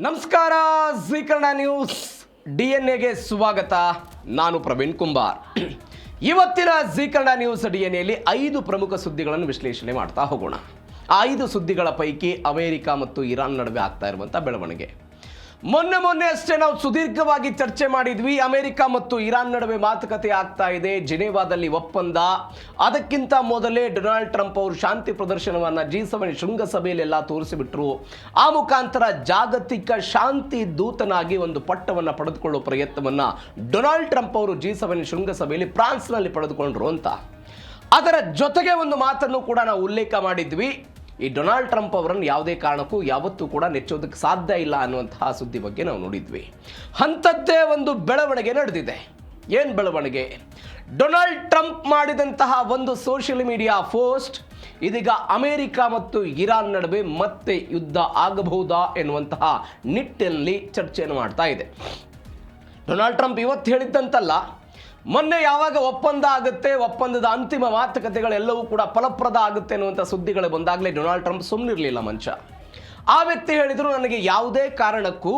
ನಮಸ್ಕಾರ ji Kannada news DNA ಸ್ವಾಗತ. ನಾನು ಪ್ರವೀಣ್ ಕುಂಬಾರ್. ಇವತ್ತಿನ ಜೀ ಕನ್ನಡ ನ್ಯೂಸ್ DNAಯಲ್ಲಿ 5 ಪ್ರಮುಖ ಸುದ್ದಿಗಳನ್ನು ವಿಶ್ಲೇಷಣೆ ಮಾಡ್ತಾ ಹೋಗೋಣ. ಆ 5 ಸುದ್ದಿಗಳ ಪೈಕಿ ಅಮೆರಿಕ ಮತ್ತು ಇರಾನ್ ನಡುವೆ ಆಗ್ತಾ ಇರುವಂಥ ಬೆಳವಣಿಗೆ. ಮೊನ್ನೆ ಅಷ್ಟೇ ನಾವು ಸುದೀರ್ಘವಾಗಿ ಚರ್ಚೆ ಮಾಡಿದ್ವಿ. ಅಮೆರಿಕ ಮತ್ತು ಇರಾನ್ ನಡುವೆ ಮಾತುಕತೆ ಆಗ್ತಾ ಇದೆ, ಜಿನೇವಾದಲ್ಲಿ ಒಪ್ಪಂದ. ಅದಕ್ಕಿಂತ ಮೊದಲೇ ಡೊನಾಲ್ಡ್ ಟ್ರಂಪ್ ಅವರು ಶಾಂತಿ ಪ್ರದರ್ಶನವನ್ನು G7 ಶೃಂಗಸಭೆಯಲ್ಲೆಲ್ಲ ತೋರಿಸಿಬಿಟ್ರು. ಆ ಮುಖಾಂತರ ಜಾಗತಿಕ ಶಾಂತಿ ದೂತನಾಗಿ ಒಂದು ಪಟ್ಟವನ್ನು ಪಡೆದುಕೊಳ್ಳುವ ಪ್ರಯತ್ನವನ್ನು ಡೊನಾಲ್ಡ್ ಟ್ರಂಪ್ ಅವರು G7 ಶೃಂಗಸಭೆಯಲ್ಲಿ ಫ್ರಾನ್ಸ್ನಲ್ಲಿ ಪಡೆದುಕೊಂಡ್ರು ಅಂತ. ಅದರ ಜೊತೆಗೆ ಒಂದು ಮಾತನ್ನು ಕೂಡ ನಾವು ಉಲ್ಲೇಖ ಮಾಡಿದ್ವಿ. ಈ ಡೊನಾಲ್ಡ್ ಟ್ರಂಪ್ ಅವರನ್ನು ಯಾವುದೇ ಕಾರಣಕ್ಕೂ ಯಾವತ್ತೂ ಕೂಡ ನೆಚ್ಚೋದಕ್ಕೆ ಸಾಧ್ಯ ಇಲ್ಲ ಅನ್ನುವಂತಹ ಸುದ್ದಿ ಬಗ್ಗೆ ನಾವು ನೋಡಿದ್ವಿ. ಅಂಥದ್ದೇ ಒಂದು ಬೆಳವಣಿಗೆ ನಡೆದಿದೆ. ಏನು ಬೆಳವಣಿಗೆ? ಡೊನಾಲ್ಡ್ ಟ್ರಂಪ್ ಮಾಡಿದಂತಹ ಒಂದು ಸೋಷಿಯಲ್ ಮೀಡಿಯಾ ಪೋಸ್ಟ್ ಇದೀಗ ಅಮೆರಿಕ ಮತ್ತು ಇರಾನ್ ನಡುವೆ ಮತ್ತೆ ಯುದ್ಧ ಆಗಬಹುದಾ ಎನ್ನುವಂತಹ ನಿಟ್ಟಿನಲ್ಲಿ ಚರ್ಚೆಯನ್ನು ಮಾಡ್ತಾ ಇದೆ. ಡೊನಾಲ್ಡ್ ಟ್ರಂಪ್ ಇವತ್ತು ಹೇಳಿದ್ದಂತಲ್ಲ, ಮೊನ್ನೆ ಯಾವಾಗ ಒಪ್ಪಂದ ಆಗುತ್ತೆ, ಒಪ್ಪಂದದ ಅಂತಿಮ ಮಾತುಕತೆಗಳೆಲ್ಲವೂ ಕೂಡ ಫಲಪ್ರದ ಆಗುತ್ತೆ ಅನ್ನುವಂಥ ಸುದ್ದಿಗಳು ಬಂದಾಗಲೇ ಡೊನಾಲ್ಡ್ ಟ್ರಂಪ್ ಸುಮ್ಮನಿರಲಿಲ್ಲ ಮನುಷ್ಯ. ಆ ವ್ಯಕ್ತಿ ಹೇಳಿದರು, ನನಗೆ ಯಾವುದೇ ಕಾರಣಕ್ಕೂ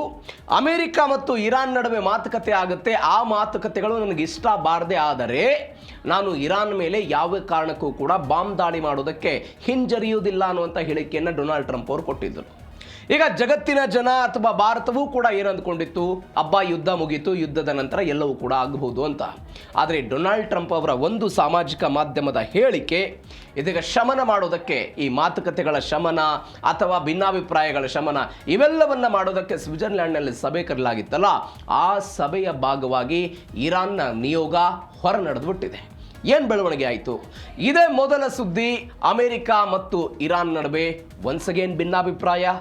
ಅಮೆರಿಕ ಮತ್ತು ಇರಾನ್ ನಡುವೆ ಮಾತುಕತೆ ಆಗುತ್ತೆ, ಆ ಮಾತುಕತೆಗಳು ನನಗೆ ಇಷ್ಟ ಬಾರದೆ ಆದರೆ ನಾನು ಇರಾನ್ ಮೇಲೆ ಯಾವ ಕಾರಣಕ್ಕೂ ಕೂಡ ಬಾಂಬ್ ದಾಳಿ ಮಾಡೋದಕ್ಕೆ ಹಿಂಜರಿಯುವುದಿಲ್ಲ ಅನ್ನುವಂಥ ಹೇಳಿಕೆಯನ್ನು ಡೊನಾಲ್ಡ್ ಟ್ರಂಪ್ ಅವರು ಕೊಟ್ಟಿದ್ದರು. ಈಗ ಜಗತ್ತಿನ ಜನ ಅಥವಾ ಭಾರತವೂ ಕೂಡ ಏನು ಅಂದ್ಕೊಂಡಿತ್ತು, ಹಬ್ಬ ಯುದ್ಧ ಮುಗೀತು, ಯುದ್ಧದ ನಂತರ ಎಲ್ಲವೂ ಕೂಡ ಆಗಬಹುದು ಅಂತ. ಆದರೆ ಡೊನಾಲ್ಡ್ ಟ್ರಂಪ್ ಅವರ ಒಂದು ಸಾಮಾಜಿಕ ಮಾಧ್ಯಮದ ಹೇಳಿಕೆ ಇದೀಗ ಶಮನ ಮಾಡೋದಕ್ಕೆ, ಈ ಮಾತುಕತೆಗಳ ಶಮನ ಅಥವಾ ಭಿನ್ನಾಭಿಪ್ರಾಯಗಳ ಶಮನ ಇವೆಲ್ಲವನ್ನ ಮಾಡೋದಕ್ಕೆ ಸ್ವಿಟ್ಜರ್ಲ್ಯಾಂಡ್ನಲ್ಲಿ ಸಭೆ ಕರೆಯಲಾಗಿತ್ತಲ್ಲ, ಆ ಸಭೆಯ ಭಾಗವಾಗಿ ಇರಾನ್ನ ನಿಯೋಗ ಹೊರ ನಡೆದುಬಿಟ್ಟಿದೆ. ಏನು ಬೆಳವಣಿಗೆ ಆಯಿತು? ಇದೇ ಮೊದಲ ಸುದ್ದಿ. ಅಮೆರಿಕ ಮತ್ತು ಇರಾನ್ ನಡುವೆ ಒನ್ಸ್ ಅಗೇನ್ ಭಿನ್ನಾಭಿಪ್ರಾಯ.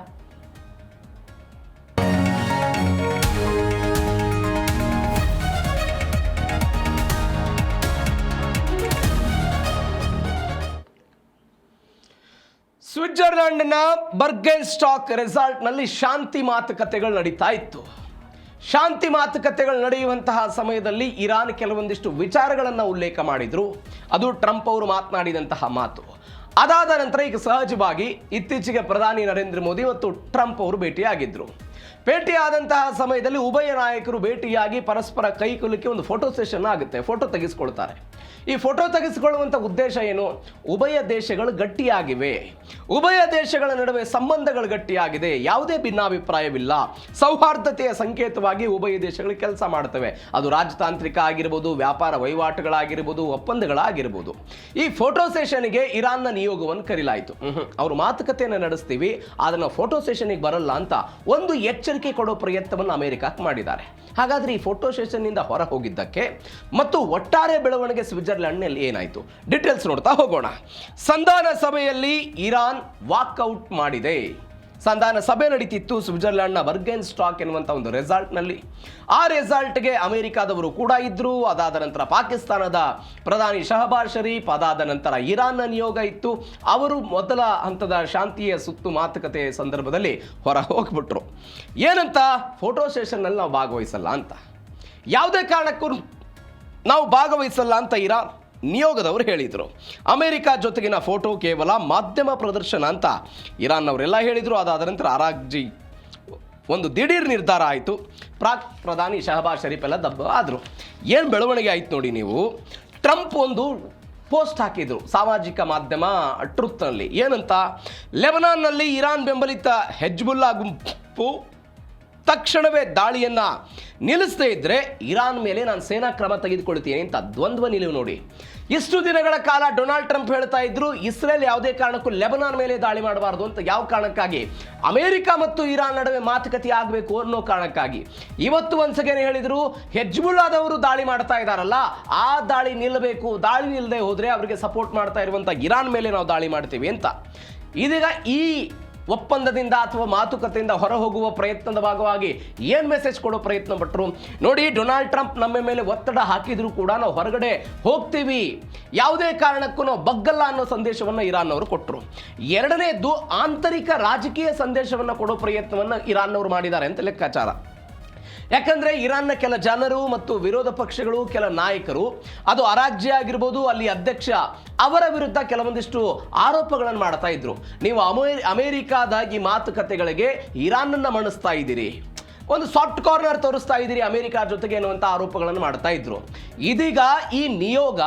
ಸ್ವಿಟ್ಜರ್ಲ್ಯಾಂಡ್ನ ಬರ್ಗೆನ್ಸ್ಟಾಕ್ ರೆಸಾರ್ಟ್ನಲ್ಲಿ ಶಾಂತಿ ಮಾತುಕತೆಗಳು ನಡೀತಾ ಇತ್ತು. ಶಾಂತಿ ಮಾತುಕತೆಗಳು ನಡೆಯುವಂತಹ ಸಮಯದಲ್ಲಿ ಇರಾನ್ ಕೆಲವೊಂದಿಷ್ಟು ವಿಚಾರಗಳನ್ನು ಉಲ್ಲೇಖ ಮಾಡಿದರು. ಅದು ಟ್ರಂಪ್ ಅವರು ಮಾತನಾಡಿದಂತಹ ಮಾತು. ಅದಾದ ನಂತರ ಈಗ ಸಹಜವಾಗಿ ಇತ್ತೀಚೆಗೆ ಪ್ರಧಾನಿ ನರೇಂದ್ರ ಮೋದಿ ಮತ್ತು ಟ್ರಂಪ್ ಅವರು ಭೇಟಿಯಾಗಿದ್ದರು. ಭೇಟಿಯಾದಂತಹ ಸಮಯದಲ್ಲಿ ಉಭಯ ನಾಯಕರು ಭೇಟಿಯಾಗಿ ಪರಸ್ಪರ ಕೈಕುಲುಕಿ ಒಂದು ಫೋಟೋ ಸೆಷನ್ ಆಗುತ್ತೆ, ಫೋಟೋ ತೆಗೆಸಿಕೊಳ್ತಾರೆ. ಈ ಫೋಟೋ ತೆಗೆಸಿಕೊಳ್ಳುವಂಥ ಉದ್ದೇಶ ಏನು? ಉಭಯ ದೇಶಗಳು ಗಟ್ಟಿಯಾಗಿವೆ, ಉಭಯ ದೇಶಗಳ ನಡುವೆ ಸಂಬಂಧಗಳು ಗಟ್ಟಿಯಾಗಿದೆ, ಯಾವುದೇ ಭಿನ್ನಾಭಿಪ್ರಾಯವಿಲ್ಲ, ಸೌಹಾರ್ದತೆಯ ಸಂಕೇತವಾಗಿ ಉಭಯ ದೇಶಗಳು ಕೆಲಸ ಮಾಡ್ತವೆ. ಅದು ರಾಜತಾಂತ್ರಿಕ ಆಗಿರ್ಬೋದು, ವ್ಯಾಪಾರ ವಹಿವಾಟುಗಳಾಗಿರ್ಬೋದು, ಒಪ್ಪಂದಗಳಾಗಿರ್ಬೋದು. ಈ ಫೋಟೋ ಸೆಷನ್ಗೆ ಇರಾನ್ನ ನಿಯೋಗವನ್ನು ಕರೆಯಲಾಯಿತು. ಅವರು ಮಾತುಕತೆಯನ್ನು ನಡೆಸ್ತೀವಿ, ಅದನ್ನು ಫೋಟೋ ಸೆಷನ್ಗೆ ಬರಲ್ಲ ಅಂತ ಒಂದು ಎಚ್ಚರಿಕೆ ಕೊಡೋ ಪ್ರಯತ್ನವನ್ನು ಅಮೆರಿಕಕ್ಕೆ ಮಾಡಿದ್ದಾರೆ. ಹಾಗಾದರೆ ಈ ಫೋಟೋ ಸೆಷನ್ನಿಂದ ಹೊರ ಹೋಗಿದ್ದಕ್ಕೆ ಮತ್ತು ಒಟ್ಟಾರೆ ಬೆಳವಣಿಗೆ ಸ್ವಿಟ್ಜರ್ಲ್ಯಾಂಡ್ನಲ್ಲಿ ಏನಾಯಿತು, ಡೀಟೇಲ್ಸ್ ನೋಡ್ತಾ ಹೋಗೋಣ. ಸಂಧಾನ ಸಭೆಯಲ್ಲಿ ಇರಾನ್ ವಾಕ್ಔಟ್ ಮಾಡಿದೆ. ಸಂಧಾನ ಸಭೆ ನಡೀತಿತ್ತು ಸ್ವಿಟ್ಜರ್ಲ್ಯಾಂಡ್ನ ಬರ್ಗೆನ್ಸ್ಟಾಕ್ ಎನ್ನುವಂಥ ಒಂದು ರೆಸಾರ್ಟ್ನಲ್ಲಿ. ಆ ರೆಸಾರ್ಟ್ಗೆ ಅಮೆರಿಕಾದವರು ಕೂಡ ಇದ್ದರು. ಅದಾದ ನಂತರ ಪಾಕಿಸ್ತಾನದ ಪ್ರಧಾನಿ ಶಹಬಾಜ್ ಶರೀಫ್, ಅದಾದ ನಂತರ ಇರಾನ್ನ ನಿಯೋಗ ಇತ್ತು. ಅವರು ಮೊದಲ ಹಂತದ ಶಾಂತಿಯ ಸುತ್ತು ಮಾತುಕತೆ ಸಂದರ್ಭದಲ್ಲಿ ಹೊರ ಹೋಗ್ಬಿಟ್ರು. ಏನಂತ? ಫೋಟೋ ಸೆಷನ್ನಲ್ಲಿ ನಾವು ಭಾಗವಹಿಸಲ್ಲ ಅಂತ, ಯಾವುದೇ ಕಾರಣಕ್ಕೂ ನಾವು ಭಾಗವಹಿಸಲ್ಲ ಅಂತ ಇರಾನ್ ನಿಯೋಗದವರು ಹೇಳಿದರು. ಅಮೆರಿಕ ಜೊತೆಗಿನ ಫೋಟೋ ಕೇವಲ ಮಾಧ್ಯಮ ಪ್ರದರ್ಶನ ಅಂತ ಇರಾನ್ ಅವರೆಲ್ಲ ಹೇಳಿದರು. ಅದಾದ ನಂತರ ಅರಾಗ್ಜಿ ಒಂದು ದಿಢೀರ್ ನಿರ್ಧಾರ ಆಯಿತು. ಪಾಕ್ ಪ್ರಧಾನಿ ಶಹಬಾಜ್ ಶರೀಫ್ ಎಲ್ಲ ದಬ್ಬ ಆದರು. ಏನು ಬೆಳವಣಿಗೆ ಆಯಿತು ನೋಡಿ ನೀವು. ಟ್ರಂಪ್ ಒಂದು ಪೋಸ್ಟ್ ಹಾಕಿದರು ಸಾಮಾಜಿಕ ಮಾಧ್ಯಮ ಟ್ರುತ್ನಲ್ಲಿ. ಏನಂತ? ಲೆಬನಾನ್ನಲ್ಲಿ ಇರಾನ್ ಬೆಂಬಲಿತ ಹೆಜ್ಬುಲ್ಲಾ ಗುಂಪು ತಕ್ಷಣವೇ ದಾಳಿಯನ್ನು ನಿಲ್ಲಿಸದೇ ಇದ್ದರೆ ಇರಾನ್ ಮೇಲೆ ನಾನು ಸೇನಾ ಕ್ರಮ ತೆಗೆದುಕೊಳ್ತೀನಿ ಅಂತ ದ್ವಂದ್ವ ನಿಲುವು ನೋಡಿ. ಇಷ್ಟು ದಿನಗಳ ಕಾಲ ಡೊನಾಲ್ಡ್ ಟ್ರಂಪ್ ಹೇಳ್ತಾ ಇದ್ರು, ಇಸ್ರೇಲ್ ಯಾವುದೇ ಕಾರಣಕ್ಕೂ ಲೆಬನಾನ್ ಮೇಲೆ ದಾಳಿ ಮಾಡಬಾರ್ದು ಅಂತ. ಯಾವ ಕಾರಣಕ್ಕಾಗಿ? ಅಮೆರಿಕ ಮತ್ತು ಇರಾನ್ ನಡುವೆ ಮಾತುಕತೆ ಆಗಬೇಕು ಅನ್ನೋ ಕಾರಣಕ್ಕಾಗಿ. ಇವತ್ತು ಒಂದ್ಸಗೇನೆ ಹೇಳಿದ್ರು, ಹೆಜ್ಬುಲ್ಲಾದವರು ದಾಳಿ ಮಾಡ್ತಾ ಇದ್ದಾರಲ್ಲ, ಆ ದಾಳಿ ನಿಲ್ಲಬೇಕು, ದಾಳಿ ನಿಲ್ಲದೆ ಹೋದರೆ ಅವರಿಗೆ ಸಪೋರ್ಟ್ ಮಾಡ್ತಾ ಇರುವಂಥ ಇರಾನ್ ಮೇಲೆ ನಾವು ದಾಳಿ ಮಾಡ್ತೀವಿ ಅಂತ. ಇದೀಗ ಈ ಒಪ್ಪಂದದಿಂದ ಅಥವಾ ಮಾತುಕತೆಯಿಂದ ಹೊರ ಹೋಗುವ ಪ್ರಯತ್ನದ ಭಾಗವಾಗಿ ಏನು ಮೆಸೇಜ್ ಕೊಡೋ ಪ್ರಯತ್ನ ಪಟ್ಟರು ನೋಡಿ. ಡೊನಾಲ್ಡ್ ಟ್ರಂಪ್ ನಮ್ಮ ಮೇಲೆ ಒತ್ತಡ ಹಾಕಿದ್ರು ಕೂಡ ನಾವು ಹೊರಗಡೆ ಹೋಗ್ತೀವಿ, ಯಾವುದೇ ಕಾರಣಕ್ಕೂ ನಾವು ಬಗ್ಗಲ್ಲ ಅನ್ನೋ ಸಂದೇಶವನ್ನು ಇರಾನ್ ಅವರು ಕೊಟ್ಟರು. ಎರಡನೇದ್ದು, ಆಂತರಿಕ ರಾಜಕೀಯ ಸಂದೇಶವನ್ನು ಕೊಡೋ ಪ್ರಯತ್ನವನ್ನು ಇರಾನ್ ಅವರು ಮಾಡಿದ್ದಾರೆ ಅಂತ ಲೆಕ್ಕಾಚಾರ. ಯಾಕಂದ್ರೆ ಇರಾನ್ನ ಕೆಲ ಜನರು ಮತ್ತು ವಿರೋಧ ಪಕ್ಷಗಳು, ಕೆಲ ನಾಯಕರು, ಅದು ಅರಾಜ್ಯ ಆಗಿರ್ಬೋದು, ಅಲ್ಲಿ ಅಧ್ಯಕ್ಷ ಅವರ ವಿರುದ್ಧ ಕೆಲವೊಂದಿಷ್ಟು ಆರೋಪಗಳನ್ನು ಮಾಡ್ತಾ ಇದ್ರು. ನೀವು ಅಮೆರಿಕಾದ ಈ ಮಾತುಕತೆಗಳಿಗೆ ಇರಾನನ್ನ ಮಣಿಸ್ತಾ ಇದ್ದೀರಿ, ಒಂದು ಸಾಫ್ಟ್ ಕಾರ್ನರ್ ತೋರಿಸ್ತಾ ಇದ್ದೀರಿ ಅಮೆರಿಕ ಜೊತೆಗೆ ಎನ್ನುವಂಥ ಆರೋಪಗಳನ್ನು ಮಾಡ್ತಾ ಇದ್ರು. ಇದೀಗ ಈ ನಿಯೋಗ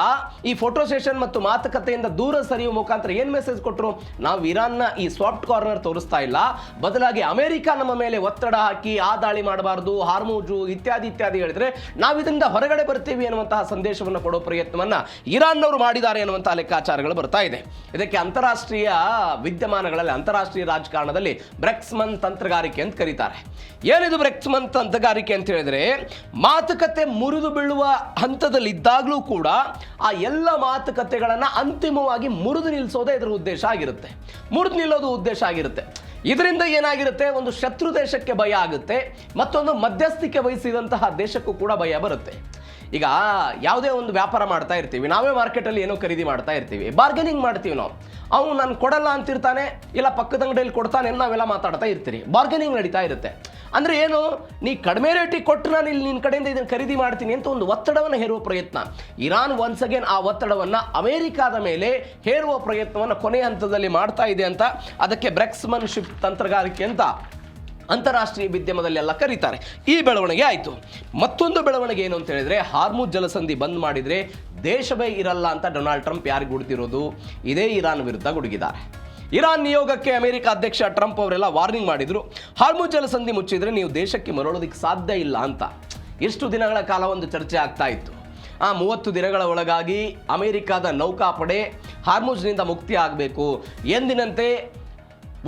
ಈ ಫೋಟೋ ಸೆಷನ್ ಮತ್ತು ಮಾತುಕತೆಯಿಂದ ದೂರ ಸರಿಯುವ ಮುಖಾಂತರ ಏನು ಮೆಸೇಜ್ ಕೊಟ್ಟರು? ನಾವು ಇರಾನ್ನ ಈ ಸಾಫ್ಟ್ ಕಾರ್ನರ್ ತೋರಿಸ್ತಾ ಇಲ್ಲ, ಬದಲಾಗಿ ಅಮೆರಿಕ ನಮ್ಮ ಮೇಲೆ ಒತ್ತಡ ಹಾಕಿ ಆ ದಾಳಿ ಮಾಡಬಾರ್ದು, ಹಾರ್ಮುಜು ಇತ್ಯಾದಿ ಹೇಳಿದ್ರೆ ನಾವು ಇದರಿಂದ ಹೊರಗಡೆ ಬರ್ತೀವಿ ಅನ್ನುವಂತಹ ಸಂದೇಶವನ್ನು ಕೊಡೋ ಪ್ರಯತ್ನವನ್ನ ಇರಾನ್ನವರು ಮಾಡಿದ್ದಾರೆ ಅನ್ನುವಂತಹ ಲೆಕ್ಕಾಚಾರಗಳು ಬರ್ತಾ ಇದೆ. ಇದಕ್ಕೆ ಅಂತಾರಾಷ್ಟ್ರೀಯ ವಿದ್ಯಮಾನಗಳಲ್ಲಿ, ಅಂತಾರಾಷ್ಟ್ರೀಯ ರಾಜಕಾರಣದಲ್ಲಿ ಬ್ರೆಕ್ಸ್ಮನ್ ತಂತ್ರಗಾರಿಕೆ ಅಂತ ಕರೀತಾರೆ. ಏನಿದು ಬ್ರೆಕ್ಸ್ಮನ್ ತಂತ್ರಗಾರಿಕೆ ಅಂತ ಹೇಳಿದ್ರೆ, ಮಾತುಕತೆ ಮುರಿದು ಬೀಳುವ ಹಂತದಲ್ಲಿ ಇದ್ದಾಗಲೂ ಕೂಡ ಆ ಎಲ್ಲ ಮಾತುಕತೆಗಳನ್ನ ಅಂತಿಮವಾಗಿ ಮುರಿದು ನಿಲ್ಲಿಸೋದೇ ಇದರ ಉದ್ದೇಶ ಆಗಿರುತ್ತೆ. ಮುರಿದು ನಿಲ್ಲೋದು ಉದ್ದೇಶ ಆಗಿರುತ್ತೆ. ಇದರಿಂದ ಏನಾಗಿರುತ್ತೆ, ಒಂದು ಶತ್ರು ದೇಶಕ್ಕೆ ಭಯ ಆಗುತ್ತೆ, ಮತ್ತೊಂದು ಮಧ್ಯಸ್ಥಿಕೆ ವಹಿಸಿದಂತಹ ದೇಶಕ್ಕೂ ಕೂಡ ಭಯ ಬರುತ್ತೆ. ಈಗ ಯಾವುದೇ ಒಂದು ವ್ಯಾಪಾರ ಮಾಡ್ತಾ ಇರ್ತೀವಿ, ನಾವೇ ಮಾರ್ಕೆಟಲ್ಲಿ ಏನೋ ಖರೀದಿ ಮಾಡ್ತಾ ಇರ್ತೀವಿ, ಬಾರ್ಗೇನಿಂಗ್ ಮಾಡ್ತೀವಿ ನಾವು. ಅವನು ನಾನು ಕೊಡಲ್ಲ ಅಂತಿರ್ತಾನೆ, ಇಲ್ಲ ಪಕ್ಕದ ಅಂಗಡಿಯಲ್ಲಿ ಕೊಡ್ತಾನೆ, ನಾವೆಲ್ಲ ಮಾತಾಡ್ತಾ ಇರ್ತೀರಿ, ಬಾರ್ಗೇನಿಂಗ್ ನಡೀತಾ ಇರುತ್ತೆ. ಅಂದರೆ ಏನು, ನೀ ಕಡಿಮೆ ರೇಟಿಗೆ ಕೊಟ್ಟು ನಾನು ಇಲ್ಲಿ ನಿನ್ನ ಕಡೆಯಿಂದ ಇದನ್ನು ಖರೀದಿ ಮಾಡ್ತೀನಿ ಅಂತ ಒಂದು ಒತ್ತಡವನ್ನು ಹೇರುವ ಪ್ರಯತ್ನ. ಇರಾನ್ ಒನ್ಸ್ ಅಗೇನ್ ಆ ಒತ್ತಡವನ್ನು ಅಮೆರಿಕಾದ ಮೇಲೆ ಹೇರುವ ಪ್ರಯತ್ನವನ್ನು ಕೊನೆಯ ಹಂತದಲ್ಲಿ ಮಾಡ್ತಾ ಇದೆ ಅಂತ ಅದಕ್ಕೆ ಬ್ರೆಕ್ಸ್ಮನ್ಶಿಪ್ ತಂತ್ರಗಾರಿಕೆ ಅಂತ ಅಂತಾರಾಷ್ಟ್ರೀಯ ವಿದ್ಯಮದಲ್ಲೆಲ್ಲ ಕರೀತಾರೆ. ಈ ಬೆಳವಣಿಗೆ ಆಯಿತು. ಮತ್ತೊಂದು ಬೆಳವಣಿಗೆ ಏನು ಅಂತ ಹೇಳಿದ್ರೆ, ಹಾರ್ಮುಜ್ ಜಲಸಂಧಿ ಬಂದ್ ಮಾಡಿದರೆ ದೇಶವೇ ಇರಲ್ಲ ಅಂತ ಡೊನಾಲ್ಡ್ ಟ್ರಂಪ್ ಯಾರಿಗೆ ಗುಡುತ್ತಿರೋದು, ಇದೇ ಇರಾನ್ ವಿರುದ್ಧ ಗುಡುಗಿದ್ದಾರೆ. ಇರಾನ್ ನಿಯೋಗಕ್ಕೆ ಅಮೆರಿಕ ಅಧ್ಯಕ್ಷ ಟ್ರಂಪ್ ಅವರೆಲ್ಲ ವಾರ್ನಿಂಗ್ ಮಾಡಿದ್ರು, ಹಾರ್ಮುಜ್ ಜಲಸಂಧಿ ಮುಚ್ಚಿದ್ರೆ ನೀವು ದೇಶಕ್ಕೆ ಮರಳೋದಕ್ಕೆ ಸಾಧ್ಯ ಇಲ್ಲ ಅಂತ. ಎಷ್ಟು ದಿನಗಳ ಕಾಲ ಒಂದು ಚರ್ಚೆ ಆಗ್ತಾ ಇತ್ತು. 30 ದಿನಗಳ ಒಳಗಾಗಿ ಅಮೆರಿಕದ ನೌಕಾಪಡೆ ಹಾರ್ಮುಜ್ನಿಂದ ಮುಕ್ತಿ ಆಗಬೇಕು, ಎಂದಿನಂತೆ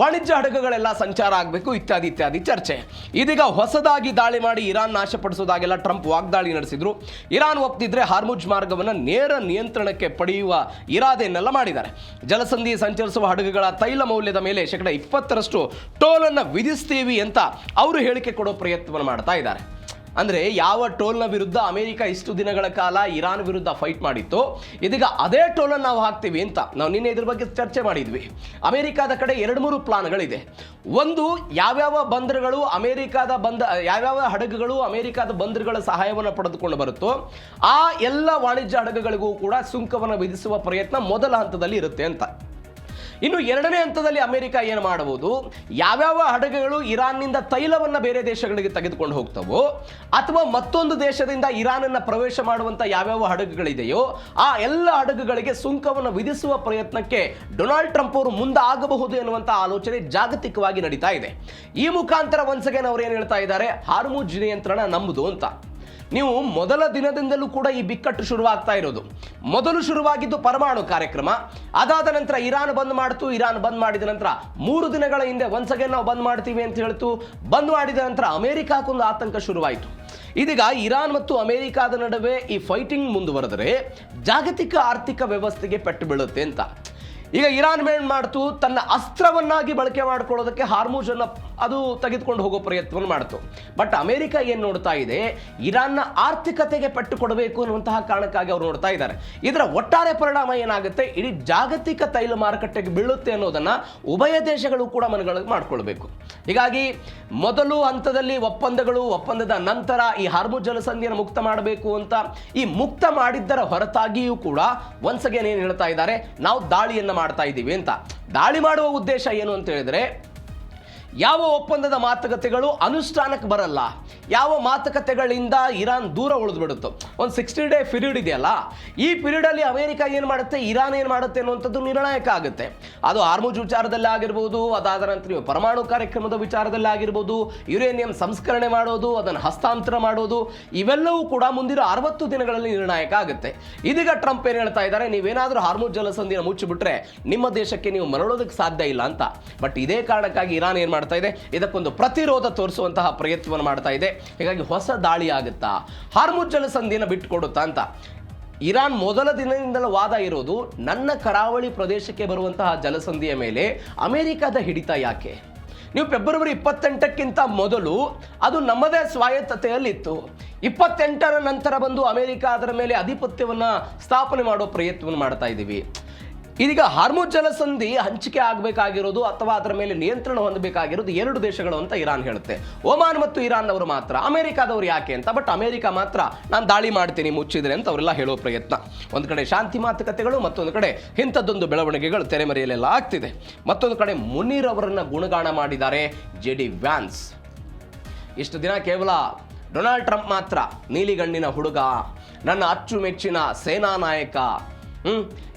ವಾಣಿಜ್ಯ ಹಡಗುಗಳೆಲ್ಲ ಸಂಚಾರ ಆಗಬೇಕು, ಇತ್ಯಾದಿ ಚರ್ಚೆ. ಇದೀಗ ಹೊಸದಾಗಿ ದಾಳಿ ಮಾಡಿ ಇರಾನ್ ನಾಶಪಡಿಸೋದಾಗೆಲ್ಲ ಟ್ರಂಪ್ ವಾಗ್ದಾಳಿ ನಡೆಸಿದ್ರು. ಇರಾನ್ ಒಪ್ಪಿದ್ರೆ ಹಾರ್ಮುಜ್ ಮಾರ್ಗವನ್ನು ನೇರ ನಿಯಂತ್ರಣಕ್ಕೆ ಪಡೆಯುವ ಇರಾದೆಯನ್ನೆಲ್ಲ ಮಾಡಿದ್ದಾರೆ. ಜಲಸಂಧಿ ಸಂಚರಿಸುವ ಹಡಗುಗಳ ತೈಲ ಮೌಲ್ಯದ ಮೇಲೆ 20% ಟೋಲನ್ನು ವಿಧಿಸ್ತೀವಿ ಅಂತ ಅವರು ಹೇಳಿಕೆ ಕೊಡೋ ಪ್ರಯತ್ನವನ್ನು ಮಾಡ್ತಾ ಇದ್ದಾರೆ. ಅಂದರೆ ಯಾವ ಟೋಲ್ನ ವಿರುದ್ಧ ಅಮೆರಿಕ ಇಷ್ಟು ದಿನಗಳ ಕಾಲ ಇರಾನ್ ವಿರುದ್ಧ ಫೈಟ್ ಮಾಡಿತ್ತು, ಇದೀಗ ಅದೇ ಟೋಲನ್ನು ನಾವು ಹಾಕ್ತೀವಿ ಅಂತ. ನಾವು ನಿನ್ನೆ ಇದ್ರ ಬಗ್ಗೆ ಚರ್ಚೆ ಮಾಡಿದ್ವಿ. ಅಮೆರಿಕದ ಕಡೆ 2-3 ಪ್ಲಾನ್ಗಳಿದೆ. ಒಂದು, ಯಾವ್ಯಾವ ಬಂದರುಗಳು ಯಾವ್ಯಾವ ಹಡಗುಗಳು ಅಮೆರಿಕದ ಬಂದರುಗಳ ಸಹಾಯವನ್ನು ಪಡೆದುಕೊಂಡು ಬರುತ್ತೋ ಆ ಎಲ್ಲ ವಾಣಿಜ್ಯ ಹಡಗುಗಳಿಗೂ ಕೂಡ ಸುಂಕವನ್ನು ವಿಧಿಸುವ ಪ್ರಯತ್ನ ಮೊದಲ ಹಂತದಲ್ಲಿ ಇರುತ್ತೆ ಅಂತ. ಇನ್ನು 2ನೇ ಹಂತದಲ್ಲಿ ಅಮೆರಿಕ ಏನು ಮಾಡಬಹುದು, ಯಾವ್ಯಾವ ಹಡಗುಗಳು ಇರಾನ್ನಿಂದ ತೈಲವನ್ನು ಬೇರೆ ದೇಶಗಳಿಗೆ ತೆಗೆದುಕೊಂಡು ಹೋಗ್ತವೋ, ಅಥವಾ ಮತ್ತೊಂದು ದೇಶದಿಂದ ಇರಾನನ್ನು ಪ್ರವೇಶ ಮಾಡುವಂಥ ಯಾವ್ಯಾವ ಹಡಗುಗಳಿದೆಯೋ ಆ ಎಲ್ಲ ಹಡಗುಗಳಿಗೆ ಸುಂಕವನ್ನು ವಿಧಿಸುವ ಪ್ರಯತ್ನಕ್ಕೆ ಡೊನಾಲ್ಡ್ ಟ್ರಂಪ್ ಅವರು ಮುಂದೆ ಆಗಬಹುದು ಎನ್ನುವಂಥ ಆಲೋಚನೆ ಜಾಗತಿಕವಾಗಿ ನಡೀತಾ ಇದೆ. ಈ ಮುಖಾಂತರ ಒನ್ಸ್ ಅಗೇನ್ ಅವರು ಏನು ಹೇಳ್ತಾ ಇದ್ದಾರೆ, ಹಾರ್ಮುಜ್ ನಿಯಂತ್ರಣ ನಮ್ಮದು ಅಂತ. ನೀವು ಮೊದಲ ದಿನದಿಂದಲೂ ಕೂಡ ಈ ಬಿಕ್ಕಟ್ಟು ಶುರುವಾಗ್ತಾ ಇರೋದು. ಮೊದಲು ಶುರುವಾಗಿದ್ದು ಪರಮಾಣು ಕಾರ್ಯಕ್ರಮ, ಅದಾದ ನಂತರ ಇರಾನ್ ಬಂದ್ ಮಾಡ್ತು. ಇರಾನ್ ಬಂದ್ ಮಾಡಿದ ನಂತರ 3 ದಿನಗಳ ಹಿಂದೆ ಒನ್ಸ್ ಅಗೇನ್ ನಾವು ಬಂದ್ ಮಾಡ್ತೀವಿ ಅಂತ ಹೇಳ್ತು. ಬಂದ್ ಮಾಡಿದ ನಂತರ ಅಮೆರಿಕಾಕ್ಕೊಂದು ಆತಂಕ ಶುರುವಾಯಿತು. ಇದೀಗ ಇರಾನ್ ಮತ್ತು ಅಮೆರಿಕಾದ ನಡುವೆ ಈ ಫೈಟಿಂಗ್ ಮುಂದುವರೆದರೆ ಜಾಗತಿಕ ಆರ್ಥಿಕ ವ್ಯವಸ್ಥೆಗೆ ಪೆಟ್ಟು ಬೀಳುತ್ತೆ ಅಂತ. ಈಗ ಇರಾನ್ ಏನು ಮಾಡ್ತು, ತನ್ನ ಅಸ್ತ್ರವನ್ನಾಗಿ ಬಳಕೆ ಮಾಡ್ಕೊಳ್ಳೋದಕ್ಕೆ ಹಾರ್ಮುಜ್ ಅನ್ನು ಅದು ತೆಗೆದುಕೊಂಡು ಹೋಗೋ ಪ್ರಯತ್ನವನ್ನು ಮಾಡ್ತು. ಬಟ್ ಅಮೆರಿಕ ಏನು ನೋಡ್ತಾ ಇದೆ, ಇರಾನ್ನ ಆರ್ಥಿಕತೆಗೆ ಪೆಟ್ಟು ಕೊಡಬೇಕು ಅನ್ನುವಂತಹ ಕಾರಣಕ್ಕಾಗಿ ಅವರು ನೋಡ್ತಾ ಇದ್ದಾರೆ. ಇದರ ಒಟ್ಟಾರೆ ಪರಿಣಾಮ ಏನಾಗುತ್ತೆ, ಇಡೀ ಜಾಗತಿಕ ತೈಲ ಮಾರುಕಟ್ಟೆಗೆ ಬೀಳುತ್ತೆ ಅನ್ನೋದನ್ನ ಉಭಯ ದೇಶಗಳು ಕೂಡ ಮನಗಳಿಗೆ ಮಾಡ್ಕೊಳ್ಬೇಕು. ಹೀಗಾಗಿ ಮೊದಲು ಹಂತದಲ್ಲಿ ಒಪ್ಪಂದದ ನಂತರ ಈ ಹಾರ್ಮುಜ್ ಜಲಸಂಧಿಯನ್ನು ಮುಕ್ತ ಮಾಡಬೇಕು ಅಂತ ಈ ಮುಕ್ತ ಮಾಡಿದ್ದರ ಹೊರತಾಗಿಯೂ ಕೂಡ ಒನ್ಸ್ ಅಗೇನ್ ಏನು ಹೇಳ್ತಾ ಇದ್ದಾರೆ, ನಾವು ದಾಳಿಯನ್ನು ಮಾಡ್ತಾ ಇದ್ದೀವಿ ಅಂತ. ದಾಳಿ ಮಾಡುವ ಉದ್ದೇಶ ಏನು ಅಂತ ಹೇಳಿದ್ರೆ, ಯಾವ ಒಪ್ಪಂದದ ಮಾತುಕತೆಗಳು ಅನುಷ್ಠಾನಕ್ಕೆ ಬರಲ್ಲ, ಯಾವ ಮಾತುಕತೆಗಳಿಂದ ಇರಾನ್ ದೂರ ಉಳಿದು ಬಿಡುತ್ತೋ, ಒಂದು 60 ಡೇ ಪೀರಿಯಡ್ ಇದೆಯಲ್ಲ, ಈ ಪೀರಿಯಡಲ್ಲಿ ಅಮೆರಿಕ ಏನು ಮಾಡುತ್ತೆ, ಇರಾನ್ ಏನು ಮಾಡುತ್ತೆ ಅನ್ನುವಂಥದ್ದು ನಿರ್ಣಾಯಕ ಆಗುತ್ತೆ. ಅದು ಹಾರ್ಮುಜ್ ವಿಚಾರದಲ್ಲಿ ಆಗಿರ್ಬೋದು, ಅದಾದ ನಂತರ ಪರಮಾಣು ಕಾರ್ಯಕ್ರಮದ ವಿಚಾರದಲ್ಲಿ ಆಗಿರ್ಬೋದು, ಯುರೇನಿಯಂ ಸಂಸ್ಕರಣೆ ಮಾಡೋದು, ಅದನ್ನು ಹಸ್ತಾಂತರ ಮಾಡೋದು, ಇವೆಲ್ಲವೂ ಕೂಡ ಮುಂದಿನ 60 ದಿನಗಳಲ್ಲಿ ನಿರ್ಣಾಯಕ ಆಗುತ್ತೆ. ಇದೀಗ ಟ್ರಂಪ್ ಏನು ಹೇಳ್ತಾ ಇದ್ದಾರೆ, ನೀವೇನಾದರೂ ಹಾರ್ಮುಜ್ ಜಲಸಂಧಿಯನ್ನು ಮುಚ್ಚಿಬಿಟ್ರೆ ನಿಮ್ಮ ದೇಶಕ್ಕೆ ನೀವು ಮರಳೋದಕ್ಕೆ ಸಾಧ್ಯ ಇಲ್ಲ ಅಂತ. ಬಟ್ ಇದೇ ಕಾರಣಕ್ಕಾಗಿ ಇರಾನ್ ಏನು ಮಾಡ್ತಾ ಇದೆ, ಇದಕ್ಕೊಂದು ಪ್ರತಿರೋಧ ತೋರಿಸುವಂತಹ ಪ್ರಯತ್ನವನ್ನು ಮಾಡ್ತಾ ಇದೆ. ಹೀಗಾಗಿ ಹೊಸ ದಾಳಿ ಆಗುತ್ತಾ, ಹಾರ್ಮುಜ್ ಜಲಸಂಧಿಯನ್ನು ಬಿಟ್ಟುಕೊಡುತ್ತಾ ಅಂತ. ಇರಾನ್ ಮೊದಲ ದಿನದಿಂದಲೂ ವಾದ ಇರೋದು, ನನ್ನ ಕರಾವಳಿ ಪ್ರದೇಶಕ್ಕೆ ಬರುವಂತಹ ಜಲಸಂಧಿಯ ಮೇಲೆ ಅಮೆರಿಕದ ಹಿಡಿತ ಯಾಕೆ? ನೀವು ಫೆಬ್ರವರಿ 28ಕ್ಕಿಂತ ಮೊದಲು ಅದು ನಮ್ಮದೇ ಸ್ವಾಯತ್ತತೆಯಲ್ಲಿತ್ತು. 28ರ ನಂತರ ಬಂದು ಅಮೆರಿಕ ಅದರ ಮೇಲೆ ಆಧಿಪತ್ಯವನ್ನು ಸ್ಥಾಪನೆ ಮಾಡೋ ಪ್ರಯತ್ನವನ್ನು ಮಾಡ್ತಾ ಇದ್ದೀವಿ. ಇದೀಗ ಹಾರ್ಮುಜ್ ಜಲಸಂಧಿ ಹಂಚಿಕೆ ಆಗಬೇಕಾಗಿರೋದು ಅಥವಾ ಅದರ ಮೇಲೆ ನಿಯಂತ್ರಣ ಹೊಂದಬೇಕಾಗಿರೋದು ಎರಡು ದೇಶಗಳು ಅಂತ ಇರಾನ್ ಹೇಳುತ್ತೆ. ಒಮಾನ್ ಮತ್ತು ಇರಾನ್ ಅವರು ಮಾತ್ರ, ಅಮೆರಿಕಾದವರು ಯಾಕೆ ಅಂತ. ಬಟ್ ಅಮೆರಿಕ ಮಾತ್ರ ನಾನು ದಾಳಿ ಮಾಡ್ತೀನಿ ಮುಚ್ಚಿದ್ರೆ ಅಂತ ಅವರೆಲ್ಲ ಹೇಳೋ ಪ್ರಯತ್ನ. ಒಂದು ಕಡೆ ಶಾಂತಿ ಮಾತುಕತೆಗಳು, ಮತ್ತೊಂದು ಕಡೆ ಇಂಥದ್ದೊಂದು ಬೆಳವಣಿಗೆಗಳು ತೆರೆಮರೆಯಲ್ಲೆಲ್ಲ ಆಗ್ತಿದೆ. ಮತ್ತೊಂದು ಕಡೆ ಮುನೀರ್ ಅವರನ್ನ ಗುಣಗಾನ ಮಾಡಿದ್ದಾರೆ JD ವ್ಯಾನ್ಸ್. ಇಷ್ಟು ದಿನ ಕೇವಲ ಡೊನಾಲ್ಡ್ ಟ್ರಂಪ್ ಮಾತ್ರ ನೀಲಿಗಣ್ಣಿನ ಹುಡುಗ, ನನ್ನ ಅಚ್ಚುಮೆಚ್ಚಿನ ಸೇನಾ ನಾಯಕ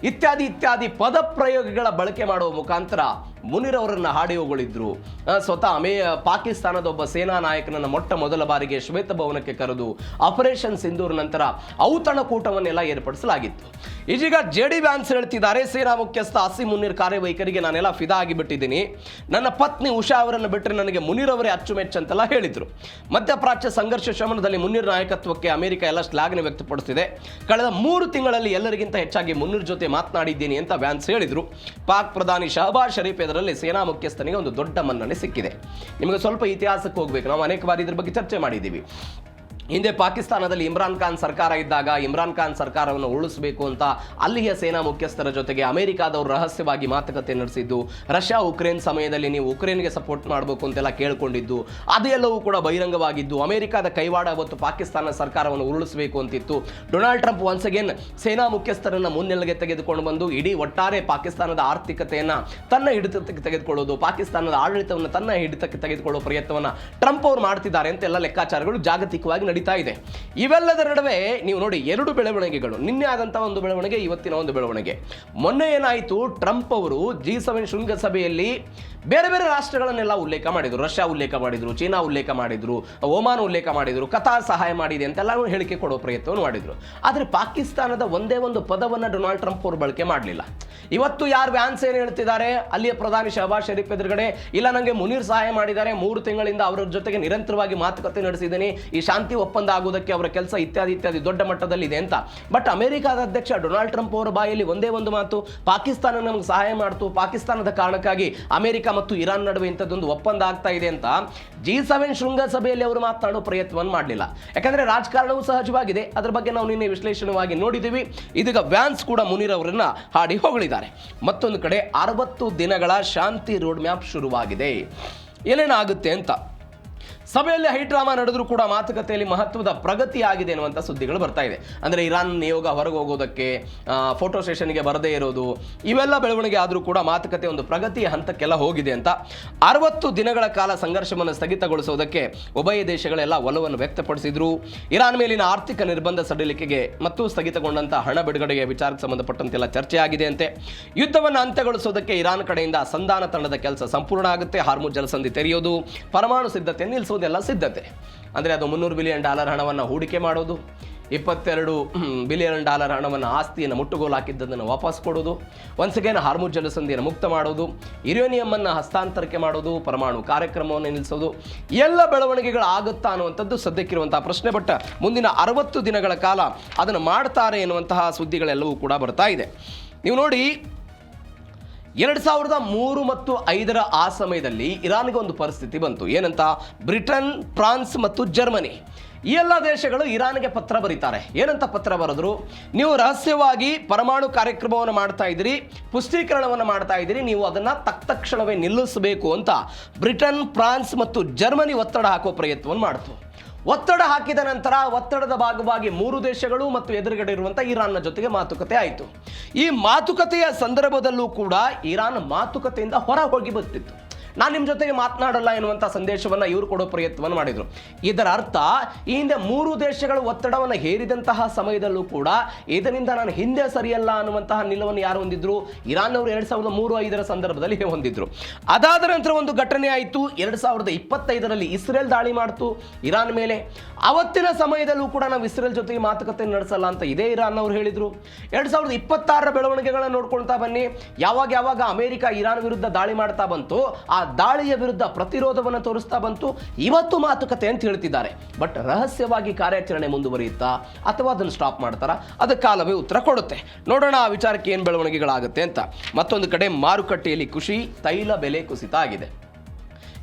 ಇತ್ಯಾದಿ ಇತ್ಯಾದಿ ಪದ ಪ್ರಯೋಗಗಳ ಬಳಕೆ ಮಾಡುವ ಮುಖಾಂತರ ಮುನೀರ್ ಅವರನ್ನು ಹಾಡಿ ಹೊಗಳಿದ್ರು. ಸ್ವತಃ ಪಾಕಿಸ್ತಾನದ ಒಬ್ಬ ಸೇನಾ ನಾಯಕನನ್ನು ಮೊಟ್ಟ ಮೊದಲ ಬಾರಿಗೆ ಶ್ವೇತಭವನಕ್ಕೆ ಕರೆದು ಆಪರೇಷನ್ ಸಿಂಧೂರ್ ನಂತರ ಔತಣಕೂಟವನ್ನೆಲ್ಲ ಏರ್ಪಡಿಸಲಾಗಿತ್ತು. ಇದೀಗ JD ವ್ಯಾನ್ಸ್ ಹೇಳ್ತಿದ್ದಾರೆ, ಸೇನಾ ಮುಖ್ಯಸ್ಥ ಅಸೀಂ ಮುನೀರ್ ಕಾರ್ಯವೈಖರಿಗೆ ನಾನೆಲ್ಲ ಫಿದಾ ಆಗಿಬಿಟ್ಟಿದ್ದೀನಿ, ನನ್ನ ಪತ್ನಿ ಉಷಾ ಅವರನ್ನು ಬಿಟ್ಟರೆ ನನಗೆ ಮುನೀರ್ ಅವರೇ ಅಚ್ಚುಮೆಚ್ಚಂತೆಲ್ಲ ಹೇಳಿದರು. ಮಧ್ಯಪ್ರಾಚ್ಯ ಸಂಘರ್ಷ ಶಮನದಲ್ಲಿ ಮುನೀರ್ ನಾಯಕತ್ವಕ್ಕೆ ಅಮೆರಿಕ ಎಲ್ಲ ಶ್ಲಾಘನೆ ವ್ಯಕ್ತಪಡಿಸಿದೆ. ಕಳೆದ 3 ತಿಂಗಳಲ್ಲಿ ಎಲ್ಲರಿಗಿಂತ ಹೆಚ್ಚಾಗಿ ಮುನೀರ್ ಜೊತೆ ಮಾತನಾಡಿದ್ದೀನಿ ಅಂತ ವ್ಯಾನ್ಸ್ ಹೇಳಿದರು. ಪಾಕ್ ಪ್ರಧಾನಿ ಶಹಬಾಜ್ ಶರೀಫ್ ಎದುರಲ್ಲಿ ಸೇನಾ ಮುಖ್ಯಸ್ಥನಿಗೆ ಒಂದು ದೊಡ್ಡ ಮನ್ನಣೆ ಸಿಕ್ಕಿದೆ. ನಿಮಗೆ ಸ್ವಲ್ಪ ಇತಿಹಾಸಕ್ಕೆ ಹೋಗ್ಬೇಕು, ನಾವು ಅನೇಕ ಬಾರಿ ಇದ್ರ ಬಗ್ಗೆ ಚರ್ಚೆ ಮಾಡಿದ್ದೀವಿ. ಹಿಂದೆ ಪಾಕಿಸ್ತಾನದಲ್ಲಿ ಇಮ್ರಾನ್ ಖಾನ್ ಸರ್ಕಾರ ಇದ್ದಾಗ ಇಮ್ರಾನ್ ಖಾನ್ ಸರ್ಕಾರವನ್ನು ಉಳಿಸಬೇಕು ಅಂತ ಅಲ್ಲಿಯ ಸೇನಾ ಮುಖ್ಯಸ್ಥರ ಜೊತೆಗೆ ಅಮೆರಿಕಾದವರು ರಹಸ್ಯವಾಗಿ ಮಾತುಕತೆ ನಡೆಸಿದ್ದು, ರಷ್ಯಾ ಉಕ್ರೇನ್ ಸಮಯದಲ್ಲಿ ನೀವು ಉಕ್ರೇನ್ಗೆ ಸಪೋರ್ಟ್ ಮಾಡಬೇಕು ಅಂತೆಲ್ಲ ಕೇಳ್ಕೊಂಡಿದ್ದು, ಅದೆಲ್ಲವೂ ಕೂಡ ಬಹಿರಂಗವಾಗಿದ್ದು, ಅಮೆರಿಕಾದ ಕೈವಾಡ ಅವತ್ತು ಪಾಕಿಸ್ತಾನ ಸರ್ಕಾರವನ್ನು ಉರುಳಿಸಬೇಕು ಅಂತಿತ್ತು. ಡೊನಾಲ್ಡ್ ಟ್ರಂಪ್ ಒನ್ಸ್ ಅಗೇನ್ ಸೇನಾ ಮುಖ್ಯಸ್ಥರನ್ನು ಮುನ್ನೆಲೆಗೆ ತೆಗೆದುಕೊಂಡು ಬಂದು ಇಡೀ ಒಟ್ಟಾರೆ ಪಾಕಿಸ್ತಾನದ ಆರ್ಥಿಕತೆಯನ್ನು ತನ್ನ ಹಿಡಿತಕ್ಕೆ ತೆಗೆದುಕೊಳ್ಳೋದು, ಪಾಕಿಸ್ತಾನದ ಆಡಳಿತವನ್ನು ತನ್ನ ಹಿಡಿತಕ್ಕೆ ತೆಗೆದುಕೊಳ್ಳುವ ಪ್ರಯತ್ನವನ್ನು ಟ್ರಂಪ್ ಅವರು ಮಾಡ್ತಿದ್ದಾರೆ ಅಂತೆಲ್ಲ ಲೆಕ್ಕಾಚಾರಗಳು ಜಾಗತಿಕವಾಗಿ ನಡೀತಾ ಇದೆ. ಇವೆಲ್ಲದರ ನಡುವೆ ನೀವು ನೋಡಿ 2 ಬೆಳವಣಿಗೆಗಳು, ನಿನ್ನೆ ಆದಂತಹ ಒಂದು ಬೆಳವಣಿಗೆ, ಇವತ್ತಿನ ಒಂದು ಬೆಳವಣಿಗೆ. ಮೊನ್ನೆ ಏನಾಯಿತು, ಟ್ರಂಪ್ ಅವರು G7 ಶೃಂಗಸಭೆಯಲ್ಲಿ ಬೇರೆ ಬೇರೆ ರಾಷ್ಟ್ರಗಳನ್ನೆಲ್ಲ ಉಲ್ಲೇಖ ಮಾಡಿದರು. ರಷ್ಯಾ ಉಲ್ಲೇಖ ಮಾಡಿದರು, ಚೀನಾ ಉಲ್ಲೇಖ ಮಾಡಿದರು, ಒಮಾನ್ ಉಲ್ಲೇಖ ಮಾಡಿದರು, ಕತಾರ್ ಸಹಾಯ ಮಾಡಿದೆ ಅಂತೆಲ್ಲ ಹೇಳಿಕೆ ಕೊಡೋ ಪ್ರಯತ್ನವನ್ನು ಮಾಡಿದರು. ಆದರೆ ಪಾಕಿಸ್ತಾನದ ಒಂದೇ ಒಂದು ಪದವನ್ನು ಡೊನಾಲ್ಡ್ ಟ್ರಂಪ್ ಅವರು ಬಳಕೆ ಮಾಡಲಿಲ್ಲ. ಇವತ್ತು ಯಾರು ವ್ಯಾನ್ಸ್ ಏನು ಹೇಳ್ತಿದ್ದಾರೆ, ಅಲ್ಲಿಯ ಪ್ರಧಾನಿ ಶಹಬಾಜ್ ಶರೀಫ್ ಎದುರುಗಡೆ, ಇಲ್ಲ ನನಗೆ ಮುನೀರ್ ಸಹಾಯ ಮಾಡಿದ್ದಾರೆ, 3 ತಿಂಗಳಿಂದ ಅವರ ಜೊತೆಗೆ ನಿರಂತರವಾಗಿ ಮಾತುಕತೆ ನಡೆಸಿದ್ದೀನಿ, ಈ ಶಾಂತಿ ಒಪ್ಪಂದ ಆಗುವುದಕ್ಕೆ ಅವರ ಕೆಲಸ ಇತ್ಯಾದಿ ಇತ್ಯಾದಿ ದೊಡ್ಡ ಮಟ್ಟದಲ್ಲಿ ಇದೆ ಅಂತ. ಬಟ್ ಅಮೆರಿಕಾದ ಅಧ್ಯಕ್ಷ ಡೊನಾಲ್ಡ್ ಟ್ರಂಪ್ ಅವರ ಬಾಯಲ್ಲಿ ಒಂದೇ ಒಂದು ಮಾತು, ಪಾಕಿಸ್ತಾನ ನಮಗೆ ಸಹಾಯ ಮಾಡ್ತು, ಪಾಕಿಸ್ತಾನದ ಕಾರಣಕ್ಕಾಗಿ ಅಮೆರಿಕ ಮತ್ತು ಇರಾನ್ ನಡುವೆ ಇಂಥದ್ದೊಂದು ಒಪ್ಪಂದ ಆಗ್ತಾ ಇದೆ ಅಂತ G7 ಶೃಂಗಸಭೆಯಲ್ಲಿ ಅವರು ಮಾತನಾಡೋ ಪ್ರಯತ್ನವನ್ನು ಮಾಡಲಿಲ್ಲ. ಯಾಕಂದ್ರೆ ರಾಜಕಾರಣವು ಸಹಜವಾಗಿದೆ, ಅದರ ಬಗ್ಗೆ ನಾವು ನಿನ್ನೆ ವಿಶ್ಲೇಷಣವಾಗಿ ನೋಡಿದ್ದೀವಿ. ಇದೀಗ ವ್ಯಾನ್ಸ್ ಕೂಡ ಮುನೀರ್ ಅವರನ್ನ ಹಾಡಿ ಹೊಗಳಿದ್ದಾರೆ. ಮತ್ತೊಂದು ಕಡೆ 60 ದಿನಗಳ ಶಾಂತಿ ರೋಡ್ ಮ್ಯಾಪ್ ಶುರುವಾಗಿದೆ. ಏನೇನಾಗುತ್ತೆ ಅಂತ ಸಭೆಯಲ್ಲಿ ಹೈಡ್ರಾಮಾ ನಡೆದರೂ ಕೂಡ ಮಾತುಕತೆಯಲ್ಲಿ ಮಹತ್ವದ ಪ್ರಗತಿ ಆಗಿದೆ ಎನ್ನುವಂಥ ಸುದ್ದಿಗಳು ಬರ್ತಾ ಇದೆ. ಅಂದರೆ ಇರಾನ್ ನಿಯೋಗ ಹೊರಗೆ ಹೋಗೋದಕ್ಕೆ, ಫೋಟೋ ಸೆಷನ್ಗೆ ಬರದೇ ಇರೋದು, ಇವೆಲ್ಲ ಬೆಳವಣಿಗೆ ಆದರೂ ಕೂಡ ಮಾತುಕತೆ ಒಂದು ಪ್ರಗತಿಯ ಹಂತಕ್ಕೆಲ್ಲ ಹೋಗಿದೆ ಅಂತ. 60 ದಿನಗಳ ಕಾಲ ಸಂಘರ್ಷವನ್ನು ಸ್ಥಗಿತಗೊಳಿಸುವುದಕ್ಕೆ ಉಭಯ ದೇಶಗಳೆಲ್ಲ ಒಲವನ್ನು ವ್ಯಕ್ತಪಡಿಸಿದ್ರು. ಇರಾನ್ ಮೇಲಿನ ಆರ್ಥಿಕ ನಿರ್ಬಂಧ ಸಡಿಲಿಕೆಗೆ ಮತ್ತು ಸ್ಥಗಿತಗೊಂಡಂಥ ಹಣ ಬಿಡುಗಡೆಗೆ ವಿಚಾರಕ್ಕೆ ಸಂಬಂಧಪಟ್ಟಂತೆಲ್ಲ ಚರ್ಚೆ ಆಗಿದೆ ಅಂತೆ. ಯುದ್ಧವನ್ನು ಅಂತ್ಯಗೊಳಿಸುವುದಕ್ಕೆ ಇರಾನ್ ಕಡೆಯಿಂದ ಸಂಧಾನ ತಂಡದ ಕೆಲಸ ಸಂಪೂರ್ಣ ಆಗುತ್ತೆ. ಹಾರ್ಮುಜ್ ಜಲಸಂಧಿ ತೆರೆಯೋದು, ಪರಮಾಣು ಸಿದ್ಧತೆ ನಿಲ್ಲಿಸುವುದೆಲ್ಲ ಸಿದ್ಧತೆ. ಅಂದರೆ ಅದು $300 ಬಿಲಿಯನ್ ಹಣವನ್ನು ಹೂಡಿಕೆ ಮಾಡೋದು, $22 ಬಿಲಿಯನ್ ಹಣವನ್ನು ಆಸ್ತಿಯನ್ನು ಮುಟ್ಟುಗೋಲು ಹಾಕಿದ್ದನ್ನು ವಾಪಸ್ ಕೊಡೋದು, ಒನ್ಸ್ ಅಗೇನ್ ಹಾರ್ಮುಜ್ ಜಲಸಂಧಿಯನ್ನು ಮುಕ್ತ ಮಾಡೋದು, ಯುರೇನಿಯಂ ಹಸ್ತಾಂತರಕ್ಕೆ ಮಾಡೋದು, ಪರಮಾಣು ಕಾರ್ಯಕ್ರಮವನ್ನು ನಿಲ್ಲಿಸೋದು, ಎಲ್ಲ ಬೆಳವಣಿಗೆಗಳು ಆಗುತ್ತಾ ಅನ್ನುವಂಥದ್ದು ಸದ್ಯಕ್ಕಿರುವಂತಹ ಪ್ರಶ್ನೆ. ಬಟ್ ಮುಂದಿನ 60 ದಿನಗಳ ಕಾಲ ಅದನ್ನು ಮಾಡ್ತಾರೆ ಎನ್ನುವಂತಹ ಸುದ್ದಿಗಳೆಲ್ಲವೂ ಕೂಡ ಬರ್ತಾ ಇದೆ. ನೀವು ನೋಡಿ, 2003 ಮತ್ತು 2005 ಆ ಸಮಯದಲ್ಲಿ ಇರಾನ್ಗೆ ಒಂದು ಪರಿಸ್ಥಿತಿ ಬಂತು. ಏನಂತ, ಬ್ರಿಟನ್, ಫ್ರಾನ್ಸ್ ಮತ್ತು ಜರ್ಮನಿ ಈ ಎಲ್ಲ ದೇಶಗಳು ಇರಾನ್ಗೆ ಪತ್ರ ಬರೀತಾರೆ. ಏನಂತ ಪತ್ರ ಬರೆದ್ರು, ನೀವು ರಹಸ್ಯವಾಗಿ ಪರಮಾಣು ಕಾರ್ಯಕ್ರಮವನ್ನು ಮಾಡ್ತಾ ಇದ್ದೀರಿ, ಪುಷ್ಟೀಕರಣವನ್ನು ಮಾಡ್ತಾ ಇದ್ದೀರಿ, ನೀವು ಅದನ್ನು ತಕ್ಷಣವೇ ನಿಲ್ಲಿಸಬೇಕು ಅಂತ ಬ್ರಿಟನ್, ಫ್ರಾನ್ಸ್ ಮತ್ತು ಜರ್ಮನಿ ಒತ್ತಡ ಹಾಕೋ ಪ್ರಯತ್ನವನ್ನು ಮಾಡ್ತು. ಒತ್ತಡ ಹಾಕಿದ ನಂತರ ಒತ್ತಡದ ಭಾಗವಾಗಿ 3 ದೇಶಗಳು ಮತ್ತು ಎದುರುಗಡೆ ಇರುವಂಥ ಇರಾನ್ನ ಜೊತೆಗೆ ಮಾತುಕತೆ ಆಯಿತು. ಈ ಮಾತುಕತೆಯ ಸಂದರ್ಭದಲ್ಲೂ ಕೂಡ ಇರಾನ್ ಮಾತುಕತೆಯಿಂದ ಹೊರ ಹೋಗಿ ಬರ್ತಿತ್ತು. ನಾನು ನಿಮ್ಮ ಜೊತೆಗೆ ಮಾತನಾಡಲ್ಲ ಎನ್ನುವಂಥ ಸಂದೇಶವನ್ನು ಇವರು ಕೊಡೋ ಪ್ರಯತ್ನವನ್ನು ಮಾಡಿದರು. ಇದರ ಅರ್ಥ, ಈ ಹಿಂದೆ 3 ದೇಶಗಳು ಒತ್ತಡವನ್ನು ಹೇರಿದಂತಹ ಸಮಯದಲ್ಲೂ ಕೂಡ ಇದರಿಂದ ನಾನು ಹಿಂದೆ ಸರಿಯಲ್ಲ ಅನ್ನುವಂತಹ ನಿಲುವನ್ನು ಯಾರು ಹೊಂದಿದ್ರು, ಇರಾನ್ ಅವರು 2003-05 ಸಂದರ್ಭದಲ್ಲಿ ಹೊಂದಿದ್ರು. ಅದಾದ ನಂತರ ಒಂದು ಘಟನೆ ಆಯಿತು. 2025 ಇಸ್ರೇಲ್ ದಾಳಿ ಮಾಡ್ತು ಇರಾನ್ ಮೇಲೆ. ಅವತ್ತಿನ ಸಮಯದಲ್ಲೂ ಕೂಡ ನಾವು ಇಸ್ರೇಲ್ ಜೊತೆಗೆ ಮಾತುಕತೆ ನಡೆಸಲ್ಲ ಅಂತ ಇದೇ ಇರಾನ್ ಅವರು ಹೇಳಿದರು. 2026 ಬೆಳವಣಿಗೆಗಳನ್ನು ನೋಡ್ಕೊಳ್ತಾ ಬನ್ನಿ. ಯಾವಾಗ ಅಮೆರಿಕ ಇರಾನ್ ವಿರುದ್ಧ ದಾಳಿ ಮಾಡ್ತಾ ಬಂತು, ಆ ದಾಳಿಯ ವಿರುದ್ಧ ಪ್ರತಿರೋಧವನ್ನು ತೋರಿಸ್ತಾ ಬಂತು. ಇವತ್ತು ಮಾತುಕತೆ ಅಂತ ಹೇಳ್ತಿದ್ದಾರೆ. ಬಟ್ ರಹಸ್ಯವಾಗಿ ಕಾರ್ಯಾಚರಣೆ ಮುಂದುವರಿಯುತ್ತಾ ಅಥವಾ ಅದನ್ನು ಸ್ಟಾಪ್ ಮಾಡ್ತಾರಾ, ಅದಕ್ಕೆ ಕಾಲವೇ ಉತ್ತರ ಕೊಡುತ್ತೆ. ನೋಡೋಣ ಆ ವಿಚಾರಕ್ಕೆ ಏನು ಬೆಳವಣಿಗೆಗಳಾಗುತ್ತೆ ಅಂತ. ಮತ್ತೊಂದು ಕಡೆ ಮಾರುಕಟ್ಟೆಯಲ್ಲಿ ಖುಷಿ, ತೈಲ ಬೆಲೆ ಕುಸಿತ ಆಗಿದೆ.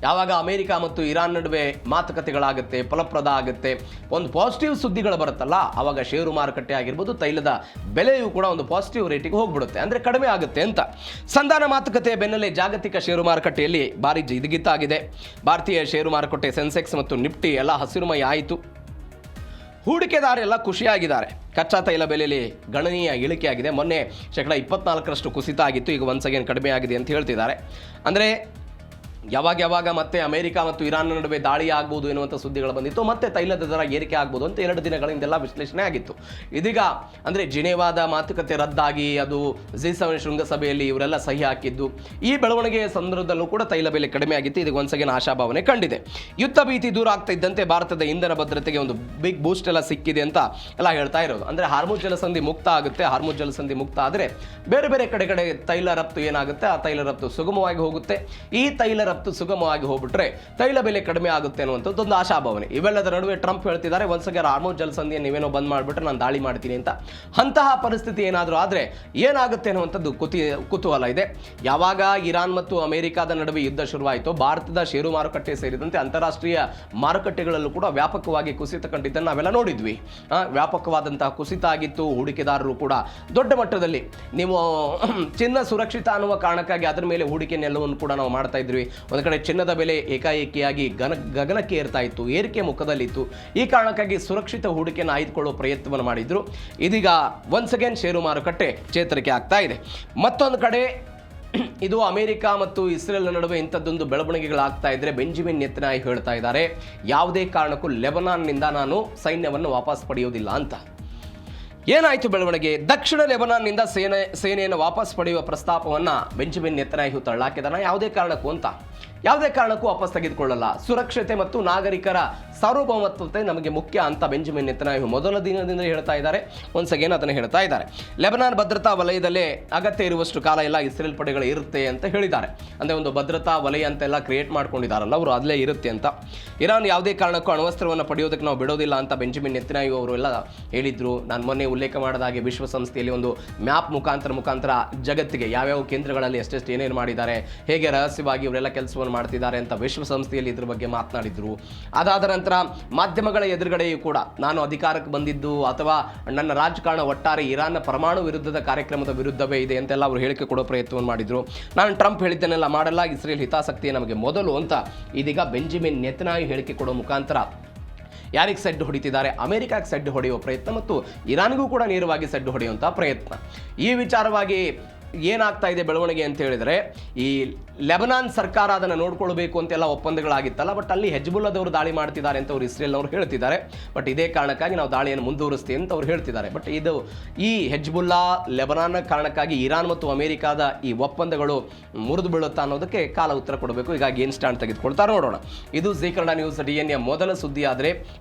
ಯಾವಾಗ ಅಮೆರಿಕ ಮತ್ತು ಇರಾನ್ ನಡುವೆ ಮಾತುಕತೆಗಳಾಗುತ್ತೆ, ಫಲಪ್ರದ ಆಗುತ್ತೆ, ಒಂದು ಪಾಸಿಟಿವ್ ಸುದ್ದಿಗಳು ಬರುತ್ತಲ್ಲ, ಆವಾಗ ಷೇರು ಮಾರುಕಟ್ಟೆ ಆಗಿರ್ಬೋದು, ತೈಲದ ಬೆಲೆಯೂ ಕೂಡ ಒಂದು ಪಾಸಿಟಿವ್ ರೇಟಿಗೆ ಹೋಗ್ಬಿಡುತ್ತೆ, ಅಂದರೆ ಕಡಿಮೆ ಆಗುತ್ತೆ ಅಂತ. ಸಂಧಾನ ಮಾತುಕತೆಯ ಬೆನ್ನಲ್ಲೇ ಜಾಗತಿಕ ಷೇರು ಮಾರುಕಟ್ಟೆಯಲ್ಲಿ ಭಾರಿ ಜಿಗಿತಾಗಿದೆ. ಭಾರತೀಯ ಷೇರು ಮಾರುಕಟ್ಟೆ ಸೆನ್ಸೆಕ್ಸ್ ಮತ್ತು ನಿಫ್ಟಿ ಎಲ್ಲ ಹಸಿರುಮಯ ಆಯಿತು. ಹೂಡಿಕೆದಾರೆಲ್ಲ ಖುಷಿಯಾಗಿದ್ದಾರೆ. ಕಚ್ಚಾ ತೈಲ ಬೆಲೆಯಲ್ಲಿ ಗಣನೀಯ ಇಳಿಕೆಯಾಗಿದೆ. ಮೊನ್ನೆ 24% ಕುಸಿತ ಆಗಿತ್ತು, ಈಗ ಒನ್ಸ್ ಅಗೇನ್ ಕಡಿಮೆ ಆಗಿದೆ ಅಂತ ಹೇಳ್ತಿದ್ದಾರೆ. ಅಂದರೆ ಯಾವಾಗ ಮತ್ತೆ ಅಮೆರಿಕ ಮತ್ತು ಇರಾನ್ ನಡುವೆ ದಾಳಿ ಆಗ್ಬೋದು ಎನ್ನುವಂಥ ಸುದ್ದಿಗಳು ಬಂದಿತ್ತು, ಮತ್ತೆ ತೈಲದ ದರ ಏರಿಕೆ ಆಗ್ಬೋದು ಅಂತ 2 ದಿನಗಳಿಂದೆಲ್ಲ ವಿಶ್ಲೇಷಣೆ ಆಗಿತ್ತು. ಇದೀಗ ಅಂದರೆ ಜಿನೇವಾದ ಮಾತುಕತೆ ರದ್ದಾಗಿ ಅದು G7 ಶೃಂಗಸಭೆಯಲ್ಲಿ ಇವರೆಲ್ಲ ಸಹಿ ಹಾಕಿದ್ದು, ಈ ಬೆಳವಣಿಗೆಯ ಸಂದರ್ಭದಲ್ಲೂ ಕೂಡ ತೈಲ ಬೆಲೆ ಕಡಿಮೆ ಆಗಿತ್ತು. ಇದೀಗ ಒನ್ಸ್ ಅಗೇನ್ ಆಶಾಭಾವನೆ ಕಂಡಿದೆ. ಯುದ್ಧ ಭೀತಿ ದೂರ ಆಗ್ತಾ ಇದ್ದಂತೆ ಭಾರತದ ಇಂಧನ ಭದ್ರತೆಗೆ ಒಂದು ಬಿಗ್ ಬೂಸ್ಟ್ ಎಲ್ಲ ಸಿಕ್ಕಿದೆ ಅಂತ ಎಲ್ಲ ಹೇಳ್ತಾ ಇರೋದು. ಅಂದರೆ ಹಾರ್ಮುಜ್ ಜಲಸಂಧಿ ಮುಕ್ತ ಆಗುತ್ತೆ. ಹಾರ್ಮುಜ್ ಜಲಸಂಧಿ ಮುಕ್ತ ಆದರೆ ಬೇರೆ ಬೇರೆ ಕಡೆ ತೈಲ ರಫ್ತು ಏನಾಗುತ್ತೆ, ಆ ತೈಲ ರಫ್ತು ಸುಗಮವಾಗಿ ಹೋಗುತ್ತೆ. ಈ ತೈಲ ರಫ್ತು ಸುಗಮವಾಗಿ ಹೋಗ್ಬಿಟ್ರೆ ತೈಲ ಬೆಲೆ ಕಡಿಮೆ ಆಗುತ್ತೆ ಅನ್ನುವಂಥದ್ದು ಒಂದು ಆಶಾಭಾವನೆ. ಇವೆಲ್ಲದ ನಡುವೆ ಟ್ರಂಪ್ ಹೇಳ್ತಿದ್ದಾರೆ, ಒನ್ಸ್ ಅಗೇನ್ ಹಾರ್ಮುಜ್ ಜಲಸಂಧಿಯನ್ನು ನೀವೇನೋ ಬಂದ್ ಮಾಡಿಬಿಟ್ರೆ ನಾನು ದಾಳಿ ಮಾಡ್ತೀನಿ ಅಂತ. ಅಂತಹ ಪರಿಸ್ಥಿತಿ ಏನಾದರೂ ಆದರೆ ಏನಾಗುತ್ತೆ ಅನ್ನುವಂಥದ್ದು ಕುತೂಹಲ ಇದೆ. ಯಾವಾಗ ಇರಾನ್ ಮತ್ತು ಅಮೆರಿಕಾದ ನಡುವೆ ಯುದ್ಧ ಶುರುವಾಯಿತು, ಭಾರತದ ಷೇರು ಮಾರುಕಟ್ಟೆ ಸೇರಿದಂತೆ ಅಂತಾರಾಷ್ಟ್ರೀಯ ಮಾರುಕಟ್ಟೆಗಳಲ್ಲೂ ಕೂಡ ವ್ಯಾಪಕವಾಗಿ ಕುಸಿತ ಕಂಡಿದ್ದನ್ನು ನಾವೆಲ್ಲ ನೋಡಿದ್ವಿ. ವ್ಯಾಪಕವಾದಂತಹ ಕುಸಿತ ಆಗಿತ್ತು. ಹೂಡಿಕೆದಾರರು ಕೂಡ ದೊಡ್ಡ ಮಟ್ಟದಲ್ಲಿ ನೀವು ಚಿನ್ನ ಸುರಕ್ಷಿತ ಅನ್ನುವ ಕಾರಣಕ್ಕಾಗಿ ಅದರ ಮೇಲೆ ಹೂಡಿಕೆನೆಲ್ಲವನ್ನು ಕೂಡ ನಾವು ಮಾಡ್ತಾ ಇದ್ವಿ. ಒಂದು ಕಡೆ ಚಿನ್ನದ ಬೆಲೆ ಏಕಾಏಕಿಯಾಗಿ ಗಗನಕ್ಕೆ ಏರ್ತಾ ಇತ್ತು, ಏರಿಕೆ ಮುಖದಲ್ಲಿತ್ತು. ಈ ಕಾರಣಕ್ಕಾಗಿ ಸುರಕ್ಷಿತ ಹೂಡಿಕೆಯನ್ನು ಆಯ್ದುಕೊಳ್ಳುವ ಪ್ರಯತ್ನವನ್ನು ಮಾಡಿದ್ರು. ಇದೀಗ ಒನ್ಸ್ ಅಗೇನ್ ಷೇರು ಮಾರುಕಟ್ಟೆ ಚೇತರಿಕೆ ಆಗ್ತಾ ಇದೆ. ಮತ್ತೊಂದು ಕಡೆ ಇದು ಅಮೆರಿಕ ಮತ್ತು ಇಸ್ರೇಲ್ ನಡುವೆ ಇಂಥದ್ದೊಂದು ಬೆಳವಣಿಗೆಗಳಾಗ್ತಾ ಇದ್ರೆ ಬೆಂಜಮಿನ್ ನೆತನ್ಯಾಹು ಹೇಳ್ತಾ ಇದ್ದಾರೆ, ಯಾವುದೇ ಕಾರಣಕ್ಕೂ ಲೆಬನಾನ್ನಿಂದ ನಾನು ಸೈನ್ಯವನ್ನು ವಾಪಸ್ ಪಡೆಯೋದಿಲ್ಲ ಅಂತ. ಏನಾಯಿತು ಬೆಳವಣಿಗೆ? ದಕ್ಷಿಣ ಲೆಬನಾನ್ನಿಂದ ಸೇನೆಯನ್ನು ವಾಪಸ್ ಪಡೆಯುವ ಪ್ರಸ್ತಾಪವನ್ನು ಬೆಂಜಮಿನ್ ನೆತನ್ಯಾಹು ತಳ್ಳಾಕಿದಾನ. ಯಾವುದೇ ಕಾರಣಕ್ಕೂ ವಾಪಸ್ ತೆಗೆದುಕೊಳ್ಳಲ್ಲ. ಸುರಕ್ಷತೆ ಮತ್ತು ನಾಗರಿಕರ ಸಾರ್ವಭೌಮತ್ವತೆ ನಮಗೆ ಮುಖ್ಯ ಅಂತ ಬೆಂಜಮಿನ್ ನೆತನ್ಯಾಹು ಮೊದಲ ದಿನದಿಂದ ಹೇಳ್ತಾ ಇದ್ದಾರೆ. ಒನ್ಸ್ ಅಗೇನ್ ಅದನ್ನು ಹೇಳ್ತಾ ಇದ್ದಾರೆ. ಲೆಬನಾನ್ ಭದ್ರತಾ ವಲಯದಲ್ಲೇ ಅಗತ್ಯ ಇರುವಷ್ಟು ಕಾಲ ಎಲ್ಲ ಇಸ್ರೇಲ್ ಪಡೆಗಳು ಇರುತ್ತೆ ಅಂತ ಹೇಳಿದ್ದಾರೆ. ಅಂದರೆ ಒಂದು ಭದ್ರತಾ ವಲಯ ಅಂತೆಲ್ಲ ಕ್ರಿಯೇಟ್ ಮಾಡ್ಕೊಂಡಿದ್ದಾರಲ್ಲ ಅವರು, ಅಲ್ಲೇ ಇರುತ್ತೆ ಅಂತ. ಇರಾನ್ ಯಾವುದೇ ಕಾರಣಕ್ಕೂ ಅಣ್ವಸ್ತ್ರವನ್ನು ಪಡೆಯೋದಕ್ಕೆ ನಾವು ಬಿಡೋದಿಲ್ಲ ಅಂತ ಬೆಂಜಮಿನ್ ನೆತನ್ಯಾಹು ಅವರು ಎಲ್ಲ ಹೇಳಿದ್ರು. ನಾನು ಮೊನ್ನೆ ಉಲ್ಲೇಖ ಮಾಡಿದ ಹಾಗೆ ವಿಶ್ವಸಂಸ್ಥೆಯಲ್ಲಿ ಒಂದು ಮ್ಯಾಪ್ ಮುಖಾಂತರ ಜಗತ್ತಿಗೆ ಯಾವ್ಯಾವ ಕೇಂದ್ರಗಳಲ್ಲಿ ಎಷ್ಟೆಷ್ಟು ಏನೇನು ಮಾಡಿದ್ದಾರೆ, ಹೇಗೆ ರಹಸ್ಯವಾಗಿ ಇವರೆಲ್ಲ ಕೆಲಸವನ್ನು ಮಾಡ್ತಿದ್ದಾರೆ ಅಂತ ವಿಶ್ವಸಂಸ್ಥೆಯಲ್ಲಿ ಇದ್ರ ಬಗ್ಗೆ ಮಾತನಾಡಿದ್ರು. ಅದಾದ ನಂತರ ಮಾಧ್ಯಮಗಳ ಎದುರುಗಡೆಯೂ ಕೂಡ ನಾನು ಅಧಿಕಾರಕ್ಕೆ ಬಂದಿದ್ದು ಅಥವಾ ನನ್ನ ರಾಜಕಾರಣ ಒಟ್ಟಾರೆ ಇರಾನ್ನ ಪರಮಾಣು ವಿರುದ್ಧದ ಕಾರ್ಯಕ್ರಮದ ವಿರುದ್ಧವೇ ಇದೆ ಅಂತೆಲ್ಲ ಅವರು ಹೇಳಿಕೆ ಕೊಡೋ ಪ್ರಯತ್ನವನ್ನು ಮಾಡಿದ್ರು. ನಾನು ಟ್ರಂಪ್ ಹೇಳಿದ್ದನ್ನೆಲ್ಲ ಮಾಡಲ್ಲ, ಇಸ್ರೇಲ್ ಹಿತಾಸಕ್ತಿಯೇ ನಮಗೆ ಮೊದಲು ಅಂತ ಇದೀಗ ಬೆಂಜಮಿನ್ ನೆತನ್ಯಾಹು ಹೇಳಿಕೆ ಕೊಡೋ ಮುಖಾಂತರ ಯಾರಿಗೆ ಸೆಡ್ ಹೊಡಿತಿದ್ದಾರೆ? ಅಮೆರಿಕಕ್ಕೆ ಸೆಡ್ ಹೊಡೆಯುವ ಪ್ರಯತ್ನ ಮತ್ತು ಇರಾನ್ಗೂ ಕೂಡ ನೇರವಾಗಿ ಸೆಡ್ ಹೊಡೆಯುವಂಥ ಪ್ರಯತ್ನ. ಈ ವಿಚಾರವಾಗಿ ಏನಾಗ್ತಾ ಇದೆ ಬೆಳವಣಿಗೆ ಅಂತ ಹೇಳಿದರೆ, ಈ ಲೆಬನಾನ್ ಸರ್ಕಾರ ಅದನ್ನು ನೋಡ್ಕೊಳ್ಬೇಕು ಅಂತೆಲ್ಲ ಒಪ್ಪಂದಗಳಾಗಿತ್ತಲ್ಲ, ಬಟ್ ಅಲ್ಲಿ ಹೆಜ್ಬುಲ್ಲಾದವರು ದಾಳಿ ಮಾಡ್ತಿದ್ದಾರೆ ಅಂತ ಅವರು ಇಸ್ರೇಲ್ನವರು ಹೇಳ್ತಿದ್ದಾರೆ. ಬಟ್ ಇದೇ ಕಾರಣಕ್ಕಾಗಿ ನಾವು ದಾಳಿಯನ್ನು ಮುಂದುವರಿಸ್ತೀವಿ ಅಂತ ಅವ್ರು ಹೇಳ್ತಿದ್ದಾರೆ. ಬಟ್ ಇದು ಈ ಹೆಜ್ಬುಲ್ಲಾ ಲೆಬನಾನ್ ಕಾರಣಕ್ಕಾಗಿ ಇರಾನ್ ಮತ್ತು ಅಮೆರಿಕಾದ ಈ ಒಪ್ಪಂದಗಳು ಮುರಿದು ಬೀಳುತ್ತಾ ಅನ್ನೋದಕ್ಕೆ ಕಾಲ ಉತ್ತರ ಕೊಡಬೇಕು. ಹೀಗಾಗಿ ಏನು ಸ್ಟ್ಯಾಂಡ್ ತೆಗೆದುಕೊಳ್ತಾರೆ ನೋಡೋಣ. ಇದು ಜೀ ಕನ್ನಡ ನ್ಯೂಸ್ DNA ಮೊದಲ ಸುದ್ದಿ. ಆದರೆ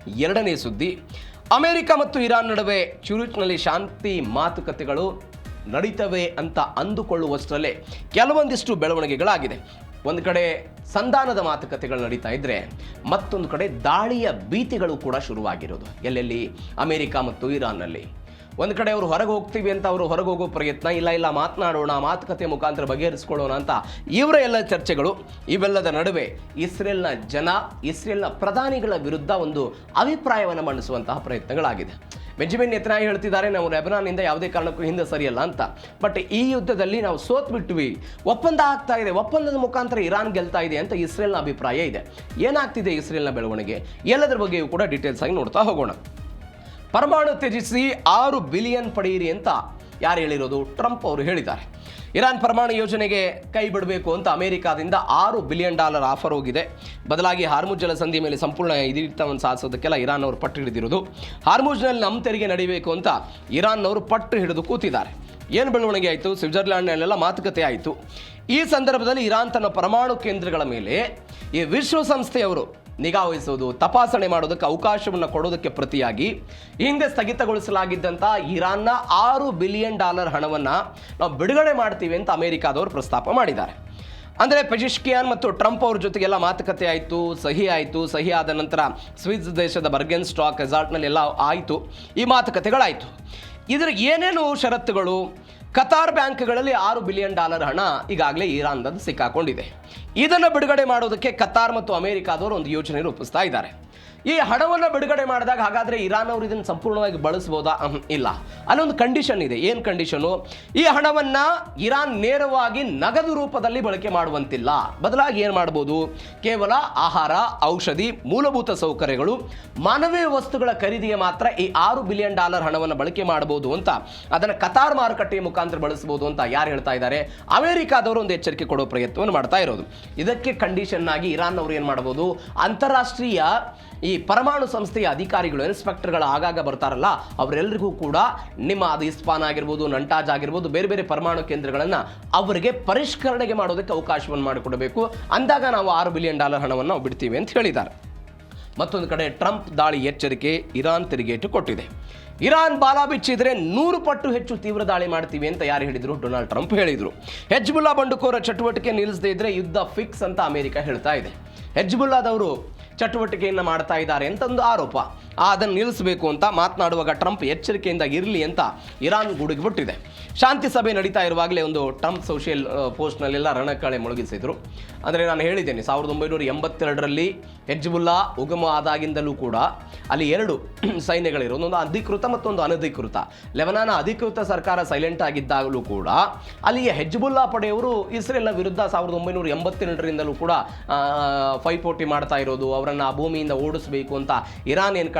ಎರಡನೇ ಸುದ್ದಿ, ಅಮೆರಿಕ ಮತ್ತು ಇರಾನ್ ನಡುವೆ ಚ್ಯೂರಿಚ್ನಲ್ಲಿ ಶಾಂತಿ ಮಾತುಕತೆಗಳು ನಡೀತವೆ ಅಂತ ಅಂದುಕೊಳ್ಳುವಷ್ಟರಲ್ಲೇ ಕೆಲವೊಂದಿಷ್ಟು ಬೆಳವಣಿಗೆಗಳಾಗಿದೆ. ಒಂದು ಕಡೆ ಸಂಧಾನದ ಮಾತುಕತೆಗಳು ನಡೀತಾ ಇದ್ರೆ, ಮತ್ತೊಂದು ಕಡೆ ದಾಳಿಯ ಭೀತಿಗಳು ಕೂಡ ಶುರುವಾಗಿರೋದು. ಎಲ್ಲೆಲ್ಲಿ? ಅಮೆರಿಕ ಮತ್ತು ಇರಾನ್ನಲ್ಲಿ. ಒಂದು ಕಡೆ ಅವರು ಹೊರಗೆ ಹೋಗ್ತೀವಿ ಅಂತ ಅವರು ಹೊರಗೆ ಹೋಗೋ ಪ್ರಯತ್ನ, ಇಲ್ಲ ಮಾತನಾಡೋಣ, ಮಾತುಕತೆ ಮುಖಾಂತರ ಬಗೆಹರಿಸ್ಕೊಳ್ಳೋಣ ಅಂತ ಇವರ ಎಲ್ಲ ಚರ್ಚೆಗಳು. ಇವೆಲ್ಲದ ನಡುವೆ ಇಸ್ರೇಲ್ನ ಪ್ರಧಾನಿಗಳ ವಿರುದ್ಧ ಒಂದು ಅಭಿಪ್ರಾಯವನ್ನು ಮಂಡಿಸುವಂತಹ ಪ್ರಯತ್ನಗಳಾಗಿದೆ. ಬೆಂಜಮಿನ್ ನೆತನ್ಯಾಹು ಹೇಳ್ತಿದ್ದಾರೆ, ನಾವು ಲೆಬನಾನ್ನಿಂದ ಯಾವುದೇ ಕಾರಣಕ್ಕೂ ಹಿಂದೆ ಸರಿಯಲ್ಲ ಅಂತ. ಬಟ್ ಈ ಯುದ್ಧದಲ್ಲಿ ನಾವು ಸೋತ್ಬಿಟ್ವಿ, ಒಪ್ಪಂದ ಆಗ್ತಾ ಇದೆ, ಒಪ್ಪಂದದ ಮುಖಾಂತರ ಇರಾನ್ ಗೆಲ್ತಾ ಇದೆ ಅಂತ ಇಸ್ರೇಲ್ನ ಅಭಿಪ್ರಾಯ ಇದೆ. ಏನಾಗ್ತಿದೆ ಇಸ್ರೇಲ್ನ ಬೆಳವಣಿಗೆ, ಎಲ್ಲದರ ಬಗ್ಗೆಯೂ ಕೂಡ ಡೀಟೇಲ್ಸ್ ಆಗಿ ನೋಡ್ತಾ ಹೋಗೋಣ. ಪರಮಾಣು ತ್ಯಜಿಸಿ 6 ಬಿಲಿಯನ್ ಪಡೆಯಿರಿ ಅಂತ ಯಾರು ಹೇಳಿರೋದು? ಟ್ರಂಪ್ ಅವರು ಹೇಳಿದ್ದಾರೆ. ಇರಾನ್ ಪರಮಾಣು ಯೋಜನೆಗೆ ಕೈ ಬಿಡಬೇಕು ಅಂತ ಅಮೆರಿಕಾದಿಂದ $6 ಬಿಲಿಯನ್ ಆಫರ್ ಹೋಗಿದೆ. ಬದಲಾಗಿ ಹಾರ್ಮುಜ್ ಜಲಸಂಧಿ ಮೇಲೆ ಸಂಪೂರ್ಣ ಹಿಡಿತವನ್ನು ಸಾಧಿಸೋದಕ್ಕೆಲ್ಲ ಇರಾನ್ ಅವರು ಪಟ್ಟು ಹಿಡಿದಿರೋದು. ಹಾರ್ಮುಜ್ನಲ್ಲಿ ನಮ್ಮ ತೆರಿಗೆ ನಡೀಬೇಕು ಅಂತ ಇರಾನ್ನವರು ಪಟ್ಟು ಹಿಡಿದು ಕೂತಿದ್ದಾರೆ. ಏನು ಬೆಳವಣಿಗೆ ಆಯಿತು? ಸ್ವಿಟ್ಜರ್ಲ್ಯಾಂಡ್ನಲ್ಲೆಲ್ಲ ಮಾತುಕತೆ ಆಯಿತು. ಈ ಸಂದರ್ಭದಲ್ಲಿ ಇರಾನ್ ತನ್ನ ಪರಮಾಣು ಕೇಂದ್ರಗಳ ಮೇಲೆ ಈ ವಿಶ್ವಸಂಸ್ಥೆಯವರು ನಿಗಾ ವಹಿಸೋದು, ತಪಾಸಣೆ ಮಾಡೋದಕ್ಕೆ ಅವಕಾಶವನ್ನು ಕೊಡೋದಕ್ಕೆ ಪ್ರತಿಯಾಗಿ ಹಿಂದೆ ಸ್ಥಗಿತಗೊಳಿಸಲಾಗಿದ್ದಂಥ ಇರಾನ್ನ $6 ಬಿಲಿಯನ್ ಹಣವನ್ನು ನಾವು ಬಿಡುಗಡೆ ಮಾಡ್ತೀವಿ ಅಂತ ಅಮೆರಿಕಾದವರು ಪ್ರಸ್ತಾಪ ಮಾಡಿದ್ದಾರೆ. ಅಂದರೆ ಪೆಜಿಶ್ಕಿಯಾನ್ ಮತ್ತು ಟ್ರಂಪ್ ಅವ್ರ ಜೊತೆಗೆಲ್ಲ ಮಾತುಕತೆ ಆಯಿತು, ಸಹಿ ಆದ ನಂತರ ಸ್ವಿಸ್ ದೇಶದ ಬರ್ಗೆನ್ ಸ್ಟಾಕ್ ರೆಸಾರ್ಟ್ನಲ್ಲಿ ಎಲ್ಲ ಆಯಿತು, ಈ ಮಾತುಕತೆಗಳಾಯಿತು. ಇದರ ಏನೇನು ಷರತ್ತುಗಳು? ಕತಾರ್ ಬ್ಯಾಂಕ್ಗಳಲ್ಲಿ $6 ಬಿಲಿಯನ್ ಹಣ ಈಗಾಗಲೇ ಇರಾನ್ದು ಸಿಕ್ಕಾಕೊಂಡಿದೆ. ಇದನ್ನು ಬಿಡುಗಡೆ ಮಾಡೋದಕ್ಕೆ ಕತಾರ್ ಮತ್ತು ಅಮೆರಿಕಾದವರು ಒಂದು ಯೋಜನೆ ರೂಪಿಸ್ತಾ ಇದ್ದಾರೆ. ಈ ಹಣವನ್ನು ಬಿಡುಗಡೆ ಮಾಡಿದಾಗ ಹಾಗಾದರೆ ಇರಾನ್ ಅವರು ಇದನ್ನು ಸಂಪೂರ್ಣವಾಗಿ ಬಳಸ್ಬೋದಾ? ಇಲ್ಲ, ಅಲ್ಲೊಂದು ಕಂಡೀಷನ್ ಇದೆ. ಏನು ಕಂಡೀಷನು? ಈ ಹಣವನ್ನು ಇರಾನ್ ನೇರವಾಗಿ ನಗದು ರೂಪದಲ್ಲಿ ಬಳಕೆ ಮಾಡುವಂತಿಲ್ಲ. ಬದಲಾಗಿ ಏನು ಮಾಡ್ಬೋದು? ಕೇವಲ ಆಹಾರ, ಔಷಧಿ, ಮೂಲಭೂತ ಸೌಕರ್ಯಗಳು, ಮಾನವೀಯ ವಸ್ತುಗಳ ಖರೀದಿಗೆ ಮಾತ್ರ ಈ $6 ಬಿಲಿಯನ್ ಹಣವನ್ನು ಬಳಕೆ ಮಾಡಬಹುದು ಅಂತ, ಅದನ್ನು ಕತಾರ್ ಮಾರುಕಟ್ಟೆಯ ಮುಖಾಂತರ ಬಳಸಬಹುದು ಅಂತ ಯಾರು ಹೇಳ್ತಾ ಇದ್ದಾರೆ? ಅಮೆರಿಕಾದವರು ಒಂದು ಎಚ್ಚರಿಕೆ ಕೊಡೋ ಪ್ರಯತ್ನವನ್ನು ಮಾಡ್ತಾ ಇರೋದು. ಇದಕ್ಕೆ ಕಂಡೀಷನ್ ಆಗಿ ಇರಾನ್ ಅವರು ಏನು ಮಾಡಬಹುದು? ಅಂತಾರಾಷ್ಟ್ರೀಯ ಈ ಪರಮಾಣು ಸಂಸ್ಥೆಯ ಅಧಿಕಾರಿಗಳು, ಇನ್ಸ್ಪೆಕ್ಟರ್ಗಳು ಆಗಾಗ ಬರ್ತಾರಲ್ಲ, ಅವರೆಲ್ಲರಿಗೂ ಕೂಡ ನಿಮ್ಮ ಅದು ಇಸ್ಪಾನ್ ಆಗಿರ್ಬೋದು, ನಂಟಾಜ್ ಆಗಿರ್ಬೋದು, ಬೇರೆ ಬೇರೆ ಪರಮಾಣು ಕೇಂದ್ರಗಳನ್ನು ಅವರಿಗೆ ಪರಿಷ್ಕರಣೆಗೆ ಮಾಡೋದಕ್ಕೆ ಅವಕಾಶವನ್ನು ಮಾಡಿಕೊಡಬೇಕು. ಅಂದಾಗ ನಾವು $6 ಬಿಲಿಯನ್ ಹಣವನ್ನು ನಾವು ಬಿಡ್ತೀವಿ ಅಂತ ಹೇಳಿದ್ದಾರೆ. ಮತ್ತೊಂದು ಕಡೆ ಟ್ರಂಪ್ ದಾಳಿ ಎಚ್ಚರಿಕೆ ಇರಾನ್ ತಿರುಗೇಟು ಕೊಟ್ಟಿದೆ. ಇರಾನ್ ಬಾಲ ಬಿಚ್ಚಿದ್ರೆ 100 ಪಟ್ಟು ಹೆಚ್ಚು ತೀವ್ರ ದಾಳಿ ಮಾಡ್ತೀವಿ ಅಂತ ಯಾರು ಹೇಳಿದ್ರು? ಡೊನಾಲ್ಡ್ ಟ್ರಂಪ್ ಹೇಳಿದರು. ಹೆಜ್ಬುಲ್ಲಾ ಬಂಡುಕೋರ ಚಟುವಟಿಕೆ ನಿಲ್ಲಿಸದೇ ಇದ್ರೆ ಯುದ್ಧ ಫಿಕ್ಸ್ ಅಂತ ಅಮೆರಿಕ ಹೇಳ್ತಾ ಇದೆ. ಹೆಜ್ಬುಲ್ಲಾದವರು ಚಟುವಟಿಕೆಯನ್ನು ಮಾಡ್ತಾ ಇದ್ದಾರೆ ಅಂತ ಒಂದು ಆರೋಪ. ಅದನ್ನು ನಿಲ್ಲಿಸಬೇಕು ಅಂತ ಮಾತನಾಡುವಾಗ ಟ್ರಂಪ್ ಎಚ್ಚರಿಕೆಯಿಂದ ಇರಲಿ ಅಂತ ಇರಾನ್ ಗುಡುಗಿಬಿಟ್ಟಿದೆ. ಶಾಂತಿ ಸಭೆ ನಡೀತಾ ಇರುವಾಗಲೇ ಒಂದು ಟ್ರಂಪ್ ಸೋಷಿಯಲ್ ಪೋಸ್ಟ್ನಲ್ಲೆಲ್ಲ ರಣಕಳೆ ಮುಳುಗಿಸಿದ್ರು. ಅಂದರೆ ನಾನು ಹೇಳಿದ್ದೇನೆ, 1982ರಲ್ಲಿ ಹೆಜ್ಬುಲ್ಲಾ ಉಗಮ ಆದಾಗಿಂದಲೂ ಕೂಡ ಅಲ್ಲಿ 2 ಸೈನ್ಯಗಳಿರೋ, ಒಂದು ಅಧಿಕೃತ ಮತ್ತೊಂದು ಅನಧಿಕೃತ. ಲೆಬನಾನ್ ಅಧಿಕೃತ ಸರ್ಕಾರ ಸೈಲೆಂಟ್ ಆಗಿದ್ದಾಗಲೂ ಕೂಡ ಅಲ್ಲಿಯ ಹೆಜ್ಬುಲ್ಲಾ ಪಡೆಯವರು ಇಸ್ರೇಲ್ನ ವಿರುದ್ಧ 1982ರಿಂದಲೂ ಕೂಡ ಪೈಪೋಟಿ ಮಾಡ್ತಾ ಇರೋದು, ಅವರನ್ನು ಆ ಭೂಮಿಯಿಂದ ಓಡಿಸಬೇಕು ಅಂತ ಇರಾನ್ ಏನು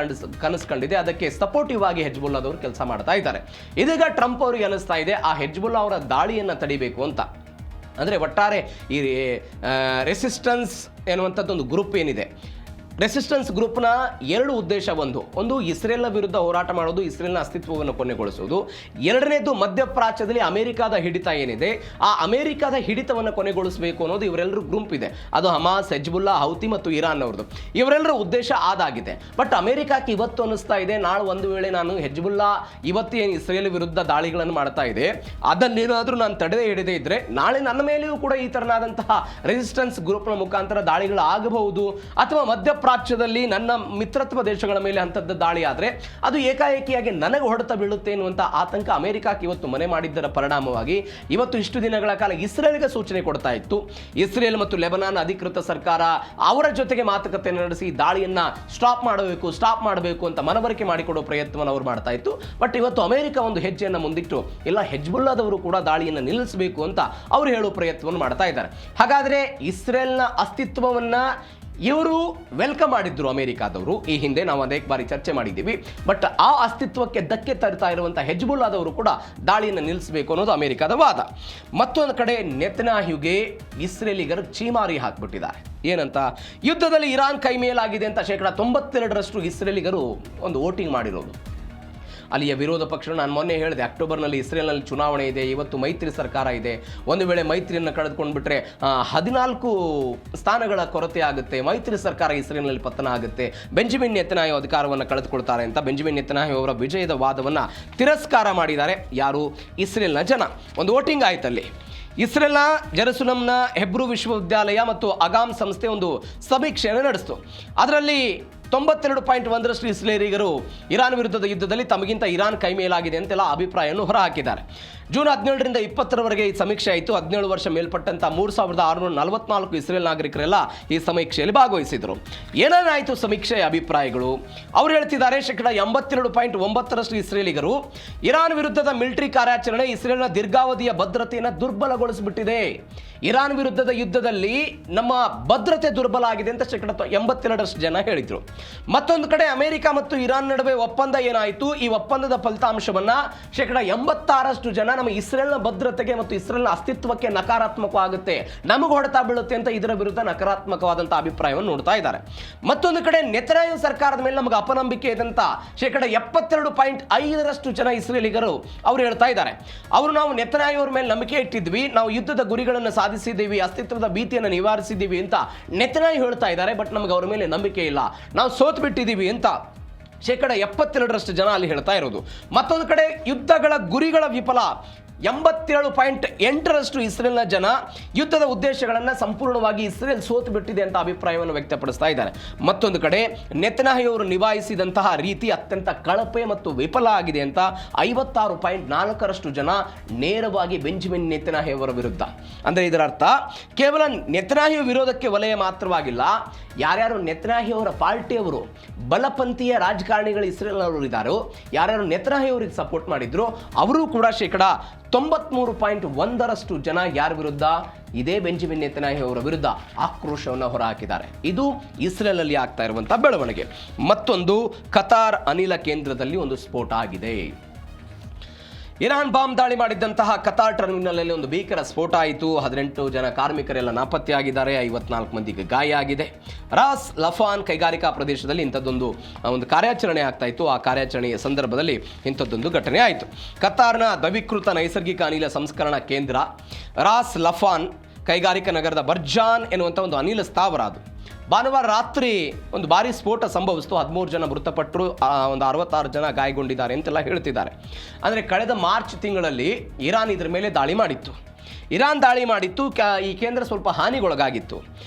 ಕನಸು ಕಂಡಿದೆ, ಅದಕ್ಕೆ ಸಪೋರ್ಟಿವ್ ಆಗಿ ಹೆಜ್ಬುಲ್ಲಾದವರು ಕೆಲಸ ಮಾಡ್ತಾ ಇದ್ದಾರೆ. ಇದೀಗ ಟ್ರಂಪ್ ಅವರಿಗೆ ಅನಿಸ್ತಾ ಇದೆ ಆ ಹೆಜ್ಬುಲ್ಲಾ ಅವರ ದಾಳಿಯನ್ನು ತಡಿಬೇಕು ಅಂತ. ಅಂದರೆ ಒಟ್ಟಾರೆ ಈ ರೆಸಿಸ್ಟೆನ್ಸ್ ಎನ್ನುವಂಥದ್ದು ಒಂದು ಗ್ರೂಪ್ ಏನಿದೆ, ರೆಸಿಸ್ಟೆನ್ಸ್ ಗ್ರೂಪ್ನ 2 ಉದ್ದೇಶ. ಒಂದು ಇಸ್ರೇಲ್ನ ವಿರುದ್ಧ ಹೋರಾಟ ಮಾಡೋದು, ಇಸ್ರೇಲ್ನ ಅಸ್ತಿತ್ವವನ್ನು ಕೊನೆಗೊಳಿಸೋದು. ಎರಡನೇದು ಮಧ್ಯಪ್ರಾಚ್ಯದಲ್ಲಿ ಅಮೆರಿಕಾದ ಹಿಡಿತ ಏನಿದೆ, ಆ ಅಮೆರಿಕಾದ ಹಿಡಿತವನ್ನು ಕೊನೆಗೊಳಿಸಬೇಕು ಅನ್ನೋದು ಇವರೆಲ್ಲರೂ ಗ್ರೂಪ್ ಇದೆ. ಅದು ಹಮಾಸ್, ಹೆಜ್ಬುಲ್ಲಾ, ಹೌತಿ ಮತ್ತು ಇರಾನ್ ಅವ್ರದ್ದು. ಇವರೆಲ್ಲರ ಉದ್ದೇಶ ಆದಾಗಿದೆ. ಬಟ್ ಅಮೆರಿಕಕ್ಕೆ ಇವತ್ತು ಅನ್ನಿಸ್ತಾ ಇದೆ, ನಾಳೆ ಒಂದು ವೇಳೆ ನಾನು ಹೆಜ್ಬುಲ್ಲಾ ಇವತ್ತು ಏನು ಇಸ್ರೇಲ್ ವಿರುದ್ಧ ದಾಳಿಗಳನ್ನು ಮಾಡ್ತಾ ಇದೆ, ಅದನ್ನೇನಾದರೂ ನಾನು ತಡೆದೇ ಹಿಡಿದೇ ಇದ್ರೆ ನಾಳೆ ನನ್ನ ಮೇಲೆಯೂ ಕೂಡ ಈ ತರನಾದಂತಹ ರೆಸಿಸ್ಟೆನ್ಸ್ ಗ್ರೂಪ್ನ ಮುಖಾಂತರ ದಾಳಿಗಳು ಆಗಬಹುದು. ಅಥವಾ ಮಧ್ಯಪ್ರಾಚ್ಯದಲ್ಲಿ ನನ್ನ ಮಿತ್ರತ್ವ ದೇಶಗಳ ಮೇಲೆ ಅಂಥದ್ದು ದಾಳಿ ಆದರೆ ಅದು ಏಕಾಏಕಿಯಾಗಿ ನನಗೆ ಹೊಡೆತ ಬೀಳುತ್ತೆ ಎನ್ನುವಂಥ ಆತಂಕ ಅಮೆರಿಕಕ್ಕೆ ಇವತ್ತು ಮನೆ ಮಾಡಿದ್ದರ ಪರಿಣಾಮವಾಗಿ ಇವತ್ತು ಇಷ್ಟು ದಿನಗಳ ಕಾಲ ಇಸ್ರೇಲ್ಗೆ ಸೂಚನೆ ಕೊಡ್ತಾ ಇತ್ತು. ಇಸ್ರೇಲ್ ಮತ್ತು ಲೆಬನಾನ್ ಅಧಿಕೃತ ಸರ್ಕಾರ ಅವರ ಜೊತೆಗೆ ಮಾತುಕತೆ ನಡೆಸಿ ದಾಳಿಯನ್ನು ಸ್ಟಾಪ್ ಮಾಡಬೇಕು ಅಂತ ಮನವರಿಕೆ ಮಾಡಿಕೊಡೋ ಪ್ರಯತ್ನವನ್ನು ಅವರು ಮಾಡ್ತಾ ಇತ್ತು. ಬಟ್ ಇವತ್ತು ಅಮೆರಿಕ ಒಂದು ಹೆಜ್ಜೆಯನ್ನು ಮುಂದಿಟ್ಟು ಇಲ್ಲ, ಹೆಜ್ಬುಲ್ಲಾದವರು ಕೂಡ ದಾಳಿಯನ್ನು ನಿಲ್ಲಿಸಬೇಕು ಅಂತ ಅವರು ಹೇಳೋ ಪ್ರಯತ್ನವನ್ನು ಮಾಡ್ತಾ ಇದ್ದಾರೆ. ಹಾಗಾದರೆ ಇಸ್ರೇಲ್ನ ಅಸ್ತಿತ್ವವನ್ನು ಇವರು ವೆಲ್ಕಮ್ ಮಾಡಿದ್ರು ಅಮೆರಿಕಾದವರು. ಈ ಹಿಂದೆ ನಾವು ಅನೇಕ ಬಾರಿ ಚರ್ಚೆ ಮಾಡಿದ್ದೀವಿ. ಬಟ್ ಆ ಅಸ್ತಿತ್ವಕ್ಕೆ ಧಕ್ಕೆ ತರ್ತಾ ಇರುವಂಥ ಹೆಜ್ಬುಲ್ಲಾದವರು ಕೂಡ ದಾಳಿಯನ್ನು ನಿಲ್ಲಿಸಬೇಕು ಅನ್ನೋದು ಅಮೆರಿಕದ ವಾದ. ಮತ್ತೊಂದು ಕಡೆ ನೆತನ್ಯಾಹುಗೆ ಇಸ್ರೇಲಿಗರು ಚೀಮಾರಿ ಹಾಕ್ಬಿಟ್ಟಿದ್ದಾರೆ. ಏನಂತ? ಯುದ್ಧದಲ್ಲಿ ಇರಾನ್ ಕೈ ಮೇಲಾಗಿದೆ ಅಂತ 92% ಇಸ್ರೇಲಿಗರು ಒಂದು ವೋಟಿಂಗ್ ಮಾಡಿರೋದು. ಅಲ್ಲಿಯ ವಿರೋಧ ಪಕ್ಷ, ನಾನು ಮೊನ್ನೆ ಹೇಳಿದೆ, ಅಕ್ಟೋಬರ್ನಲ್ಲಿ ಇಸ್ರೇಲ್ನಲ್ಲಿ ಚುನಾವಣೆ ಇದೆ, ಇವತ್ತು ಮೈತ್ರಿ ಸರ್ಕಾರ ಇದೆ. ಒಂದು ವೇಳೆ ಮೈತ್ರಿಯನ್ನು ಕಳೆದುಕೊಂಡ್ಬಿಟ್ರೆ 14 ಸ್ಥಾನಗಳ ಕೊರತೆ ಆಗುತ್ತೆ, ಮೈತ್ರಿ ಸರ್ಕಾರ ಇಸ್ರೇಲ್ನಲ್ಲಿ ಪತನ ಆಗುತ್ತೆ, ಬೆಂಜಮಿನ್ ನೆತನ್ಯಾಹು ಅಧಿಕಾರವನ್ನು ಕಳೆದುಕೊಳ್ತಾರೆ ಅಂತ ಬೆಂಜಮಿನ್ ನೆತನ್ಯಾಹು ಅವರ ವಿಜಯದ ವಾದವನ್ನು ತಿರಸ್ಕಾರ ಮಾಡಿದ್ದಾರೆ ಯಾರು? ಇಸ್ರೇಲ್ನ ಜನ. ಒಂದು ವೋಟಿಂಗ್ ಆಯ್ತಲ್ಲಿ. ಇಸ್ರೇಲ್ನ ಜೆರುಸಲೆಂನ ಹೆಬ್ರೂ ವಿಶ್ವವಿದ್ಯಾಲಯ ಮತ್ತು ಅಗಾಮ್ ಸಂಸ್ಥೆ ಒಂದು ಸಮೀಕ್ಷೆಯನ್ನು ನಡೆಸಿತು. ಅದರಲ್ಲಿ 92.1% ಇಸ್ರೇಲಿಗರು ಇರಾನ್ ವಿರುದ್ಧದ ಯುದ್ಧದಲ್ಲಿ ತಮಗಿಂತ ಇರಾನ್ ಕೈ ಮೇಲಾಗಿದೆ ಅಂತೆಲ್ಲ ಅಭಿಪ್ರಾಯವನ್ನು ಹೊರಹಾಕಿದ್ದಾರೆ. ಜೂನ್ 17ರಿಂದ 20ರವರೆಗೆ ಈ ಸಮೀಕ್ಷೆ ಆಯಿತು. 17 ವರ್ಷ ಮೇಲ್ಪಟ್ಟಂಥ 3644 ಇಸ್ರೇಲ್ ನಾಗರಿಕರೆಲ್ಲ ಈ ಸಮೀಕ್ಷೆಯಲ್ಲಿ ಭಾಗವಹಿಸಿದರು. ಏನೇನಾಯಿತು ಸಮೀಕ್ಷೆಯ ಅಭಿಪ್ರಾಯಗಳು? ಅವರು ಹೇಳ್ತಿದ್ದಾರೆ 82.9% ಇಸ್ರೇಲಿಗರು ಇರಾನ್ ವಿರುದ್ಧದ ಮಿಲಿಟರಿ ಕಾರ್ಯಾಚರಣೆ ಇಸ್ರೇಲ್ನ ದೀರ್ಘಾವಧಿಯ ಭದ್ರತೆಯನ್ನು ದುರ್ಬಲಗೊಳಿಸಿಬಿಟ್ಟಿದೆ. ಇರಾನ್ ವಿರುದ್ಧದ ಯುದ್ಧದಲ್ಲಿ ನಮ್ಮ ಭದ್ರತೆ ದುರ್ಬಲ ಆಗಿದೆ ಅಂತ 82% ಜನ ಹೇಳಿದರು. ಮತ್ತೊಂದು ಕಡೆ ಅಮೆರಿಕ ಮತ್ತು ಇರಾನ್ ನಡುವೆ ಒಪ್ಪಂದ ಏನಾಯಿತು, ಈ ಒಪ್ಪಂದದ ಫಲಿತಾಂಶವನ್ನ 86% ಜನ ನಮ್ಮ ಇಸ್ರೇಲ್ನ ಭದ್ರತೆಗೆ ಮತ್ತು ಇಸ್ರೇಲ್ನ ಅಸ್ತಿತ್ವಕ್ಕೆ ನಕಾರಾತ್ಮಕವಾಗುತ್ತೆ, ನಮಗೆ ಹೊಡೆತ ಬೀಳುತ್ತೆ ಅಂತ ಇದರ ವಿರುದ್ಧ ನಕಾರಾತ್ಮಕವಾದಂತಹ ಅಭಿಪ್ರಾಯವನ್ನು ನೋಡ್ತಾ ಇದ್ದಾರೆ. ಮತ್ತೊಂದು ಕಡೆ ನೆತನ್ಯಾಹು ಸರ್ಕಾರದ ಮೇಲೆ ನಮಗೆ ಅಪನಂಬಿಕೆ ಇದೆ ಅಂತ 72.5% ಜನ ಇಸ್ರೇಲಿಗರು ಅವರು ಹೇಳ್ತಾ ಇದ್ದಾರೆ. ಅವರು ನಾವು ನೆತನ್ಯಾಹು ಅವರ ಮೇಲೆ ನಂಬಿಕೆ ಇಟ್ಟಿದ್ವಿ, ನಾವು ಯುದ್ಧದ ಗುರಿಗಳನ್ನು ಸಾಧಿಸಿದ್ದೀವಿ, ಅಸ್ತಿತ್ವದ ಭೀತಿಯನ್ನು ನಿವಾರಿಸಿದ್ದೀವಿ ಅಂತ ನೆತನ್ಯಾಹು ಹೇಳ್ತಾ ಇದ್ದಾರೆ. ಬಟ್ ನಮಗೆ ಅವರ ಮೇಲೆ ನಂಬಿಕೆ ಇಲ್ಲ, ನಾವು ಸೋತು ಬಿಟ್ಟಿದ್ದೀವಿ ಅಂತ 72% ಜನ ಅಲ್ಲಿ ಹೇಳ್ತಾ ಇರೋದು. ಮತ್ತೊಂದು ಕಡೆ ಯುದ್ಧಗಳ ಗುರಿಗಳ ವಿಫಲ 87.8% ಇಸ್ರೇಲ್ನ ಜನ ಯುದ್ಧದ ಉದ್ದೇಶಗಳನ್ನು ಸಂಪೂರ್ಣವಾಗಿ ಇಸ್ರೇಲ್ ಸೋತು ಬಿಟ್ಟಿದೆ ಅಂತ ಅಭಿಪ್ರಾಯವನ್ನು ವ್ಯಕ್ತಪಡಿಸ್ತಾ ಇದ್ದಾರೆ. ಮತ್ತೊಂದು ಕಡೆ ನೆತನ್ಯಾಹು ಅವರು ನಿಭಾಯಿಸಿದಂತಹ ರೀತಿ ಅತ್ಯಂತ ಕಳಪೆ ಮತ್ತು ವಿಫಲ ಆಗಿದೆ ಅಂತ 56.4% ಜನ ನೇರವಾಗಿ ಬೆಂಜಮಿನ್ ನೆತನ್ಯಾಹು ಅವರ ವಿರುದ್ಧ. ಅಂದರೆ ಇದರ ಅರ್ಥ ಕೇವಲ ನೆತನ್ಯಾಹು ವಿರೋಧಕ್ಕೆ ವಲಯ ಮಾತ್ರವಾಗಿಲ್ಲ, ಯಾರ್ಯಾರು ನೆತನ್ಯಾಹು ಅವರ ಪಾರ್ಟಿಯವರು ಬಲಪಂಥೀಯ ರಾಜಕಾರಣಿಗಳು ಇಸ್ರೇಲ್ನವರು ಇದ್ದಾರೋ, ಯಾರ್ಯಾರು ನೆತನ್ಯಾಹು ಅವರಿಗೆ ಸಪೋರ್ಟ್ ಮಾಡಿದ್ರು ಅವರು ಕೂಡ 93.1% ಜನ ಯಾರ ವಿರುದ್ಧ, ಇದೇ ಬೆಂಜಮಿನ್ ನೆತನ್ಯಾಹು ಅವರ ವಿರುದ್ಧ ಆಕ್ರೋಶವನ್ನು ಹೊರಹಾಕಿದ್ದಾರೆ. ಇದು ಇಸ್ರೇಲಲ್ಲಿ ಆಗ್ತಾ ಇರುವಂತಹ ಬೆಳವಣಿಗೆ. ಮತ್ತೊಂದು, ಕತಾರ್ ಅನಿಲ ಕೇಂದ್ರದಲ್ಲಿ ಒಂದು ಸ್ಫೋಟ ಆಗಿದೆ. ಇರಾನ್ ಬಾಂಬ್ ದಾಳಿ ಮಾಡಿದ್ದಂತಹ ಕತಾರ್ ಟರ್ಮಿನಲ್ ಒಂದು ಭೀಕರ ಸ್ಫೋಟ ಆಯಿತು. 18 ಜನ ಕಾರ್ಮಿಕರೆಲ್ಲ ನಾಪತ್ತೆಯಾಗಿದ್ದಾರೆ, 54 ಮಂದಿಗೆ ಗಾಯ ಆಗಿದೆ. ರಾಸ್ ಲಫಾನ್ ಕೈಗಾರಿಕಾ ಪ್ರದೇಶದಲ್ಲಿ ಇಂಥದ್ದೊಂದು ಕಾರ್ಯಾಚರಣೆ ಆಗ್ತಾ ಇತ್ತು. ಆ ಕಾರ್ಯಾಚರಣೆಯ ಸಂದರ್ಭದಲ್ಲಿ ಇಂಥದ್ದೊಂದು ಘಟನೆ ಆಯಿತು. ಕತಾರ್ನ ದ್ರವೀಕೃತ ನೈಸರ್ಗಿಕ ಅನಿಲ ಸಂಸ್ಕರಣಾ ಕೇಂದ್ರ ರಾಸ್ ಲಫಾನ್ ಕೈಗಾರಿಕಾ ನಗರದ ಬರ್ಜಾನ್ ಎನ್ನುವಂಥ ಒಂದು ಅನಿಲ ಸ್ಥಾವರ ಅದು. ಭಾನುವಾರ ರಾತ್ರಿ ಒಂದು ಭಾರಿ ಸ್ಫೋಟ ಸಂಭವಿಸಿತು. 13 ಜನ ಮೃತಪಟ್ಟರು, ಒಂದು 66 ಜನ ಗಾಯಗೊಂಡಿದ್ದಾರೆ ಅಂತೆಲ್ಲ ಹೇಳ್ತಿದ್ದಾರೆ. ಅಂದರೆ ಕಳೆದ ಮಾರ್ಚ್ ತಿಂಗಳಲ್ಲಿ ಇರಾನ್ ಇದರ ಮೇಲೆ ದಾಳಿ ಮಾಡಿತ್ತು. ಈ ಕೇಂದ್ರ ಸ್ವಲ್ಪ ಹಾನಿಗೊಳಗಾಗಿತ್ತು.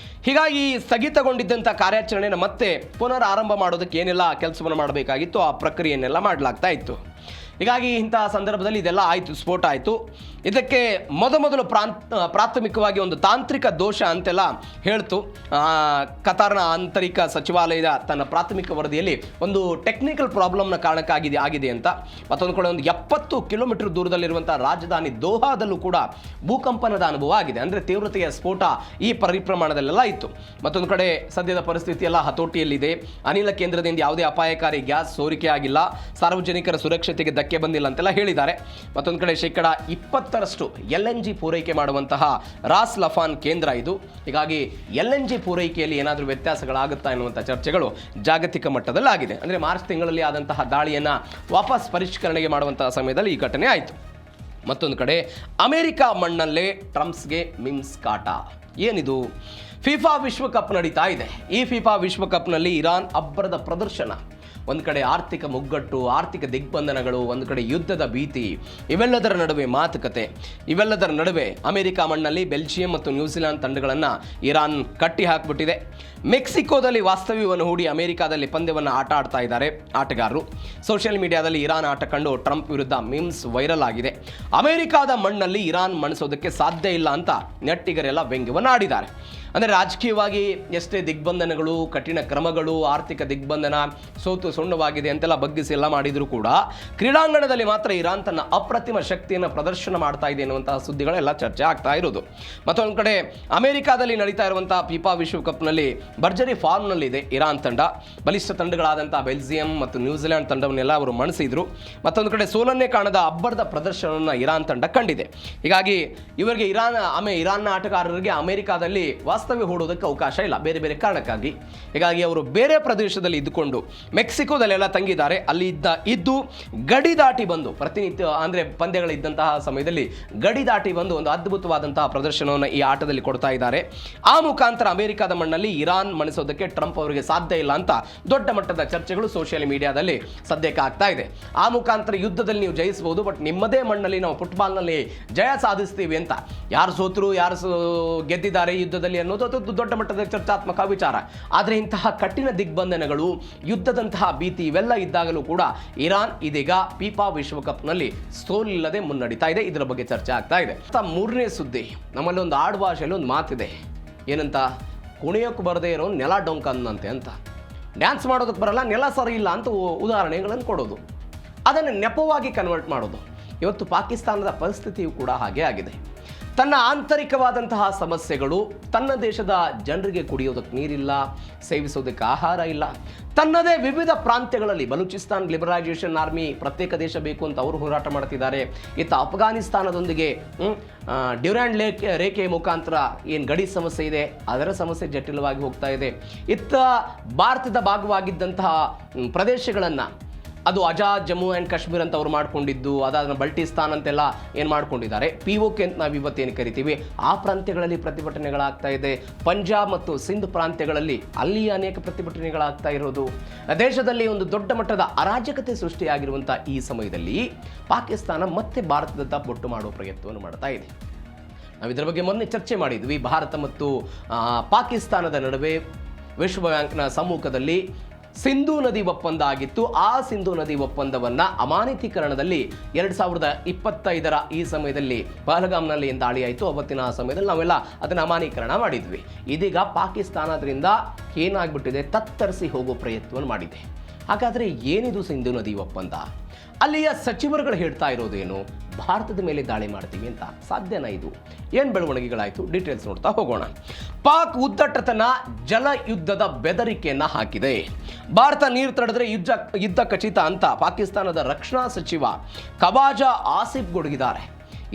ಹೀಗಾಗಿ ಸ್ಥಗಿತಗೊಂಡಿದ್ದಂಥ ಕಾರ್ಯಾಚರಣೆಯನ್ನು ಮತ್ತೆ ಪುನರ್ ಆರಂಭ ಮಾಡೋದಕ್ಕೆ ಏನೆಲ್ಲ ಕೆಲಸವನ್ನು ಮಾಡಬೇಕಾಗಿತ್ತು ಆ ಪ್ರಕ್ರಿಯೆಯನ್ನೆಲ್ಲ ಮಾಡಲಾಗ್ತಾ ಇತ್ತು. ಹೀಗಾಗಿ ಇಂತಹ ಸಂದರ್ಭದಲ್ಲಿ ಇದೆಲ್ಲ ಆಯಿತು, ಸ್ಫೋಟ ಆಯಿತು. ಇದಕ್ಕೆ ಮೊದಲು ಪ್ರಾಥಮಿಕವಾಗಿ ಒಂದು ತಾಂತ್ರಿಕ ದೋಷ ಅಂತೆಲ್ಲ ಹೇಳ್ತು. ಕತಾರ್ನ ಆಂತರಿಕ ಸಚಿವಾಲಯದ ತನ್ನ ಪ್ರಾಥಮಿಕ ವರದಿಯಲ್ಲಿ ಒಂದು ಟೆಕ್ನಿಕಲ್ ಪ್ರಾಬ್ಲಮ್ನ ಕಾರಣಕ್ಕಾಗಿದೆ ಅಂತ. ಮತ್ತೊಂದು ಕಡೆ ಒಂದು 70 ಕಿಲೋಮೀಟರ್ ದೂರದಲ್ಲಿರುವಂಥ ರಾಜಧಾನಿ ದೋಹಾದಲ್ಲೂ ಕೂಡ ಭೂಕಂಪನದ ಅನುಭವ ಆಗಿದೆ. ಅಂದರೆ ತೀವ್ರತೆಯ ಸ್ಫೋಟ ಈ ಪರಿಪ್ರಮಾಣದಲ್ಲೆಲ್ಲ ಇತ್ತು. ಮತ್ತೊಂದು ಕಡೆ ಸದ್ಯದ ಪರಿಸ್ಥಿತಿ ಎಲ್ಲ ಹತೋಟಿಯಲ್ಲಿದೆ. ಅನಿಲ ಕೇಂದ್ರದಿಂದ ಯಾವುದೇ ಅಪಾಯಕಾರಿ ಗ್ಯಾಸ್ ಸೋರಿಕೆ ಆಗಿಲ್ಲ, ಸಾರ್ವಜನಿಕರ ಸುರಕ್ಷತೆಗೆ ಧಕ್ಕೆ ಬಂದಿಲ್ಲ ಅಂತೆಲ್ಲ ಹೇಳಿದ್ದಾರೆ. ಮತ್ತೊಂದು ಕಡೆ 20% LNG ಪೂರೈಕೆ ಮಾಡುವಂತಹ ರಾಸ್ ಲಫಾನ್ ಕೇಂದ್ರ ಇದು. ಹೀಗಾಗಿ LNG ಪೂರೈಕೆಯಲ್ಲಿ ಏನಾದರೂ ವ್ಯತ್ಯಾಸಗಳಾಗುತ್ತಾ ಎನ್ನುವಂಥ ಚರ್ಚೆಗಳು ಜಾಗತಿಕ ಮಟ್ಟದಲ್ಲಿ ಆಗಿದೆ. ಅಂದರೆ ಮಾರ್ಚ್ ತಿಂಗಳಲ್ಲಿ ಆದಂತಹ ದಾಳಿಯನ್ನು ವಾಪಸ್ ಪರಿಷ್ಕರಣೆಗೆ ಮಾಡುವಂತಹ ಸಮಯದಲ್ಲಿ ಈ ಘಟನೆ ಆಯಿತು. ಮತ್ತೊಂದು ಕಡೆ ಅಮೆರಿಕ ಮಣ್ಣಲ್ಲೇ ಟ್ರಂಪ್ಸ್ಗೆ ಮಿಮ್ಸ್ ಕಾಟ. ಏನಿದು? ಫಿಫಾ ವಿಶ್ವಕಪ್ ನಡೀತಾ ಇದೆ. ಈ ಫಿಫಾ ವಿಶ್ವಕಪ್ನಲ್ಲಿ ಇರಾನ್ ಅಬ್ಬರದ ಪ್ರದರ್ಶನ. ಒಂದು ಕಡೆ ಆರ್ಥಿಕ ಮುಗ್ಗಟ್ಟು, ಆರ್ಥಿಕ ದಿಗ್ಬಂಧನಗಳು, ಒಂದು ಕಡೆ ಯುದ್ಧದ ಭೀತಿ, ಇವೆಲ್ಲದರ ನಡುವೆ ಮಾತುಕತೆ. ಇವೆಲ್ಲದರ ನಡುವೆ ಅಮೆರಿಕ ಮಣ್ಣಲ್ಲಿ ಬೆಲ್ಜಿಯಂ ಮತ್ತು ನ್ಯೂಜಿಲೆಂಡ್ ತಂಡಗಳನ್ನು ಇರಾನ್ ಕಟ್ಟಿ ಹಾಕಿಬಿಟ್ಟಿದೆ. ಮೆಕ್ಸಿಕೋದಲ್ಲಿ ವಾಸ್ತವ್ಯವನ್ನು ಹೂಡಿ ಅಮೆರಿಕಾದಲ್ಲಿ ಪಂದ್ಯವನ್ನು ಆಡ್ತಾ ಇದ್ದಾರೆ ಆಟಗಾರರು. ಸೋಷಿಯಲ್ ಮೀಡಿಯಾದಲ್ಲಿ ಇರಾನ್ ಆಟ ಕಂಡು ಟ್ರಂಪ್ ವಿರುದ್ಧ ಮೀಮ್ಸ್ ವೈರಲ್ ಆಗಿದೆ. ಅಮೆರಿಕಾದ ಮಣ್ಣಲ್ಲಿ ಇರಾನ್ ಮಣಿಸೋದಕ್ಕೆ ಸಾಧ್ಯ ಇಲ್ಲ ಅಂತ ನೆಟ್ಟಿಗರೆಲ್ಲ ವ್ಯಂಗ್ಯವನ್ನು ಆಡಿದ್ದಾರೆ. ಅಂದರೆ ರಾಜಕೀಯವಾಗಿ ಎಷ್ಟೇ ದಿಗ್ಬಂಧನಗಳು, ಕಠಿಣ ಕ್ರಮಗಳು, ಆರ್ಥಿಕ ದಿಗ್ಬಂಧನ ಸೋತು ಸುಣ್ಣವಾಗಿದೆ ಅಂತೆಲ್ಲ ಬಗ್ಗಿಸಿ ಎಲ್ಲ ಮಾಡಿದರೂ ಕೂಡ ಕ್ರೀಡಾಂಗಣದಲ್ಲಿ ಮಾತ್ರ ಇರಾನ್ ತನ್ನ ಅಪ್ರತಿಮ ಶಕ್ತಿಯನ್ನು ಪ್ರದರ್ಶನ ಮಾಡ್ತಾ ಇದೆ ಎನ್ನುವಂತಹ ಸುದ್ದಿಗಳೆಲ್ಲ ಚರ್ಚೆ ಆಗ್ತಾ ಇರೋದು. ಮತ್ತೊಂದು ಕಡೆ ಅಮೆರಿಕಾದಲ್ಲಿ ನಡೀತಾ ಇರುವಂತಹ ಫಿಫಾ ವಿಶ್ವಕಪ್ನಲ್ಲಿ ಭರ್ಜರಿ ಫಾರ್ಮ್ನಲ್ಲಿದೆ ಇರಾನ್ ತಂಡ. ಬಲಿಷ್ಠ ತಂಡಗಳಾದಂತಹ ಬೆಲ್ಜಿಯಂ ಮತ್ತು ನ್ಯೂಜಿಲೆಂಡ್ ತಂಡವನ್ನೆಲ್ಲ ಅವರು ಮಣಿಸಿದ್ರು. ಮತ್ತೊಂದು ಕಡೆ ಸೋಲನ್ನೇ ಕಾಣದ ಅಬ್ಬರದ ಪ್ರದರ್ಶನವನ್ನು ಇರಾನ್ ತಂಡ ಕಂಡಿದೆ. ಹೀಗಾಗಿ ಇವರಿಗೆ ಇರಾನ್ನ ಆಟಗಾರರಿಗೆ ಅಮೆರಿಕಾದಲ್ಲಿ ವಾಸ್ತವ್ಯ ಹೂಡೋದಕ್ಕೆ ಅವಕಾಶ ಇಲ್ಲ, ಬೇರೆ ಬೇರೆ ಕಾರಣಕ್ಕಾಗಿ. ಹೀಗಾಗಿ ಅವರು ಬೇರೆ ಪ್ರದೇಶದಲ್ಲಿ ಇದ್ದುಕೊಂಡು ಮೆಕ್ಸಿಕೋದಲ್ಲೆಲ್ಲ ತಂಗಿದ್ದಾರೆ. ಅಲ್ಲಿ ಇದ್ದು ಗಡಿ ದಾಟಿ ಬಂದು ಪ್ರತಿನಿತ್ಯ ಅಂದರೆ ಪಂದ್ಯಗಳಿದ್ದಂತಹ ಸಮಯದಲ್ಲಿ ಗಡಿ ದಾಟಿ ಬಂದು ಒಂದು ಅದ್ಭುತವಾದಂತಹ ಪ್ರದರ್ಶನವನ್ನು ಈ ಆಟದಲ್ಲಿ ಕೊಡ್ತಾ ಇದ್ದಾರೆ. ಆ ಮುಖಾಂತರ ಅಮೆರಿಕದ ಮಣ್ಣಲ್ಲಿ ಇರಾನ್ ಮಣಿಸೋದಕ್ಕೆ ಟ್ರಂಪ್ ಅವರಿಗೆ ಸಾಧ್ಯ ಇಲ್ಲ ಅಂತ ದೊಡ್ಡ ಮಟ್ಟದ ಚರ್ಚೆಗಳು ಸೋಷಿಯಲ್ ಮೀಡಿಯಾದಲ್ಲಿ ಸದ್ಯಕ್ಕೆ ಆಗ್ತಾ ಇದೆ. ಆ ಮುಖಾಂತರ ಯುದ್ಧದಲ್ಲಿ ನೀವು ಜಯಿಸಬಹುದು, ಬಟ್ ನಿಮ್ಮದೇ ಮಣ್ಣಲ್ಲಿ ನಾವು ಫುಟ್ಬಾಲ್ನಲ್ಲಿ ಜಯ ಸಾಧಿಸ್ತೀವಿ ಅಂತ. ಯಾರು ಸೋತರು, ಯಾರು ಗೆದ್ದಿದ್ದಾರೆ ಯುದ್ಧದಲ್ಲಿ ಅನ್ನೋದು ದೊಡ್ಡ ಮಟ್ಟದ ಚರ್ಚಾತ್ಮಕ ವಿಚಾರ. ಆದರೆ ಇಂತಹ ಕಠಿಣ ದಿಗ್ಬಂಧನಗಳು, ಯುದ್ಧದಂತಹ ಭೀತಿ ಇವೆಲ್ಲ ಇದ್ದಾಗಲೂ ಕೂಡ ಇರಾನ್ ಇದೀಗ ಫಿಫಾ ವಿಶ್ವಕಪ್ನಲ್ಲಿ ಸೋಲಿಲ್ಲದೆ ಮುನ್ನಡೀತಾ ಇದೆ. ಇದರ ಬಗ್ಗೆ ಚರ್ಚೆ ಆಗ್ತಾ ಇದೆ. ಮೂರನೇ ಸುದ್ದಿ, ನಮ್ಮಲ್ಲಿ ಒಂದು ಆಡು ಭಾಷೆಯಲ್ಲಿ ಒಂದು ಮಾತಿದೆ, ಏನಂತ? ಕುಣಿಯೋಕ್ಕೆ ಬರದೇ ಇರೋ ನೆಲ ಡೊಂಕ ಅನ್ನಂತೆ ಅಂತ. ಡ್ಯಾನ್ಸ್ ಮಾಡೋದಕ್ಕೆ ಬರಲ್ಲ, ನೆಲ ಸರಿ ಇಲ್ಲ ಅಂತ ಉದಾಹರಣೆಗಳನ್ನು ಕೊಡೋದು, ಅದನ್ನು ನೆಪವಾಗಿ ಕನ್ವರ್ಟ್ ಮಾಡೋದು. ಇವತ್ತು ಪಾಕಿಸ್ತಾನದ ಪರಿಸ್ಥಿತಿಯು ಕೂಡ ಹಾಗೆ ಆಗಿದೆ. ತನ್ನ ಆಂತರಿಕವಾದಂತಹ ಸಮಸ್ಯೆಗಳು, ತನ್ನ ದೇಶದ ಜನರಿಗೆ ಕುಡಿಯೋದಕ್ಕೆ ನೀರಿಲ್ಲ, ಸೇವಿಸೋದಕ್ಕೆ ಆಹಾರ ಇಲ್ಲ, ತನ್ನದೇ ವಿವಿಧ ಪ್ರಾಂತ್ಯಗಳಲ್ಲಿ ಬಲೂಚಿಸ್ತಾನ್ ಲಿಬರಲೈಸೇಷನ್ ಆರ್ಮಿ ಪ್ರತ್ಯೇಕ ದೇಶ ಬೇಕು ಅಂತ ಅವರು ಹೋರಾಟ ಮಾಡ್ತಿದ್ದಾರೆ. ಇತ್ತ ಅಫ್ಘಾನಿಸ್ತಾನದೊಂದಿಗೆ ಡ್ಯೂರಾಂಡ್ ರೇಖೆಯ ಮುಖಾಂತರ ಏನು ಗಡಿ ಸಮಸ್ಯೆ ಇದೆ ಅದರ ಸಮಸ್ಯೆ ಜಟಿಲವಾಗಿ ಹೋಗ್ತಾ ಇದೆ. ಇತ್ತ ಭಾರತದ ಭಾಗವಾಗಿದ್ದಂತಹ ಪ್ರದೇಶಗಳನ್ನು ಅದು ಆಜಾದ್ ಜಮ್ಮು ಆ್ಯಂಡ್ ಕಾಶ್ಮೀರ್ ಅಂತ ಅವ್ರು ಮಾಡ್ಕೊಂಡಿದ್ದು, ಅದಾದ ಬಲ್ಟಿಸ್ತಾನ್ ಅಂತೆಲ್ಲ ಏನು ಮಾಡ್ಕೊಂಡಿದ್ದಾರೆ, POK ಅಂತ ನಾವು ಇವತ್ತೇನು ಕರಿತೀವಿ, ಆ ಪ್ರಾಂತ್ಯಗಳಲ್ಲಿ ಪ್ರತಿಭಟನೆಗಳಾಗ್ತಾ ಇದೆ. ಪಂಜಾಬ್ ಮತ್ತು ಸಿಂಧ್ ಪ್ರಾಂತ್ಯಗಳಲ್ಲಿ ಅಲ್ಲಿ ಅನೇಕ ಪ್ರತಿಭಟನೆಗಳಾಗ್ತಾ ಇರೋದು. ದೇಶದಲ್ಲಿ ಒಂದು ದೊಡ್ಡ ಮಟ್ಟದ ಅರಾಜಕತೆ ಸೃಷ್ಟಿಯಾಗಿರುವಂಥ ಈ ಸಮಯದಲ್ಲಿ ಪಾಕಿಸ್ತಾನ ಮತ್ತೆ ಭಾರತದತ್ತ ಬೊಟ್ಟು ಮಾಡುವ ಪ್ರಯತ್ನವನ್ನು ಮಾಡ್ತಾ ಇದೆ. ನಾವು ಇದರ ಬಗ್ಗೆ ಮೊನ್ನೆ ಚರ್ಚೆ ಮಾಡಿದ್ವಿ. ಭಾರತ ಮತ್ತು ಪಾಕಿಸ್ತಾನದ ನಡುವೆ ವಿಶ್ವ ಬ್ಯಾಂಕ್ನ ಸಮ್ಮುಖದಲ್ಲಿ ಸಿಂಧೂ ನದಿ ಒಪ್ಪಂದ ಆಗಿತ್ತು. ಆ ಸಿಂಧೂ ನದಿ ಒಪ್ಪಂದವನ್ನು ಅಮಾನತೀಕರಣದಲ್ಲಿ 2025 ಈ ಸಮಯದಲ್ಲಿ ಪಹಲ್ಗಾಮ್ನಲ್ಲಿ ಏನು ದಾಳಿ ಆಯಿತು, ಅವತ್ತಿನ ಆ ಸಮಯದಲ್ಲಿ ನಾವೆಲ್ಲ ಅದನ್ನು ಅಮಾನೀಕರಣ ಮಾಡಿದ್ವಿ. ಇದೀಗ ಪಾಕಿಸ್ತಾನ ಅದರಿಂದ ಏನಾಗ್ಬಿಟ್ಟಿದೆ, ತತ್ತರಿಸಿ ಹೋಗೋ ಪ್ರಯತ್ನವನ್ನು ಮಾಡಿದೆ. ಹಾಗಾದರೆ ಏನಿದು ಸಿಂಧೂ ನದಿ ಒಪ್ಪಂದ? ಅಲ್ಲಿಯ ಸಚಿವರುಗಳು ಹೇಳ್ತಾ ಇರೋದೇನು, ಭಾರತದ ಮೇಲೆ ದಾಳಿ ಮಾಡ್ತೀವಿ ಅಂತ. ಸಾಧ್ಯನಾ ಇದು? ಏನು ಬೆಳವಣಿಗೆಗಳಾಯಿತು, ಡೀಟೇಲ್ಸ್ ನೋಡ್ತಾ ಹೋಗೋಣ. ಪಾಕ್ ಉದ್ದಟತನ ಜಲ ಯುದ್ಧದ ಬೆದರಿಕೆಯನ್ನ ಹಾಕಿದೆ. ಭಾರತ ನೀರು ತಡೆದ್ರೆ ಯುದ್ಧ ಖಚಿತ ಅಂತ ಪಾಕಿಸ್ತಾನದ ರಕ್ಷಣಾ ಸಚಿವ ಖವಾಜಾ ಆಸಿಫ್ ಗುಡುಗಿದ್ದಾರೆ.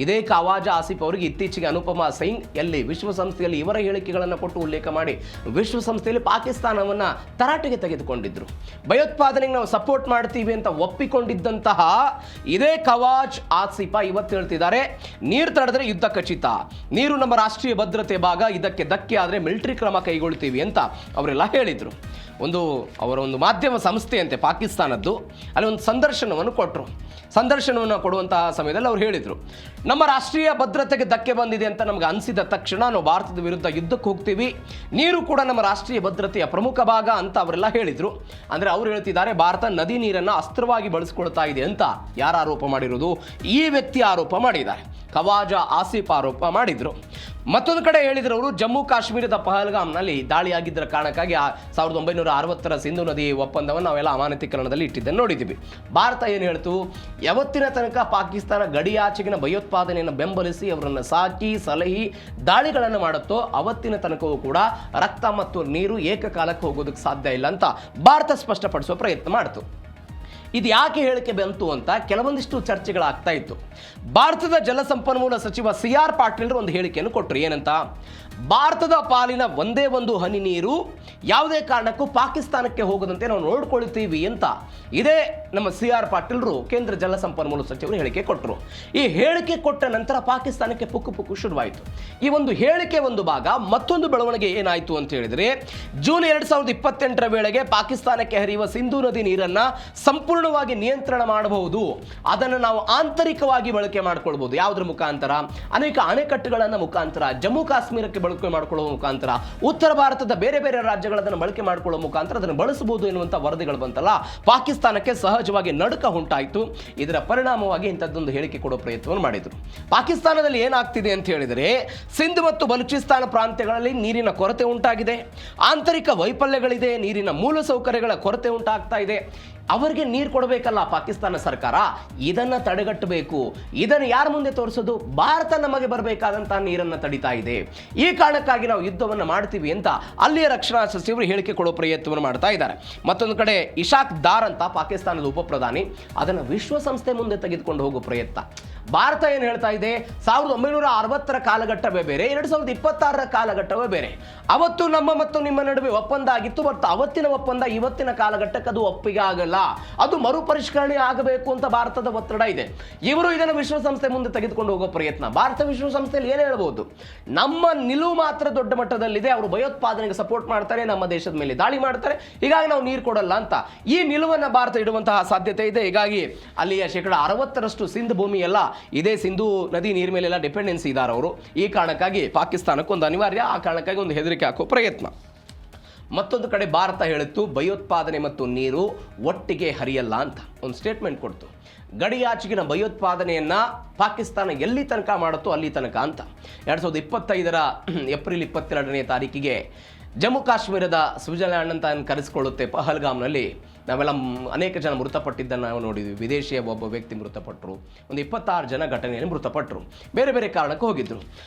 ಇದೇ ಖವಾಜಾ ಆಸಿಫ್ ಅವರಿಗೆ ಇತ್ತೀಚೆಗೆ ಅನುಪಮಾ ಸಿಂಗ್ ವಿಶ್ವಸಂಸ್ಥೆಯಲ್ಲಿ ಇವರ ಹೇಳಿಕೆಗಳನ್ನು ಕೊಟ್ಟು ಉಲ್ಲೇಖ ಮಾಡಿ ವಿಶ್ವಸಂಸ್ಥೆಯಲ್ಲಿ ಪಾಕಿಸ್ತಾನವನ್ನು ತರಾಟೆಗೆ ತೆಗೆದುಕೊಂಡಿದ್ರು. ಭಯೋತ್ಪಾದನೆಗೆ ನಾವು ಸಪೋರ್ಟ್ ಮಾಡ್ತೀವಿ ಅಂತ ಒಪ್ಪಿಕೊಂಡಿದ್ದಂತಹ ಇದೇ ಖವಾಜ್ ಆಸಿಫ ಇವತ್ತು ಹೇಳ್ತಿದ್ದಾರೆ, ನೀರು ತಡೆದ್ರೆ ಯುದ್ಧ ಖಚಿತ, ನೀರು ನಮ್ಮ ರಾಷ್ಟ್ರೀಯ ಭದ್ರತೆ ಭಾಗ, ಇದಕ್ಕೆ ಧಕ್ಕೆ ಆದರೆ ಮಿಲಿಟರಿ ಕ್ರಮ ಕೈಗೊಳ್ತೀವಿ ಅಂತ ಅವರೆಲ್ಲ ಹೇಳಿದರು. ಅವರ ಒಂದು ಮಾಧ್ಯಮ ಸಂಸ್ಥೆಯಂತೆ ಪಾಕಿಸ್ತಾನದ್ದು, ಅಲ್ಲಿ ಒಂದು ಸಂದರ್ಶನವನ್ನು ಕೊಟ್ಟರು. ಸಂದರ್ಶನವನ್ನು ಕೊಡುವಂತಹ ಸಮಯದಲ್ಲಿ ಅವ್ರು ಹೇಳಿದರು, ನಮ್ಮ ರಾಷ್ಟ್ರೀಯ ಭದ್ರತೆಗೆ ಧಕ್ಕೆ ಬಂದಿದೆ ಅಂತ ನಮ್ಗೆ ಅನಿಸಿದ ತಕ್ಷಣ ನಾವು ಭಾರತದ ವಿರುದ್ಧ ಯುದ್ಧಕ್ಕೆ ಹೋಗ್ತೀವಿ, ನೀರು ಕೂಡ ನಮ್ಮ ರಾಷ್ಟ್ರೀಯ ಭದ್ರತೆಯ ಪ್ರಮುಖ ಭಾಗ ಅಂತ ಅವರೆಲ್ಲ ಹೇಳಿದರು. ಅಂದರೆ ಅವ್ರು ಹೇಳ್ತಿದ್ದಾರೆ, ಭಾರತ ನದಿ ನೀರನ್ನು ಅಸ್ತ್ರವಾಗಿ ಬಳಸ್ಕೊಳ್ತಾ ಇದೆ ಅಂತ. ಯಾರು ಆರೋಪ ಮಾಡಿರೋದು? ಈ ವ್ಯಕ್ತಿ ಆರೋಪ ಮಾಡಿದ್ದಾರೆ. ಖವಾಜಾ ಆಸಿಫ್ ಆರೋಪ ಮಾಡಿದರು. ಮತ್ತೊಂದು ಕಡೆ ಹೇಳಿದ್ರು ಅವರು, ಜಮ್ಮು ಕಾಶ್ಮೀರದ ಪಹಲ್ಗಾಮ್ನಲ್ಲಿ ದಾಳಿಯಾಗಿದ್ದರ ಕಾರಣಕ್ಕಾಗಿ 1960 ಸಿಂಧು ನದಿ ಒಪ್ಪಂದವನ್ನು ನಾವೆಲ್ಲ ಅಮಾನತೀಕರಣದಲ್ಲಿ ಇಟ್ಟಿದ್ದನ್ನು ನೋಡಿದ್ದೀವಿ. ಭಾರತ ಏನು ಹೇಳ್ತು, ಯಾವತ್ತಿನ ತನಕ ಪಾಕಿಸ್ತಾನ ಗಡಿಯಾಚೆಗಿನ ಭಯೋತ್ಪಾದನೆಯನ್ನು ಬೆಂಬಲಿಸಿ ಅವರನ್ನು ಸಾಕಿ ಸಲಹಿ ದಾಳಿಗಳನ್ನು ಮಾಡುತ್ತೋ ಅವತ್ತಿನ ತನಕವೂ ಕೂಡ ರಕ್ತ ಮತ್ತು ನೀರು ಏಕಕಾಲಕ್ಕೆ ಹೋಗೋದಕ್ಕೆ ಸಾಧ್ಯ ಇಲ್ಲ ಅಂತ ಭಾರತ ಸ್ಪಷ್ಟಪಡಿಸುವ ಪ್ರಯತ್ನ ಮಾಡಿತು. ಇದು ಯಾಕೆ ಹೇಳಿಕೆ ಬಂತು ಅಂತ ಕೆಲವೊಂದಿಷ್ಟು ಚರ್ಚೆಗಳಾಗ್ತಾ ಇತ್ತು. ಭಾರತದ ಜಲಸಂಪನ್ಮೂಲ ಸಚಿವ CR ಪಾಟೀಲ್ ಒಂದು ಹೇಳಿಕೆಯನ್ನು ಕೊಟ್ಟರು. ಏನಂತ, ಭಾರತದ ಪಾಲಿನ ಒಂದೇ ಒಂದು ಹನಿ ನೀರು ಯಾವುದೇ ಕಾರಣಕ್ಕೂ ಪಾಕಿಸ್ತಾನಕ್ಕೆ ಹೋಗದಂತೆ ನಾವು ನೋಡ್ಕೊಳ್ತೀವಿ ಅಂತ ಇದೇ ನಮ್ಮ CR ಪಾಟೀಲ್ರು ಕೇಂದ್ರ ಜಲಸಂಪನ್ಮೂಲ ಸಚಿವರು ಹೇಳಿಕೆ ಕೊಟ್ಟರು. ಈ ಹೇಳಿಕೆ ಕೊಟ್ಟ ನಂತರ ಪಾಕಿಸ್ತಾನಕ್ಕೆ ಪುಕ್ಕು ಶುರುವಾಯಿತು. ಈ ಒಂದು ಹೇಳಿಕೆ ಒಂದು ಭಾಗ. ಮತ್ತೊಂದು ಬೆಳವಣಿಗೆ ಏನಾಯಿತು ಅಂತ ಹೇಳಿದರೆ, ಜೂನ್ 2028 ವೇಳೆಗೆ ಪಾಕಿಸ್ತಾನಕ್ಕೆ ಹರಿಯುವ ಸಿಂಧೂ ನದಿ ನೀರನ್ನು ಸಂಪೂರ್ಣವಾಗಿ ನಿಯಂತ್ರಣ ಮಾಡಬಹುದು. ಅದನ್ನು ನಾವು ಆಂತರಿಕವಾಗಿ ಬಳಕೆ ಮಾಡ್ಕೊಳ್ಬಹುದು. ಯಾವುದ್ರ ಮುಖಾಂತರ? ಅನೇಕ ಅಣೆಕಟ್ಟುಗಳನ್ನು ಮುಖಾಂತರ, ಜಮ್ಮು ಕಾಶ್ಮೀರಕ್ಕೆ ಬಳಕೆ ಮಾಡಿಕೊಳ್ಳುವ ಮುಖಾಂತರ, ಉತ್ತರ ಭಾರತದ ಬೇರೆ ಬೇರೆ ರಾಜ್ಯಗಳನ್ನು ಬಳಕೆ ಮಾಡಿಕೊಳ್ಳುವ ಮುಖಾಂತರ ಅದನ್ನು ಬಳಸಬಹುದು ಎನ್ನುವಂಥ ವರದಿಗಳು ಬಂತಲ್ಲ, ಪಾಕಿಸ್ತಾನಕ್ಕೆ ಸಹಜವಾಗಿ ನಡುಕ ಉಂಟಾಯಿತು. ಇದರ ಪರಿಣಾಮವಾಗಿ ಇಂಥದ್ದೊಂದು ಹೇಳಿಕೆ ಕೊಡೋ ಪ್ರಯತ್ನವನ್ನು ಮಾಡಿದರು. ಪಾಕಿಸ್ತಾನದಲ್ಲಿ ಏನಾಗ್ತಿದೆ ಅಂತ ಹೇಳಿದರೆ, ಸಿಂಧ್ ಮತ್ತು ಬಲೂಚಿಸ್ತಾನ ಪ್ರಾಂತ್ಯಗಳಲ್ಲಿ ನೀರಿನ ಕೊರತೆ ಉಂಟಾಗಿದೆ, ಆಂತರಿಕ ವೈಫಲ್ಯಗಳಿದೆ, ನೀರಿನ ಮೂಲಸೌಕರ್ಯಗಳ ಕೊರತೆ ಉಂಟಾಗ್ತಾ ಇದೆ. ಅವರಿಗೆ ನೀರು ಕೊಡಬೇಕಲ್ಲ ಪಾಕಿಸ್ತಾನ ಸರ್ಕಾರ, ಇದನ್ನು ತಡೆಗಟ್ಟಬೇಕು. ಇದನ್ನು ಯಾರ ಮುಂದೆ ತೋರಿಸೋದು? ಭಾರತ ನಮಗೆ ಬರಬೇಕಾದಂತಹ ನೀರನ್ನು ತಡಿತಾ ಇದೆ. ಈ ಕಾರಣಕ್ಕಾಗಿ ನಾವು ಯುದ್ಧವನ್ನು ಮಾಡ್ತೀವಿ ಅಂತ ಅಲ್ಲಿಯ ರಕ್ಷಣಾ ಸಚಿವರು ಹೇಳಿಕೆ ಕೊಡೋ ಪ್ರಯತ್ನವನ್ನು ಮಾಡ್ತಾ ಇದ್ದಾರೆ. ಮತ್ತೊಂದು ಕಡೆ ಇಶಾಕ್ ದಾರ್ ಅಂತ ಪಾಕಿಸ್ತಾನದ ಉಪ ಪ್ರಧಾನಿ, ಅದನ್ನು ವಿಶ್ವಸಂಸ್ಥೆ ಮುಂದೆ ತೆಗೆದುಕೊಂಡು ಹೋಗೋ ಪ್ರಯತ್ನ. ಭಾರತ ಏನು ಹೇಳ್ತಾ ಇದೆ, 1960 ಕಾಲಘಟ್ಟವೇ ಬೇರೆ, 2026 ಕಾಲಘಟ್ಟವೇ ಬೇರೆ. ಅವತ್ತು ನಮ್ಮ ಮತ್ತು ನಿಮ್ಮ ನಡುವೆ ಒಪ್ಪಂದ ಆಗಿತ್ತು, ಬಟ್ ಅವತ್ತಿನ ಒಪ್ಪಂದ ಇವತ್ತಿನ ಕಾಲಘಟ್ಟಕ್ಕೆ ಅದು ಒಪ್ಪಿಗೆ ಆಗಲ್ಲ, ಅದು ಮರುಪರಿಷ್ಕರಣೆ ಆಗಬೇಕು ಅಂತ ಭಾರತದ ಒತ್ತಡ ಇದೆ. ಇವರು ಇದನ್ನು ವಿಶ್ವಸಂಸ್ಥೆ ಮುಂದೆ ತೆಗೆದುಕೊಂಡು ಹೋಗೋ ಪ್ರಯತ್ನ. ಭಾರತ ವಿಶ್ವಸಂಸ್ಥೆಯಲ್ಲಿ ಏನು ಹೇಳ್ಬೋದು, ನಮ್ಮ ನಿಲುವು ಮಾತ್ರ ದೊಡ್ಡ ಮಟ್ಟದಲ್ಲಿದೆ, ಅವರು ಭಯೋತ್ಪಾದನೆಗೆ ಸಪೋರ್ಟ್ ಮಾಡ್ತಾರೆ, ನಮ್ಮ ದೇಶದ ಮೇಲೆ ದಾಳಿ ಮಾಡ್ತಾರೆ, ಹೀಗಾಗಿ ನಾವು ನೀರು ಕೊಡಲ್ಲ ಅಂತ ಈ ನಿಲುವನ್ನು ಭಾರತ ಇಡುವಂತಹ ಸಾಧ್ಯತೆ ಇದೆ. ಹೀಗಾಗಿ ಅಲ್ಲಿಯ 60% ಸಿಂಧ್ ಭೂಮಿ ಎಲ್ಲ ಇದೇ ಸಿಂಧೂ ನದಿ ನೀರು ಮೇಲೆಲ್ಲ ಡಿಪೆಂಡೆನ್ಸಿ ಇದ್ದಾರೆ ಅವರು. ಈ ಕಾರಣಕ್ಕಾಗಿ ಪಾಕಿಸ್ತಾನಕ್ಕೆ ಒಂದು ಅನಿವಾರ್ಯ, ಆ ಕಾರಣಕ್ಕಾಗಿ ಒಂದು ಹೆದರಿಕೆ ಹಾಕೋ ಪ್ರಯತ್ನ. ಮತ್ತೊಂದು ಕಡೆ ಭಾರತ ಹೇಳಿತ್ತು, ಭಯೋತ್ಪಾದನೆ ಮತ್ತು ನೀರು ಒಟ್ಟಿಗೆ ಹರಿಯಲ್ಲ ಅಂತ ಒಂದು ಸ್ಟೇಟ್ಮೆಂಟ್ ಕೊಡ್ತು. ಗಡಿಯಾಚೆಗಿನ ಭಯೋತ್ಪಾದನೆಯನ್ನು ಪಾಕಿಸ್ತಾನ ಎಲ್ಲಿ ತನಕ ಮಾಡುತ್ತೋ ಅಲ್ಲಿ ತನಕ ಅಂತ. 2025 ಏಪ್ರಿಲ್ 22ನೇ ತಾರೀಕಿಗೆ ಜಮ್ಮು ಕಾಶ್ಮೀರದ ಸ್ವಿಟ್ಜರ್ಲ್ಯಾಂಡ್ ಅಂತ ಕರೆಸಿಕೊಳ್ಳುತ್ತೆ ಪಹಲ್ಗಾಮ್ನಲ್ಲಿ ನಾವೆಲ್ಲ ಅನೇಕ ಜನ ಮೃತಪಟ್ಟಿದ್ದನ್ನು ನಾವು ನೋಡಿದ್ವಿ. ವಿದೇಶಿಯ ಒಬ್ಬ ವ್ಯಕ್ತಿ ಮೃತಪಟ್ಟರು, ಒಂದು 26 ಜನ ಘಟನೆಯಲ್ಲಿ ಮೃತಪಟ್ಟರು, ಬೇರೆ ಬೇರೆ ಕಾರಣಕ್ಕೆ ಹೋಗಿದ್ದರು.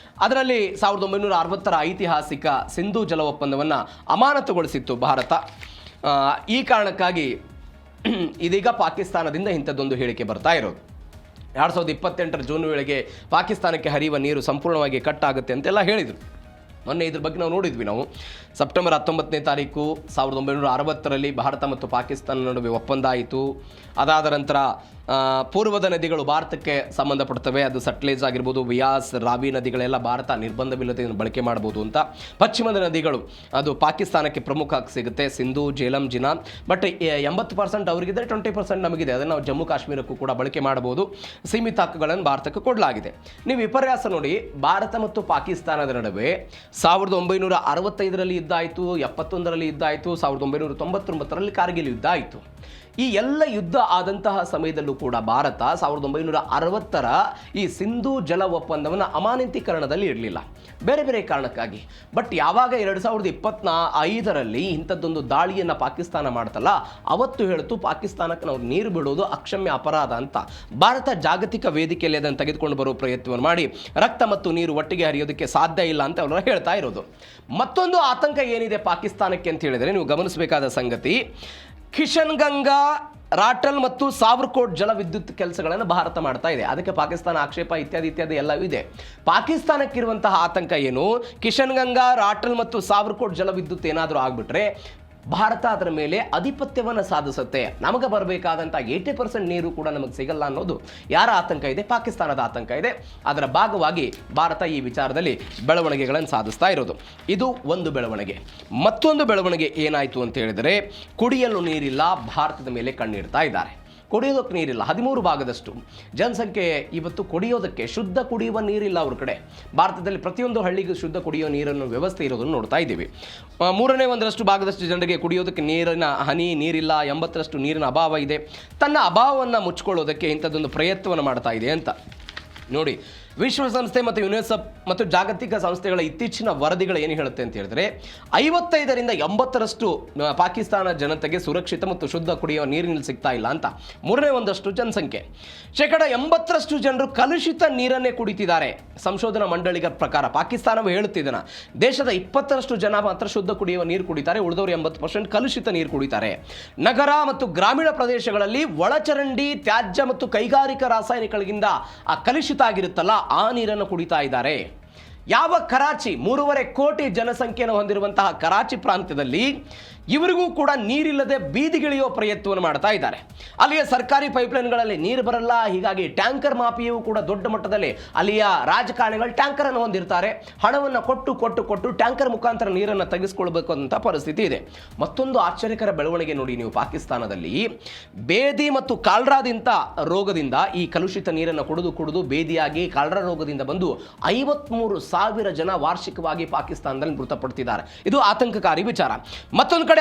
ಅದರಲ್ಲಿ 1960 ಐತಿಹಾಸಿಕ ಸಿಂಧೂ ಜಲ ಒಪ್ಪಂದವನ್ನು ಅಮಾನತುಗೊಳಿಸಿತ್ತು ಭಾರತ. ಈ ಕಾರಣಕ್ಕಾಗಿ ಇದೀಗ ಪಾಕಿಸ್ತಾನದಿಂದ ಇಂಥದ್ದೊಂದು ಹೇಳಿಕೆ ಬರ್ತಾ ಇರೋದು. 2028 ಜೂನ್ ವೇಳೆಗೆ ಪಾಕಿಸ್ತಾನಕ್ಕೆ ಹರಿಯುವ ನೀರು ಸಂಪೂರ್ಣವಾಗಿ ಕಟ್ ಆಗುತ್ತೆ ಅಂತೆಲ್ಲ ಹೇಳಿದರು. ಮೊನ್ನೆ ಇದ್ರ ಬಗ್ಗೆ ನಾವು ನೋಡಿದ್ವಿ. ನಾವು ಸೆಪ್ಟೆಂಬರ್ 19ನೇ ತಾರೀಕು 1960ರಲ್ಲಿ ಭಾರತ ಮತ್ತು ಪಾಕಿಸ್ತಾನ ನಡುವೆ ಒಪ್ಪಂದ ಆಯಿತು. ಅದಾದ ನಂತರ ಪೂರ್ವದ ನದಿಗಳು ಭಾರತಕ್ಕೆ ಸಂಬಂಧಪಡ್ತವೆ, ಅದು ಸಟ್ಲೇಜ್ ಆಗಿರ್ಬೋದು, ವಿಯಾಸ್, ರಾವಿ ನದಿಗಳೆಲ್ಲ ಭಾರತ ನಿರ್ಬಂಧವಿಲ್ಲದೆ ಬಳಕೆ ಮಾಡ್ಬೋದು ಅಂತ. ಪಶ್ಚಿಮದ ನದಿಗಳು ಅದು ಪಾಕಿಸ್ತಾನಕ್ಕೆ ಪ್ರಮುಖ ಸಿಗುತ್ತೆ, ಸಿಂಧು, ಜೇಲಂ, ಜಿನಾಬ್. ಬಟ್ 80% ಅವರಿಗಿದೆ, 20% ನಮಗಿದೆ. ಅದನ್ನು ನಾವು ಜಮ್ಮು ಕಾಶ್ಮೀರಕ್ಕೂ ಕೂಡ ಬಳಕೆ ಮಾಡಬಹುದು. ಸೀಮಿತ ಹಕ್ಕುಗಳನ್ನು ಭಾರತಕ್ಕೆ ಕೊಡಲಾಗಿದೆ. ನೀವು ವಿಪರ್ಯಾಸ ನೋಡಿ, ಭಾರತ ಮತ್ತು ಪಾಕಿಸ್ತಾನದ ನಡುವೆ 1965ರಲ್ಲಿ ಯುದ್ಧ ಆಯಿತು, 71ರಲ್ಲಿ ಯುದ್ಧ ಆಯಿತು, 1999ರಲ್ಲಿ ಕಾರ್ಗಿಲ್ ಯುದ್ಧ ಆಯಿತು. ಈ ಎಲ್ಲ ಯುದ್ಧ ಆದಂತಹ ಸಮಯದಲ್ಲೂ ಕೂಡ ಭಾರತ 1960ರ ಈ ಸಿಂಧೂ ಜಲ ಒಪ್ಪಂದವನ್ನು ಅಮಾನತೀಕರಣದಲ್ಲಿ ಇರಲಿಲ್ಲ, ಬೇರೆ ಬೇರೆ ಕಾರಣಕ್ಕಾಗಿ. ಬಟ್ ಯಾವಾಗ 2025ರಲ್ಲಿ ಇಂಥದ್ದೊಂದು ದಾಳಿಯನ್ನು ಪಾಕಿಸ್ತಾನ ಮಾಡ್ತಲ್ಲ, ಅವತ್ತು ಹೇಳ್ತು ಪಾಕಿಸ್ತಾನಕ್ಕೆ ನಾವು ನೀರು ಬಿಡೋದು ಅಕ್ಷಮ್ಯ ಅಪರಾಧ ಅಂತ. ಭಾರತ ಜಾಗತಿಕ ವೇದಿಕೆಯಲ್ಲಿ ಅದನ್ನು ತೆಗೆದುಕೊಂಡು ಬರೋ ಪ್ರಯತ್ನವನ್ನು ಮಾಡಿ ರಕ್ತ ಮತ್ತು ನೀರು ಒಟ್ಟಿಗೆ ಹರಿಯೋದಕ್ಕೆ ಸಾಧ್ಯ ಇಲ್ಲ ಅಂತ ಅವರು ಹೇಳ್ತಾ ಇರೋದು. ಮತ್ತೊಂದು ಆತಂಕ ಏನಿದೆ ಪಾಕಿಸ್ತಾನಕ್ಕೆ ಅಂತ ಹೇಳಿದರೆ, ನೀವು ಗಮನಿಸಬೇಕಾದ ಸಂಗತಿ, ಕಿಶನ್ ಗಂಗಾ, ರಾಟಲ್ ಮತ್ತು ಸಾವರ್ಕೋಟ್ ಜಲ ವಿದ್ಯುತ್ ಕೆಲಸಗಳನ್ನು ಭಾರತ ಮಾಡ್ತಾ ಇದೆ. ಅದಕ್ಕೆ ಪಾಕಿಸ್ತಾನ ಆಕ್ಷೇಪ ಇತ್ಯಾದಿ ಇತ್ಯಾದಿ ಎಲ್ಲವೂ ಇದೆ. ಪಾಕಿಸ್ತಾನಕ್ಕಿರುವಂತಹ ಆತಂಕ ಏನು, ಕಿಶನ್ ಗಂಗಾ, ರಾಟಲ್ ಮತ್ತು ಸಾವರ್ಕೋಟ್ ಜಲ ವಿದ್ಯುತ್ ಏನಾದರೂ ಆಗಿಬಿಟ್ರೆ ಭಾರತ ಅದರ ಮೇಲೆ ಆಧಿಪತ್ಯವನ್ನು ಸಾಧಿಸುತ್ತೆ, ನಮಗೆ ಬರಬೇಕಾದಂಥ 80% ನೀರು ಕೂಡ ನಮಗೆ ಸಿಗಲ್ಲ ಅನ್ನೋದು ಯಾರ ಆತಂಕ ಇದೆ? ಪಾಕಿಸ್ತಾನದ ಆತಂಕ ಇದೆ. ಅದರ ಭಾಗವಾಗಿ ಭಾರತ ಈ ವಿಚಾರದಲ್ಲಿ ಬೆಳವಣಿಗೆಗಳನ್ನು ಸಾಧಿಸ್ತಾ ಇರೋದು. ಇದು ಒಂದು ಬೆಳವಣಿಗೆ. ಮತ್ತೊಂದು ಬೆಳವಣಿಗೆ ಏನಾಯಿತು ಅಂತ ಹೇಳಿದರೆ, ಕುಡಿಯಲು ನೀರಿಲ್ಲ, ಭಾರತದ ಮೇಲೆ ಕಣ್ಣಿಡ್ತಾ ಇದ್ದಾರೆ. ಕುಡಿಯೋದಕ್ಕೆ ನೀರಿಲ್ಲ. 13 ಭಾಗದಷ್ಟು ಜನಸಂಖ್ಯೆ ಇವತ್ತು ಕುಡಿಯೋದಕ್ಕೆ, ಶುದ್ಧ ಕುಡಿಯುವ ನೀರಿಲ್ಲ ಅವ್ರ ಕಡೆ. ಭಾರತದಲ್ಲಿ ಪ್ರತಿಯೊಂದು ಹಳ್ಳಿಗೂ ಶುದ್ಧ ಕುಡಿಯೋ ನೀರನ್ನು ವ್ಯವಸ್ಥೆ ಇರೋದನ್ನು ನೋಡ್ತಾ ಇದ್ದೀವಿ. 1/3 ಭಾಗದಷ್ಟು ಜನರಿಗೆ ಕುಡಿಯೋದಕ್ಕೆ ನೀರಿನ ಹನಿ ನೀರಿಲ್ಲ. 80ರಷ್ಟು ನೀರಿನ ಅಭಾವ ಇದೆ. ತನ್ನ ಅಭಾವವನ್ನು ಮುಚ್ಕೊಳ್ಳೋದಕ್ಕೆ ಇಂಥದ್ದೊಂದು ಪ್ರಯತ್ನವನ್ನು ಮಾಡ್ತಾ ಇದೆ ಅಂತ ನೋಡಿ. ವಿಶ್ವಸಂಸ್ಥೆ ಮತ್ತು ಯುನೆಸ್ಕೋ ಮತ್ತು ಜಾಗತಿಕ ಸಂಸ್ಥೆಗಳ ಇತ್ತೀಚಿನ ವರದಿಗಳು ಏನು ಹೇಳುತ್ತೆ ಅಂತ ಹೇಳಿದ್ರೆ, 55ರಿಂದ 80ರಷ್ಟು ಪಾಕಿಸ್ತಾನ ಜನತೆಗೆ ಸುರಕ್ಷಿತ ಮತ್ತು ಶುದ್ಧ ಕುಡಿಯುವ ನೀರಿನಲ್ಲಿ ಸಿಗ್ತಾ ಇಲ್ಲ ಅಂತ. 1/3 ಜನಸಂಖ್ಯೆ, 80ರಷ್ಟು ಜನರು ಕಲುಷಿತ ನೀರನ್ನೇ ಕುಡಿತಿದ್ದಾರೆ. ಸಂಶೋಧನಾ ಮಂಡಳಿಗಳ ಪ್ರಕಾರ ಪಾಕಿಸ್ತಾನವು ಹೇಳುತ್ತಿದ್ದಾನೆ, ದೇಶದ 20ರಷ್ಟು ಜನ ಮಾತ್ರ ಶುದ್ಧ ಕುಡಿಯುವ ನೀರು ಕುಡಿತಾರೆ, ಉಳಿದವರು 80% ಕಲುಷಿತ ನೀರು ಕುಡಿತಾರೆ. ನಗರ ಮತ್ತು ಗ್ರಾಮೀಣ ಪ್ರದೇಶಗಳಲ್ಲಿ ಒಳಚರಂಡಿ, ತ್ಯಾಜ್ಯ ಮತ್ತು ಕೈಗಾರಿಕಾ ರಾಸಾಯನಿಕಗಳಿಂದ ಆ ಕಲುಷಿತ ಆಗಿರುತ್ತಲ್ಲ, ಆ ನೀರನ್ನು ಕುಡಿತಾ ಇದ್ದಾರೆ. ಯಾವ ಕರಾಚಿ 3.5 ಕೋಟಿ ಜನಸಂಖ್ಯೆಯನ್ನು ಹೊಂದಿರುವಂತಹ ಕರಾಚಿ ಪ್ರಾಂತ್ಯದಲ್ಲಿ ಇವರಿಗೂ ಕೂಡ ನೀರಿಲ್ಲದೆ ಬೀದಿಗಿಳಿಯುವ ಪ್ರಯತ್ನವನ್ನು ಮಾಡ್ತಾ ಇದ್ದಾರೆ. ಅಲ್ಲಿಯ ಸರ್ಕಾರಿ ಪೈಪ್ಲೈನ್ಗಳಲ್ಲಿ ನೀರು ಬರಲ್ಲ. ಹೀಗಾಗಿ ಟ್ಯಾಂಕರ್ ಮಾಫಿಯೂ ಕೂಡ ದೊಡ್ಡ ಮಟ್ಟದಲ್ಲಿ ಅಲ್ಲಿಯ ರಾಜಕಾರಣಿಗಳು ಟ್ಯಾಂಕರ್ ಅನ್ನು ಹೊಂದಿರ್ತಾರೆ. ಹಣವನ್ನು ಕೊಟ್ಟು ಟ್ಯಾಂಕರ್ ಮುಖಾಂತರ ನೀರನ್ನು ತೆಗೆಸಿಕೊಳ್ಬೇಕು ಅಂತ ಪರಿಸ್ಥಿತಿ ಇದೆ. ಮತ್ತೊಂದು ಆಶ್ಚರ್ಯಕರ ಬೆಳವಣಿಗೆ ನೋಡಿ, ನೀವು ಪಾಕಿಸ್ತಾನದಲ್ಲಿ ಬೇದಿ ಮತ್ತು ಕಾಲ್ರಾದಿಂತ ರೋಗದಿಂದ ಈ ಕಲುಷಿತ ನೀರನ್ನು ಕುಡಿದು ಬೇದಿಯಾಗಿ ಕಾಲ್ರಾ ರೋಗದಿಂದ ಬಂದು 53,000 ಜನ ವಾರ್ಷಿಕವಾಗಿ ಪಾಕಿಸ್ತಾನದಲ್ಲಿ ಮೃತಪಡ್ತಿದ್ದಾರೆ. ಇದು ಆತಂಕಕಾರಿ ವಿಚಾರ. ಮತ್ತೊಂದು ಕಡೆ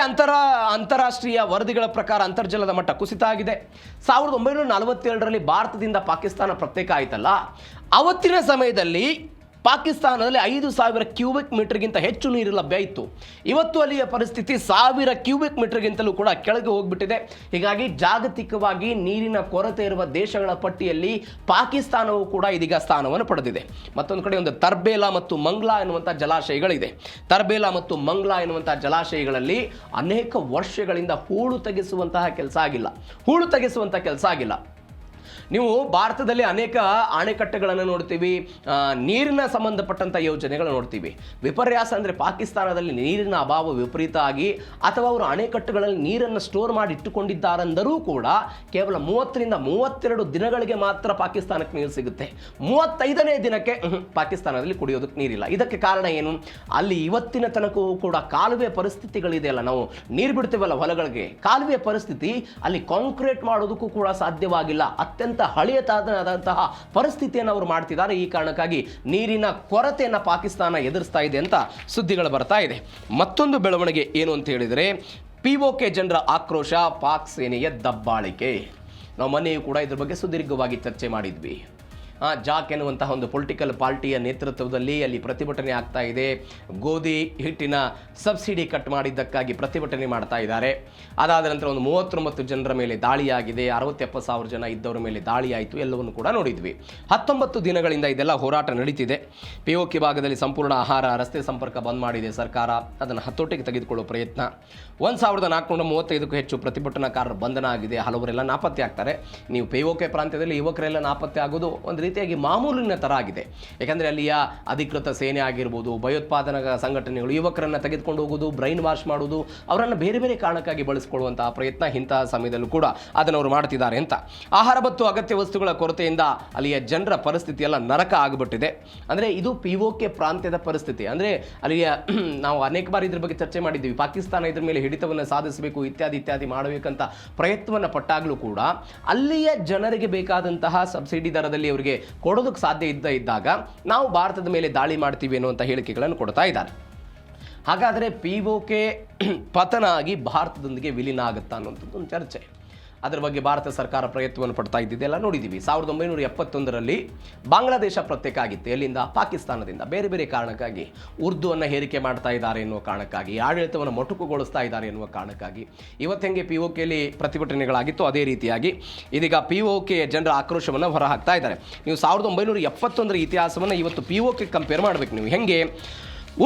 ಅಂತಾರಾಷ್ಟ್ರೀಯ ವರದಿಗಳ ಪ್ರಕಾರ ಅಂತರ್ಜಲದ ಮಟ್ಟ ಕುಸಿತ ಆಗಿದೆ. 1947ರಲ್ಲಿ ಭಾರತದಿಂದ ಪಾಕಿಸ್ತಾನ ಪ್ರತ್ಯೇಕ ಆಯ್ತಲ್ಲ, ಅವತ್ತಿನ ಸಮಯದಲ್ಲಿ ಪಾಕಿಸ್ತಾನದಲ್ಲಿ 5,000 ಕ್ಯೂಬಿಕ್ ಮೀಟರ್ಗಿಂತ ಹೆಚ್ಚು ನೀರು ಲಭ್ಯ ಇತ್ತು. ಇವತ್ತು ಅಲ್ಲಿಯ ಪರಿಸ್ಥಿತಿ 1,000 ಕ್ಯೂಬಿಕ್ ಮೀಟರ್ಗಿಂತಲೂ ಕೂಡ ಕೆಳಗೆ ಹೋಗ್ಬಿಟ್ಟಿದೆ. ಹೀಗಾಗಿ ಜಾಗತಿಕವಾಗಿ ನೀರಿನ ಕೊರತೆ ಇರುವ ದೇಶಗಳ ಪಟ್ಟಿಯಲ್ಲಿ ಪಾಕಿಸ್ತಾನವು ಕೂಡ ಇದೀಗ ಸ್ಥಾನವನ್ನು ಪಡೆದಿದೆ. ಮತ್ತೊಂದು ಕಡೆ ಒಂದು ತರ್ಬೇಲಾ ಮತ್ತು ಮಂಗ್ಲಾ ಎನ್ನುವಂಥ ಜಲಾಶಯಗಳಿದೆ. ತರ್ಬೇಲಾ ಮತ್ತು ಮಂಗ್ಲಾ ಎನ್ನುವಂಥ ಜಲಾಶಯಗಳಲ್ಲಿ ಅನೇಕ ವರ್ಷಗಳಿಂದ ಹೂಳು ತೆಗೆಸುವಂತಹ ಕೆಲಸ ಆಗಿಲ್ಲ. ನೀವು ಭಾರತದಲ್ಲಿ ಅನೇಕ ಅಣೆಕಟ್ಟೆಗಳನ್ನು ನೋಡ್ತೀವಿ, ನೀರಿನ ಸಂಬಂಧಪಟ್ಟಂಥ ಯೋಜನೆಗಳು ನೋಡ್ತೀವಿ. ವಿಪರ್ಯಾಸ ಅಂದರೆ ಪಾಕಿಸ್ತಾನದಲ್ಲಿ ನೀರಿನ ಅಭಾವ ವಿಪರೀತ ಆಗಿ, ಅಥವಾ ಅವರು ಅಣೆಕಟ್ಟುಗಳಲ್ಲಿ ನೀರನ್ನು ಸ್ಟೋರ್ ಮಾಡಿ ಇಟ್ಟುಕೊಂಡಿದ್ದಾರೆಂದರೂ ಕೂಡ ಕೇವಲ 30ರಿಂದ 32 ದಿನಗಳಿಗೆ ಮಾತ್ರ ಪಾಕಿಸ್ತಾನಕ್ಕೆ ನೀರು ಸಿಗುತ್ತೆ. 35ನೇ ದಿನಕ್ಕೆ ಪಾಕಿಸ್ತಾನದಲ್ಲಿ ಕುಡಿಯೋದಕ್ಕೆ ನೀರಿಲ್ಲ. ಇದಕ್ಕೆ ಕಾರಣ ಏನು? ಅಲ್ಲಿ ಇವತ್ತಿನ ತನಕವೂ ಕೂಡ ಕಾಲುವೆ ಪರಿಸ್ಥಿತಿಗಳಿದೆಯಲ್ಲ, ನಾವು ನೀರು ಬಿಡ್ತೀವಲ್ಲ ಹೊಲಗಳಿಗೆ, ಕಾಲುವೆ ಪರಿಸ್ಥಿತಿ ಅಲ್ಲಿ ಕಾಂಕ್ರೀಟ್ ಮಾಡೋದಕ್ಕೂ ಕೂಡ ಸಾಧ್ಯವಾಗಿಲ್ಲ. ಅತ್ಯಂತ ಹಳೆಯದಾದಂತಹ ಪರಿಸ್ಥಿತಿಯನ್ನು ಅವರು ಮಾಡ್ತಿದ್ದಾರೆ. ಈ ಕಾರಣಕ್ಕಾಗಿ ನೀರಿನ ಕೊರತೆಯನ್ನು ಪಾಕಿಸ್ತಾನ ಎದುರಿಸ್ತಾ ಇದೆ ಅಂತ ಸುದ್ದಿಗಳು ಬರ್ತಾ ಇದೆ. ಮತ್ತೊಂದು ಬೆಳವಣಿಗೆ ಏನು ಅಂತ ಹೇಳಿದರೆ, POK ಜನರ ಆಕ್ರೋಶ, ಪಾಕ್ ಸೇನೆಯ ದಬ್ಬಾಳಿಕೆ. ನಾವು ಮೊನ್ನೆಯೂ ಕೂಡ ಇದ್ರ ಬಗ್ಗೆ ಸುದೀರ್ಘವಾಗಿ ಚರ್ಚೆ ಮಾಡಿದ್ವಿ. ಜಾಕ್ ಎನ್ನುವಂತಹ ಒಂದು ಪೊಲಿಟಿಕಲ್ ಪಾರ್ಟಿಯ ನೇತೃತ್ವದಲ್ಲಿ ಅಲ್ಲಿ ಪ್ರತಿಭಟನೆ ಆಗ್ತಾ ಇದೆ. ಗೋಧಿ ಹಿಟ್ಟಿನ ಸಬ್ಸಿಡಿ ಕಟ್ ಮಾಡಿದ್ದಕ್ಕಾಗಿ ಪ್ರತಿಭಟನೆ ಮಾಡ್ತಾ ಇದ್ದಾರೆ. ಅದಾದ ನಂತರ ಒಂದು 39 ಜನರ ಮೇಲೆ ದಾಳಿಯಾಗಿದೆ. 60-70 ಸಾವಿರ ಜನ ಇದ್ದವರ ಮೇಲೆ ದಾಳಿ ಆಯಿತು. ಎಲ್ಲವನ್ನು ಕೂಡ ನೋಡಿದ್ವಿ. 19 ದಿನಗಳಿಂದ ಇದೆಲ್ಲ ಹೋರಾಟ ನಡೀತಿದೆ. POK ಭಾಗದಲ್ಲಿ ಸಂಪೂರ್ಣ ಆಹಾರ, ರಸ್ತೆ ಸಂಪರ್ಕ ಬಂದ್ ಮಾಡಿದೆ ಸರ್ಕಾರ. ಅದನ್ನು ಹತೋಟಿಗೆ ತೆಗೆದುಕೊಳ್ಳುವ ಪ್ರಯತ್ನ. 1435ಕ್ಕೂ ಹೆಚ್ಚು ಪ್ರತಿಭಟನಾಕಾರರು ಬಂಧನ ಆಗಿದೆ. ಹಲವರೆಲ್ಲ ನಾಪತ್ತೆ ಆಗ್ತಾರೆ. ನೀವು POK ಪ್ರಾಂತ್ಯದಲ್ಲಿ ಯುವಕರೆಲ್ಲ ನಾಪತ್ತೆ ಆಗೋದು ಒಂದು ರೀತಿ ರೀತಿಯಾಗಿ ಮಾಮೂಲಿನ ಥರ ಆಗಿದೆ. ಯಾಕಂದರೆ ಅಲ್ಲಿಯ ಅಧಿಕೃತ ಸೇನೆ ಆಗಿರ್ಬೋದು, ಭಯೋತ್ಪಾದನಾ ಸಂಘಟನೆಗಳು ಯುವಕರನ್ನು ತೆಗೆದುಕೊಂಡು ಹೋಗೋದು, ಬ್ರೈನ್ ವಾಶ್ ಮಾಡೋದು, ಅವರನ್ನು ಬೇರೆ ಬೇರೆ ಕಾರಣಕ್ಕಾಗಿ ಬಳಸಿಕೊಳ್ಳುವಂತಹ ಪ್ರಯತ್ನ ಇಂತಹ ಸಮಯದಲ್ಲೂ ಕೂಡ ಅದನ್ನು ಅವರು ಮಾಡ್ತಿದ್ದಾರೆ ಅಂತ. ಆಹಾರ ಮತ್ತು ಅಗತ್ಯ ವಸ್ತುಗಳ ಕೊರತೆಯಿಂದ ಅಲ್ಲಿಯ ಜನರ ಪರಿಸ್ಥಿತಿ ಎಲ್ಲ ನರಕ ಆಗಿಬಿಟ್ಟಿದೆ. ಅಂದರೆ ಇದು POK ಪ್ರಾಂತ್ಯದ ಪರಿಸ್ಥಿತಿ. ಅಂದರೆ ಅಲ್ಲಿಯ ನಾವು ಅನೇಕ ಬಾರಿ ಇದ್ರ ಬಗ್ಗೆ ಚರ್ಚೆ ಮಾಡಿದ್ದೀವಿ. ಪಾಕಿಸ್ತಾನ ಇದ್ರ ಮೇಲೆ ಹಿಡಿತವನ್ನು ಸಾಧಿಸಬೇಕು, ಇತ್ಯಾದಿ ಮಾಡಬೇಕಂತ ಪ್ರಯತ್ನವನ್ನು ಪಟ್ಟಾಗಲೂ ಕೂಡ ಅಲ್ಲಿಯ ಜನರಿಗೆ ಬೇಕಾದಂತಹ ಸಬ್ಸಿಡಿ ದರದಲ್ಲಿ ಅವರಿಗೆ ಕೊಡೋದಕ್ಕೆ ಸಾಧ್ಯ ಇದ್ದಾಗ ನಾವು ಭಾರತದ ಮೇಲೆ ದಾಳಿ ಮಾಡ್ತೀವಿ ಅನ್ನುವಂಥ ಹೇಳಿಕೆಗಳನ್ನು ಕೊಡ್ತಾ ಇದ್ದಾರೆ. ಹಾಗಾದರೆ POK ಪತನ ಆಗಿ ಭಾರತದೊಂದಿಗೆ ವಿಲೀನ ಆಗುತ್ತಾ ಅನ್ನುವಂಥದ್ದು ಒಂದು ಚರ್ಚೆ. ಅದರ ಬಗ್ಗೆ ಭಾರತ ಸರ್ಕಾರ ಪ್ರಯತ್ನವನ್ನು ಪಡ್ತಾ ಇದ್ದಿದ್ದೆಲ್ಲ ನೋಡಿದ್ದೀವಿ. 1971ರಲ್ಲಿ ಬಾಂಗ್ಲಾದೇಶ ಪ್ರತ್ಯೇಕ ಆಗಿತ್ತು. ಎಲ್ಲಿಂದ? ಪಾಕಿಸ್ತಾನದಿಂದ. ಬೇರೆ ಬೇರೆ ಕಾರಣಕ್ಕಾಗಿ ಉರ್ದುವನ್ನು ಹೇರಿಕೆ ಮಾಡ್ತಾ ಇದ್ದಾರೆ ಎನ್ನುವ ಕಾರಣಕ್ಕಾಗಿ, ಆಡಳಿತವನ್ನು ಮೊಟಕುಗೊಳಿಸ್ತಾ ಇದ್ದಾರೆ ಎನ್ನುವ ಕಾರಣಕ್ಕಾಗಿ ಇವತ್ತು ಹೆಂಗೆ POKಯಲ್ಲಿ ಪ್ರತಿಭಟನೆಗಳಾಗಿತ್ತು ಅದೇ ರೀತಿಯಾಗಿ ಇದೀಗ POK ಜನರ ಆಕ್ರೋಶವನ್ನು ಹೊರಹಾಕ್ತಾ ಇದ್ದಾರೆ. ನೀವು 1971ರ ಇತಿಹಾಸವನ್ನು ಇವತ್ತು POK ಕಂಪೇರ್ ಮಾಡಬೇಕು. ನೀವು ಹೆಂಗೆ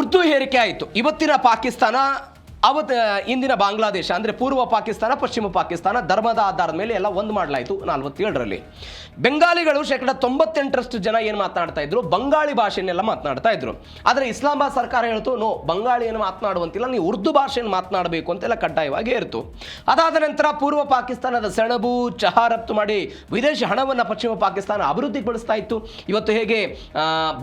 ಉರ್ದು ಹೇರಿಕೆ ಆಯಿತು, ಇವತ್ತಿನ ಪಾಕಿಸ್ತಾನ ಇಂದಿನ ಬಾಂಗ್ಲಾದೇಶ ಅಂದರೆ ಪೂರ್ವ ಪಾಕಿಸ್ತಾನ, ಪಶ್ಚಿಮ ಪಾಕಿಸ್ತಾನ ಧರ್ಮದ ಆಧಾರದ ಮೇಲೆ ಎಲ್ಲ ಒಂದು ಮಾಡಲಾಯಿತು 47ರಲ್ಲಿ. ಬೆಂಗಾಲಿಗಳು 98% ಜನ ಏನು ಮಾತನಾಡ್ತಾ ಇದ್ರು? ಬಂಗಾಳಿ ಭಾಷೆಯನ್ನೆಲ್ಲ ಮಾತನಾಡ್ತಾ ಇದ್ರು. ಆದರೆ ಇಸ್ಲಾಮಾಬಾದ್ ಸರ್ಕಾರ ಹೇಳ್ತು, ನೋ, ಬಂಗಾಳಿಯನ್ನು ಮಾತನಾಡುವಂತಿಲ್ಲ, ನೀವು ಉರ್ದು ಭಾಷೆಯನ್ನು ಮಾತನಾಡಬೇಕು ಅಂತೆಲ್ಲ ಕಡ್ಡಾಯವಾಗಿ ಇರ್ತು. ಅದಾದ ನಂತರ ಪೂರ್ವ ಪಾಕಿಸ್ತಾನದ ಸೆಣಬು, ಚಹಾ ರಫ್ತು ಮಾಡಿ ವಿದೇಶಿ ಹಣವನ್ನು ಪಶ್ಚಿಮ ಪಾಕಿಸ್ತಾನ ಅಭಿವೃದ್ಧಿಗೊಳಿಸ್ತಾ ಇತ್ತು. ಇವತ್ತು ಹೇಗೆ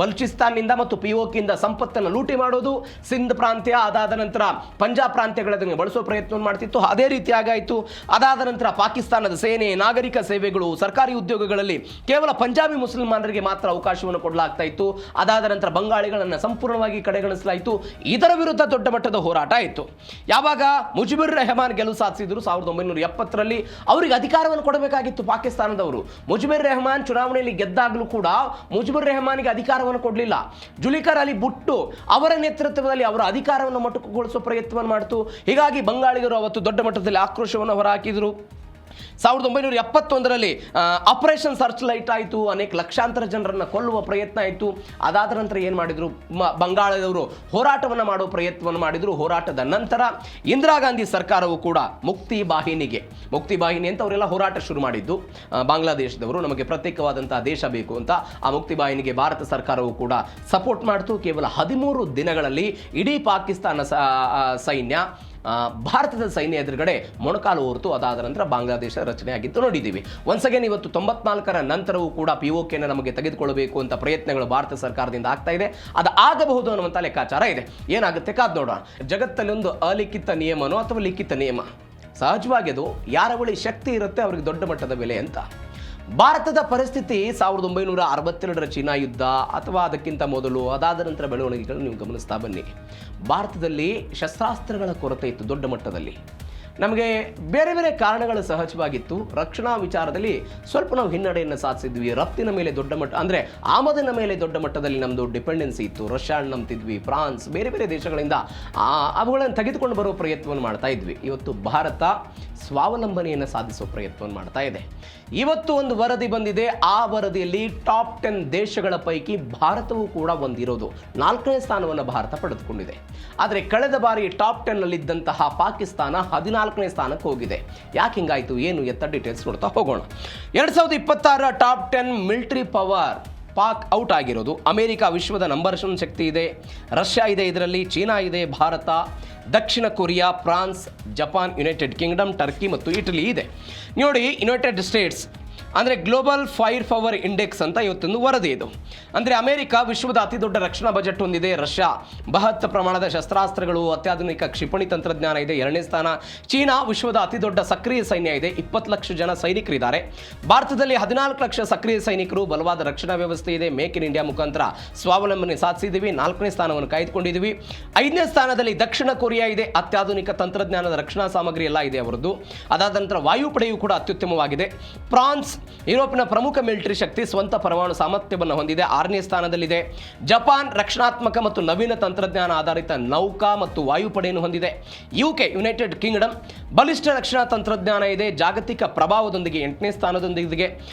ಬಲೂಚಿಸ್ತಾನ್ನಿಂದ ಮತ್ತು POKಯಿಂದ ಸಂಪತ್ತನ್ನು ಲೂಟಿ ಮಾಡೋದು, ಸಿಂಧ್ ಪ್ರಾಂತ್ಯ, ಅದಾದ ನಂತರ ಪಂಜಾಬ್ ಪ್ರಾಂತ್ಯಗಳನ್ನು ಬಳಸುವ ಪ್ರಯತ್ನವನ್ನು ಮಾಡ್ತಿತ್ತು, ಅದೇ ರೀತಿಯಾಗಾಯಿತು. ಅದಾದ ನಂತರ ಪಾಕಿಸ್ತಾನದ ಸೇನೆ, ನಾಗರಿಕ ಸೇವೆಗಳು, ಸರ್ಕಾರಿ ಉದ್ಯೋಗಗಳಲ್ಲಿ ಕೇವಲ ಪಂಜಾಬಿ ಮುಸಲ್ಮಾನರಿಗೆ ಮಾತ್ರ ಅವಕಾಶವನ್ನು ಕೊಡಲಾಗ್ತಾ ಇತ್ತು. ಅದಾದ ನಂತರ ಬಂಗಾಳಿಗಳನ್ನು ಸಂಪೂರ್ಣವಾಗಿ ಕಡೆಗಣಿಸಲಾಯಿತು. ಇದರ ವಿರುದ್ಧ ದೊಡ್ಡ ಮಟ್ಟದ ಹೋರಾಟ ಆಯಿತು. ಯಾವಾಗ ಮುಜಿಬುರ್ ರೆಹಮಾನ್ ಗೆಲುವು ಸಾಧಿಸಿದ್ರು 1970ರಲ್ಲಿ, ಅವರಿಗೆ ಅಧಿಕಾರವನ್ನು ಕೊಡಬೇಕಾಗಿತ್ತು ಪಾಕಿಸ್ತಾನದವರು. ಮುಜಿಬುರ್ ರೆಹಮಾನ್ ಚುನಾವಣೆಯಲ್ಲಿ ಗೆದ್ದಾಗಲೂ ಕೂಡ ಮುಜಿಬುರ್ ರೆಹಮಾನ್ಗೆ ಅಧಿಕಾರವನ್ನು ಕೊಡಲಿಲ್ಲ. ಜುಲ್ಫಿಕರ್ ಅಲಿ ಭುಟ್ಟೋ ಅವರ ನೇತೃತ್ವದಲ್ಲಿ ಅವರ ಅಧಿಕಾರವನ್ನು ಮೊಟಕುಗೊಳಿಸುವ ಪ್ರಯತ್ನವನ್ನು ಮಾಡಿತು. ಹೀಗಾಗಿ ಬಂಗಾಳಿಗರು ಅವತ್ತು ದೊಡ್ಡ ಮಟ್ಟದಲ್ಲಿ ಆಕ್ರೋಶವನ್ನು ಹೊರಹಾಕಿದರು. 1971ರಲ್ಲಿ ಆಪರೇಷನ್ ಸರ್ಚ್ ಲೈಟ್ ಆಯಿತು. ಅನೇಕ ಲಕ್ಷಾಂತರ ಜನರನ್ನು ಕೊಲ್ಲುವ ಪ್ರಯತ್ನ ಆಯಿತು. ಅದಾದ ನಂತರ ಏನು ಮಾಡಿದರು? ಬಂಗಾಳದವರು ಹೋರಾಟವನ್ನು ಮಾಡುವ ಪ್ರಯತ್ನವನ್ನು ಮಾಡಿದರು. ಹೋರಾಟದ ನಂತರ ಇಂದಿರಾ ಗಾಂಧಿ ಸರ್ಕಾರವು ಕೂಡ ಮುಕ್ತಿ ಬಾಹಿನಿ ಅಂತ ಅವರೆಲ್ಲ ಹೋರಾಟ ಶುರು ಮಾಡಿದ್ದು. ಬಾಂಗ್ಲಾದೇಶದವರು ನಮಗೆ ಪ್ರತ್ಯೇಕವಾದಂತಹ ದೇಶ ಬೇಕು ಅಂತ ಆ ಮುಕ್ತಿ ಬಾಹಿನಿಗೆ ಭಾರತ ಸರ್ಕಾರವು ಕೂಡ ಸಪೋರ್ಟ್ ಮಾಡಿತು. ಕೇವಲ 13 ದಿನಗಳಲ್ಲಿ ಇಡೀ ಪಾಕಿಸ್ತಾನ ಸೈನ್ಯ ಭಾರತದ ಸೈನ್ಯ ಎದುರುಗಡೆ ಮೊಣಕಾಲು ಹೊರತು ಅದಾದ ನಂತರ ಬಾಂಗ್ಲಾದೇಶ ರಚನೆ ಆಗಿತ್ತು ನೋಡಿದ್ದೀವಿ. ಒನ್ಸ್ ಅಗೇನ್ ಇವತ್ತು 94ರ ನಂತರವೂ ಕೂಡ POKನ ನಮಗೆ ತೆಗೆದುಕೊಳ್ಳಬೇಕು ಅಂತ ಪ್ರಯತ್ನಗಳು ಭಾರತ ಸರ್ಕಾರದಿಂದ ಆಗ್ತಾ ಇದೆ. ಅದು ಆಗಬಹುದು ಅನ್ನುವಂಥ ಲೆಕ್ಕಾಚಾರ ಇದೆ. ಏನಾಗುತ್ತೆ ಕಾದ್ ನೋಡೋಣ. ಜಗತ್ತಲ್ಲಿ ಒಂದು ಅಲಿಖಿತ ನಿಯಮನೋ ಅಥವಾ ಲಿಖಿತ ನಿಯಮ, ಸಹಜವಾಗಿ ಅದು ಯಾರ ಬಳಿ ಶಕ್ತಿ ಇರುತ್ತೆ ಅವರಿಗೆ ದೊಡ್ಡ ಮಟ್ಟದ ಬೆಲೆ ಅಂತ. ಭಾರತದ ಪರಿಸ್ಥಿತಿ 1962ರ ಚೀನಾ ಯುದ್ಧ ಅಥವಾ ಅದಕ್ಕಿಂತ ಮೊದಲು, ಅದಾದ ನಂತರ ಬೆಳವಣಿಗೆಗಳು ನೀವು ಗಮನಿಸ್ತಾ ಬನ್ನಿ. ಭಾರತದಲ್ಲಿ ಶಸ್ತ್ರಾಸ್ತ್ರಗಳ ಕೊರತೆ ಇತ್ತು ದೊಡ್ಡ ಮಟ್ಟದಲ್ಲಿ. ನಮಗೆ ಬೇರೆ ಬೇರೆ ಕಾರಣಗಳು ಸಹಜವಾಗಿತ್ತು. ರಕ್ಷಣಾ ವಿಚಾರದಲ್ಲಿ ಸ್ವಲ್ಪ ನಾವು ಹಿನ್ನಡೆಯನ್ನು ಸಾಧಿಸಿದ್ವಿ. ರಫ್ತಿನ ಮೇಲೆ ದೊಡ್ಡ ಮಟ್ಟ ಅಂದರೆ ಆಮದಿನ ಮೇಲೆ ದೊಡ್ಡ ಮಟ್ಟದಲ್ಲಿ ನಮ್ಮದು ಡಿಪೆಂಡೆನ್ಸಿ ಇತ್ತು. ರಷ್ಯಾನ್ ನಂಬ್ತಿದ್ವಿ, ಫ್ರಾನ್ಸ್, ಬೇರೆ ಬೇರೆ ದೇಶಗಳಿಂದ ಅವುಗಳನ್ನು ತೆಗೆದುಕೊಂಡು ಬರೋ ಪ್ರಯತ್ನವನ್ನು ಮಾಡ್ತಾ ಇದ್ವಿ. ಇವತ್ತು ಭಾರತ ಸ್ವಾವಲಂಬನೆಯನ್ನು ಸಾಧಿಸುವ ಪ್ರಯತ್ನವನ್ನು ಮಾಡ್ತಾ ಇದೆ. ಇವತ್ತು ಒಂದು ವರದಿ ಬಂದಿದೆ. ಆ ವರದಿಯಲ್ಲಿ ಟಾಪ್ 10 ದೇಶಗಳ ಪೈಕಿ ಭಾರತವೂ ಕೂಡ ಒಂದಿರೋದು. 4ನೇ ಸ್ಥಾನವನ್ನು ಭಾರತ ಪಡೆದುಕೊಂಡಿದೆ. ಆದರೆ ಕಳೆದ ಬಾರಿ ಟಾಪ್ 10ನಲ್ಲಿದ್ದಂತಹ ಪಾಕಿಸ್ತಾನ 14ನೇ ಸ್ಥಾನಕ್ಕೆ ಹೋಗಿದೆ. ಯಾಕೆ ಹಿಂಗಾಯಿತು, ಏನು ಎತ್ತ ಡೀಟೇಲ್ಸ್ ನೋಡ್ತಾ ಹೋಗೋಣ. 2026ರ top 10 military power Pak out ಆಗಿರೋದು. ಅಮೆರಿಕ ವಿಶ್ವದ ನಂಬರ್ 1 ಶಕ್ತಿ ಇದೆ. ರಷ್ಯಾ ಇದೆ, ಇದರಲ್ಲಿ ಚೀನಾ ಇದೆ, ಭಾರತ, ದಕ್ಷಿಣ Korea, France, Japan, United Kingdom, Turkey ಮತ್ತು ಇಟಲಿ ಇದೆ. ನೋಡಿ, ಯುನೈಟೆಡ್ ಸ್ಟೇಟ್ಸ್ ಅಂದರೆ ಗ್ಲೋಬಲ್ ಫೈರ್ ಪವರ್ ಇಂಡೆಕ್ಸ್ ಅಂತ ಇವತ್ತೊಂದು ವರದಿ ಇದು. ಅಂದರೆ ಅಮೆರಿಕ ವಿಶ್ವದ ಅತಿ ದೊಡ್ಡ ರಕ್ಷಣಾ ಬಜೆಟ್ ಹೊಂದಿದೆ. ರಷ್ಯಾ ಬೃಹತ್ ಪ್ರಮಾಣದ ಶಸ್ತ್ರಾಸ್ತ್ರಗಳು, ಅತ್ಯಾಧುನಿಕ ಕ್ಷಿಪಣಿ ತಂತ್ರಜ್ಞಾನ ಇದೆ, 2ನೇ ಸ್ಥಾನ. ಚೀನಾ ವಿಶ್ವದ ಅತಿ ದೊಡ್ಡ ಸಕ್ರಿಯ ಸೈನ್ಯ ಇದೆ, 20 ಲಕ್ಷ ಜನ ಸೈನಿಕರಿದ್ದಾರೆ. ಭಾರತದಲ್ಲಿ 14 ಲಕ್ಷ ಸಕ್ರಿಯ ಸೈನಿಕರು, ಬಲವಾದ ರಕ್ಷಣಾ ವ್ಯವಸ್ಥೆ ಇದೆ. ಮೇಕ್ ಇನ್ ಇಂಡಿಯಾ ಮುಖಾಂತರ ಸ್ವಾವಲಂಬನೆ ಸಾಧಿಸಿದ್ದೀವಿ, 4ನೇ ಸ್ಥಾನವನ್ನು ಕಾಯ್ದುಕೊಂಡಿದ್ದೀವಿ. 5ನೇ ಸ್ಥಾನದಲ್ಲಿ ದಕ್ಷಿಣ ಕೊರಿಯಾ ಇದೆ, ಅತ್ಯಾಧುನಿಕ ತಂತ್ರಜ್ಞಾನದ ರಕ್ಷಣಾ ಸಾಮಗ್ರಿ ಎಲ್ಲ ಇದೆ ಅವರದ್ದು. ಅದಾದ ನಂತರ ವಾಯುಪಡೆಯು ಕೂಡ ಅತ್ಯುತ್ತಮವಾಗಿದೆ. ಫ್ರಾನ್ಸ್ ಯುರೋಪಿನ ಪ್ರಮುಖ ಮಿಲಿಟರಿ ಶಕ್ತಿ, ಸ್ವಂತ ಪರಮಾಣು ಸಾಮರ್ಥ್ಯವನ್ನು ಹೊಂದಿದೆ, 6ನೇ ಸ್ಥಾನದಲ್ಲಿದೆ. ಜಪಾನ್ ರಕ್ಷಣಾತ್ಮಕ ಮತ್ತು ನವೀನ ತಂತ್ರಜ್ಞಾನ ಆಧಾರಿತ ನೌಕಾ ಮತ್ತು ವಾಯುಪಡೆಯನ್ನು ಹೊಂದಿದೆ. UK ಯುನೈಟೆಡ್ ಕಿಂಗ್ಡಮ್ ಬಲಿಷ್ಠ ರಕ್ಷಣಾ ತಂತ್ರಜ್ಞಾನ ಇದೆ, ಜಾಗತಿಕ ಪ್ರಭಾವದೊಂದಿಗೆ 8ನೇ ಸ್ಥಾನದೊಂದಿಗೆ.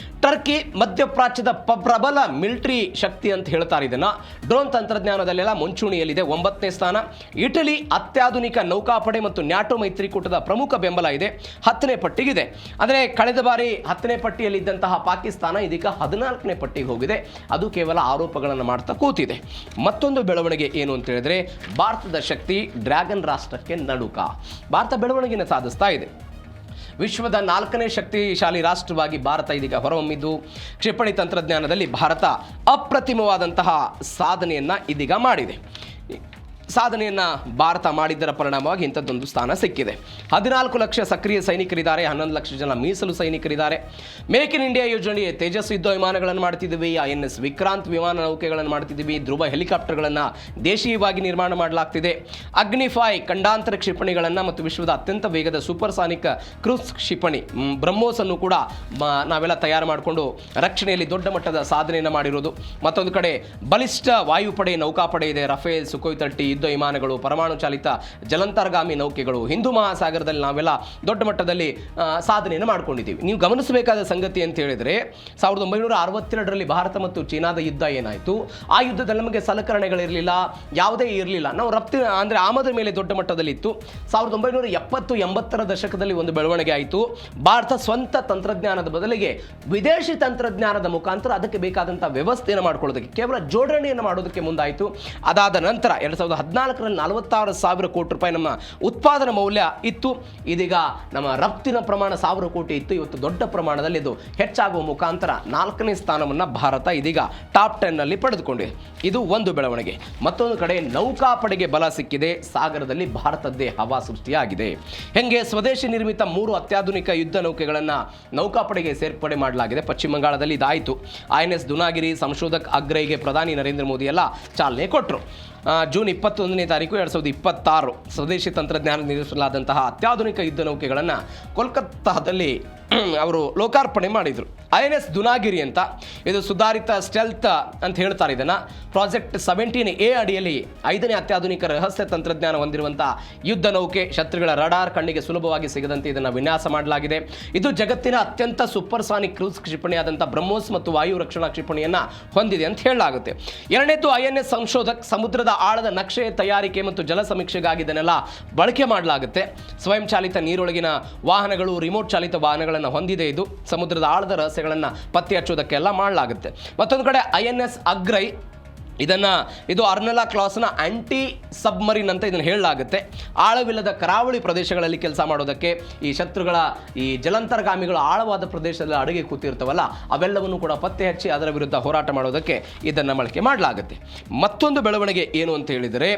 ಟರ್ಕಿ ಮಧ್ಯಪ್ರಾಚ್ಯದ ಪ್ರಬಲ ಮಿಲಿಟರಿ ಶಕ್ತಿ ಅಂತ ಹೇಳ್ತಾರೆ ಇದನ್ನು. ಡ್ರೋನ್ ತಂತ್ರಜ್ಞಾನದಲ್ಲೆಲ್ಲ ಮುಂಚೂಣಿಯಲ್ಲಿದೆ, 9ನೇ ಸ್ಥಾನ. ಇಟಲಿ ಅತ್ಯಾಧುನಿಕ ನೌಕಾಪಡೆ ಮತ್ತು ನ್ಯಾಟೋ ಮೈತ್ರಿಕೂಟದ ಪ್ರಮುಖ ಬೆಂಬಲ ಇದೆ, 10ನೇ ಪಟ್ಟಿಗಿದೆ. ಅಂದರೆ ಕಳೆದ ಬಾರಿ 10ನೇ ಪಟ್ಟಿಯಲ್ಲಿ ಇದ್ದಂತಹ ಪಾಕಿಸ್ತಾನ ಇದೀಗ 14ನೇ ಪಟ್ಟಿಗೆ ಹೋಗಿದೆ. ಅದು ಕೇವಲ ಆರೋಪಗಳನ್ನು ಮಾಡ್ತಾ ಕೂತಿದೆ. ಮತ್ತೊಂದು ಬೆಳವಣಿಗೆ ಏನು ಅಂತ ಹೇಳಿದ್ರೆ, ಭಾರತದ ಶಕ್ತಿ ಡ್ರ್ಯಾಗನ್ ರಾಷ್ಟ್ರಕ್ಕೆ ನಡುಕ. ಭಾರತ ಬೆಳವಣಿಗೆಯನ್ನು ಸಾಧಿಸ್ತಾ ಇದೆ. ವಿಶ್ವದ 4ನೇ ಶಕ್ತಿಶಾಲಿ ರಾಷ್ಟ್ರವಾಗಿ ಭಾರತ ಇದೀಗ ಹೊರಹೊಮ್ಮಿದ್ದು, ಕ್ಷಿಪಣಿ ತಂತ್ರಜ್ಞಾನದಲ್ಲಿ ಭಾರತ ಅಪ್ರತಿಮವಾದಂತಹ ಸಾಧನೆಯನ್ನು ಇದೀಗ ಮಾಡಿದೆ. ಸಾಧನೆಯನ್ನು ಭಾರತ ಮಾಡಿದ್ದರ ಪರಿಣಾಮವಾಗಿ ಇಂಥದ್ದೊಂದು ಸ್ಥಾನ ಸಿಕ್ಕಿದೆ. 14 ಲಕ್ಷ ಸಕ್ರಿಯ ಸೈನಿಕರಿದ್ದಾರೆ, 11 ಲಕ್ಷ ಜನ ಮೀಸಲು ಸೈನಿಕರಿದ್ದಾರೆ. ಮೇಕ್ ಇನ್ ಇಂಡಿಯಾ ಯೋಜನೆಗೆ ತೇಜಸ್ ಯುದ್ಧ ವಿಮಾನಗಳನ್ನು ಮಾಡ್ತಿದ್ದೀವಿ, INS ವಿಕ್ರಾಂತ್ ವಿಮಾನ ನೌಕೆಗಳನ್ನು ಮಾಡ್ತಿದ್ದೀವಿ, ಧ್ರುವ ಹೆಲಿಕಾಪ್ಟರ್ಗಳನ್ನು ದೇಶೀಯವಾಗಿ ನಿರ್ಮಾಣ ಮಾಡಲಾಗ್ತಿದೆ. ಅಗ್ನಿ-5 ಖಂಡಾಂತರ ಕ್ಷಿಪಣಿಗಳನ್ನು ಮತ್ತು ವಿಶ್ವದ ಅತ್ಯಂತ ವೇಗದ ಸೂಪರ್ಸಾನಿಕ್ ಕ್ರೂಸ್ ಕ್ಷಿಪಣಿ ಬ್ರಹ್ಮೋಸ್ ಅನ್ನು ಕೂಡ ನಾವೆಲ್ಲ ತಯಾರು ಮಾಡಿಕೊಂಡು ರಕ್ಷಣೆಯಲ್ಲಿ ದೊಡ್ಡ ಮಟ್ಟದ ಸಾಧನೆಯನ್ನು ಮಾಡಿರೋದು. ಮತ್ತೊಂದು ಕಡೆ ಬಲಿಷ್ಠ ವಾಯುಪಡೆ ನೌಕಾಪಡೆ ಇದೆ. ರಫೇಲ್, ಸುಖೋಯ್ 30 ಯುದ್ಧ ವಿಮಾನಗಳು, ಪರಮಾಣು ಚಾಲಿತ ಜಲಾಂತರ್ಗಾಮಿ ನೌಕೆಗಳು, ಹಿಂದೂ ಮಹಾಸಾಗರದಲ್ಲಿ ನಾವೆಲ್ಲ ದೊಡ್ಡ ಮಟ್ಟದಲ್ಲಿ ಸಾಧನೆಯನ್ನು ಮಾಡ್ಕೊಂಡಿದ್ದೀವಿ. ನೀವು ಗಮನಿಸಬೇಕಾದ ಸಂಗತಿ ಅಂತ ಹೇಳಿದರೆ, 1962ರಲ್ಲಿ ಭಾರತ ಮತ್ತು ಚೀನಾದ ಯುದ್ಧ ಏನಾಯಿತು, ಆ ಯುದ್ಧದಲ್ಲಿ ನಮಗೆ ಸಲಕರಣೆಗಳಿರಲಿಲ್ಲ, ಯಾವುದೇ ಇರಲಿಲ್ಲ. ನಾವು ರಫ್ತು ಅಂದರೆ ಆಮದು ಮೇಲೆ ದೊಡ್ಡ ಮಟ್ಟದಲ್ಲಿತ್ತು. 1970-80ರ ದಶಕದಲ್ಲಿ ಒಂದು ಬೆಳವಣಿಗೆ ಆಯಿತು. ಭಾರತ ಸ್ವಂತ ತಂತ್ರಜ್ಞಾನದ ಬದಲಿಗೆ ವಿದೇಶಿ ತಂತ್ರಜ್ಞಾನದ ಮುಖಾಂತರ ಅದಕ್ಕೆ ಬೇಕಾದಂಥ ವ್ಯವಸ್ಥೆಯನ್ನು ಮಾಡ್ಕೊಳ್ಳೋದಕ್ಕೆ, ಕೇವಲ ಜೋಡಣೆಯನ್ನು ಮಾಡೋದಕ್ಕೆ ಮುಂದಾಯಿತು. ಅದಾದ ನಂತರ 2014ರಲ್ಲಿ 46,000 ಕೋಟಿ ರೂಪಾಯಿ ನಮ್ಮ ಉತ್ಪಾದನಾ ಮೌಲ್ಯ ಇತ್ತು. ಇದೀಗ ನಮ್ಮ ರಫ್ತಿನ ಪ್ರಮಾಣ 1,000 ಕೋಟಿ ಇತ್ತು. ಇವತ್ತು ದೊಡ್ಡ ಪ್ರಮಾಣದಲ್ಲಿ ಇದು ಹೆಚ್ಚಾಗುವ ಮುಖಾಂತರ 4ನೇ ಸ್ಥಾನವನ್ನು ಭಾರತ ಇದೀಗ ಟಾಪ್ 10ನಲ್ಲಿ ಪಡೆದುಕೊಂಡಿದೆ. ಇದು ಒಂದು ಬೆಳವಣಿಗೆ. ಮತ್ತೊಂದು ಕಡೆ ನೌಕಾಪಡೆಗೆ ಬಲ ಸಿಕ್ಕಿದೆ. ಸಾಗರದಲ್ಲಿ ಭಾರತದ್ದೇ ಹವಾ ಸೃಷ್ಟಿಯಾಗಿದೆ. ಹೆಂಗೆ ಸ್ವದೇಶಿ ನಿರ್ಮಿತ 3 ಅತ್ಯಾಧುನಿಕ ಯುದ್ಧ ನೌಕೆಗಳನ್ನು ನೌಕಾಪಡೆಗೆ ಸೇರ್ಪಡೆ ಮಾಡಲಾಗಿದೆ. ಪಶ್ಚಿಮ ಬಂಗಾಳದಲ್ಲಿ ಇದಾಯಿತು. INS ದುನಾಗಿರಿ ಸಂಶೋಧಕ್ ಅಗ್ರೈಗೆ ಪ್ರಧಾನಿ ನರೇಂದ್ರ ಮೋದಿ ಎಲ್ಲ ಚಾಲನೆ ಕೊಟ್ಟರು. ಜೂನ್ 21ನೇ ತಾರೀಕು 2026 ಸ್ವದೇಶಿ ತಂತ್ರಜ್ಞಾನ ನಿರ್ಮಿಸಲಾದಂತಹ ಅತ್ಯಾಧುನಿಕ ಯುದ್ಧ ನೌಕೆಗಳನ್ನು ಕೋಲ್ಕತ್ತಾದಲ್ಲಿ ಅವರು ಲೋಕಾರ್ಪಣೆ ಮಾಡಿದರು. INS ದುನಾಗಿರಿ ಅಂತ, ಇದು ಸುಧಾರಿತ ಸ್ಟೆಲ್ತ್ ಅಂತ ಹೇಳ್ತಾರೆ. ಇದನ್ನು ಪ್ರಾಜೆಕ್ಟ್ 17A ಅಡಿಯಲ್ಲಿ 5ನೇ ಅತ್ಯಾಧುನಿಕ ರಹಸ್ಯ ತಂತ್ರಜ್ಞಾನ ಹೊಂದಿರುವಂಥ ಯುದ್ಧ ನೌಕೆ. ಶತ್ರುಗಳ ರಡಾರ್ ಕಣ್ಣಿಗೆ ಸುಲಭವಾಗಿ ಸಿಗದಂತೆ ಇದನ್ನು ವಿನ್ಯಾಸ ಮಾಡಲಾಗಿದೆ. ಇದು ಜಗತ್ತಿನ ಅತ್ಯಂತ ಸೂಪರ್ಸಾನಿಕ್ ಕ್ರೂಸ್ ಕ್ಷಿಪಣಿಯಾದಂಥ ಬ್ರಹ್ಮೋಸ್ ಮತ್ತು ವಾಯು ರಕ್ಷಣಾ ಕ್ಷಿಪಣಿಯನ್ನು ಹೊಂದಿದೆ ಅಂತ ಹೇಳಲಾಗುತ್ತೆ. ಎರಡನೇದು INS ಸಂಶೋಧಕ್, ಸಮುದ್ರದ ಆಳದ ನಕ್ಷೆ ತಯಾರಿಕೆ ಮತ್ತು ಜಲ ಸಮೀಕ್ಷೆಗಾಗಿ ಇದನ್ನೆಲ್ಲ ಬಳಕೆ ಮಾಡಲಾಗುತ್ತೆ. ಸ್ವಯಂ ಚಾಲಿತ ನೀರೊಳಗಿನ ವಾಹನಗಳು, ರಿಮೋಟ್ ಚಾಲಿತ ವಾಹನಗಳನ್ನು ಹೊಂದಿದೆ. ಇದು ಸಮುದ್ರದ ಆಳದ ರಹಸ್ಯಗಳನ್ನು ಪತ್ತೆ ಹಚ್ಚೋದಕ್ಕೆಲ್ಲ ಮಾಡಲಾಗುತ್ತೆ. ಮತ್ತೊಂದು ಕಡೆ INS ಅಗ್ರೈ, ಇದು ಅರ್ನಲಾ ಕ್ಲಾಸ್ನ ಆಂಟಿ ಸಬ್ಮರಿನ್ ಅಂತ ಇದನ್ನು ಹೇಳಲಾಗುತ್ತೆ. ಆಳವಿಲ್ಲದ ಕರಾವಳಿ ಪ್ರದೇಶಗಳಲ್ಲಿ ಕೆಲಸ ಮಾಡೋದಕ್ಕೆ, ಈ ಶತ್ರುಗಳ ಈ ಜಲಾಂತರ್ಗಾಮಿಗಳು ಆಳವಾದ ಪ್ರದೇಶದಲ್ಲಿ ಅಡಗಿ ಕೂತಿರ್ತವಲ್ಲ, ಅವೆಲ್ಲವನ್ನು ಕೂಡ ಪತ್ತೆ ಹಚ್ಚಿ ಅದರ ವಿರುದ್ಧ ಹೋರಾಟ ಮಾಡೋದಕ್ಕೆ ಇದನ್ನು ಬಳಕೆ ಮಾಡಲಾಗುತ್ತೆ. ಮತ್ತೊಂದು ಬೆಳವಣಿಗೆ ಏನು ಅಂತ ಹೇಳಿದರೆ,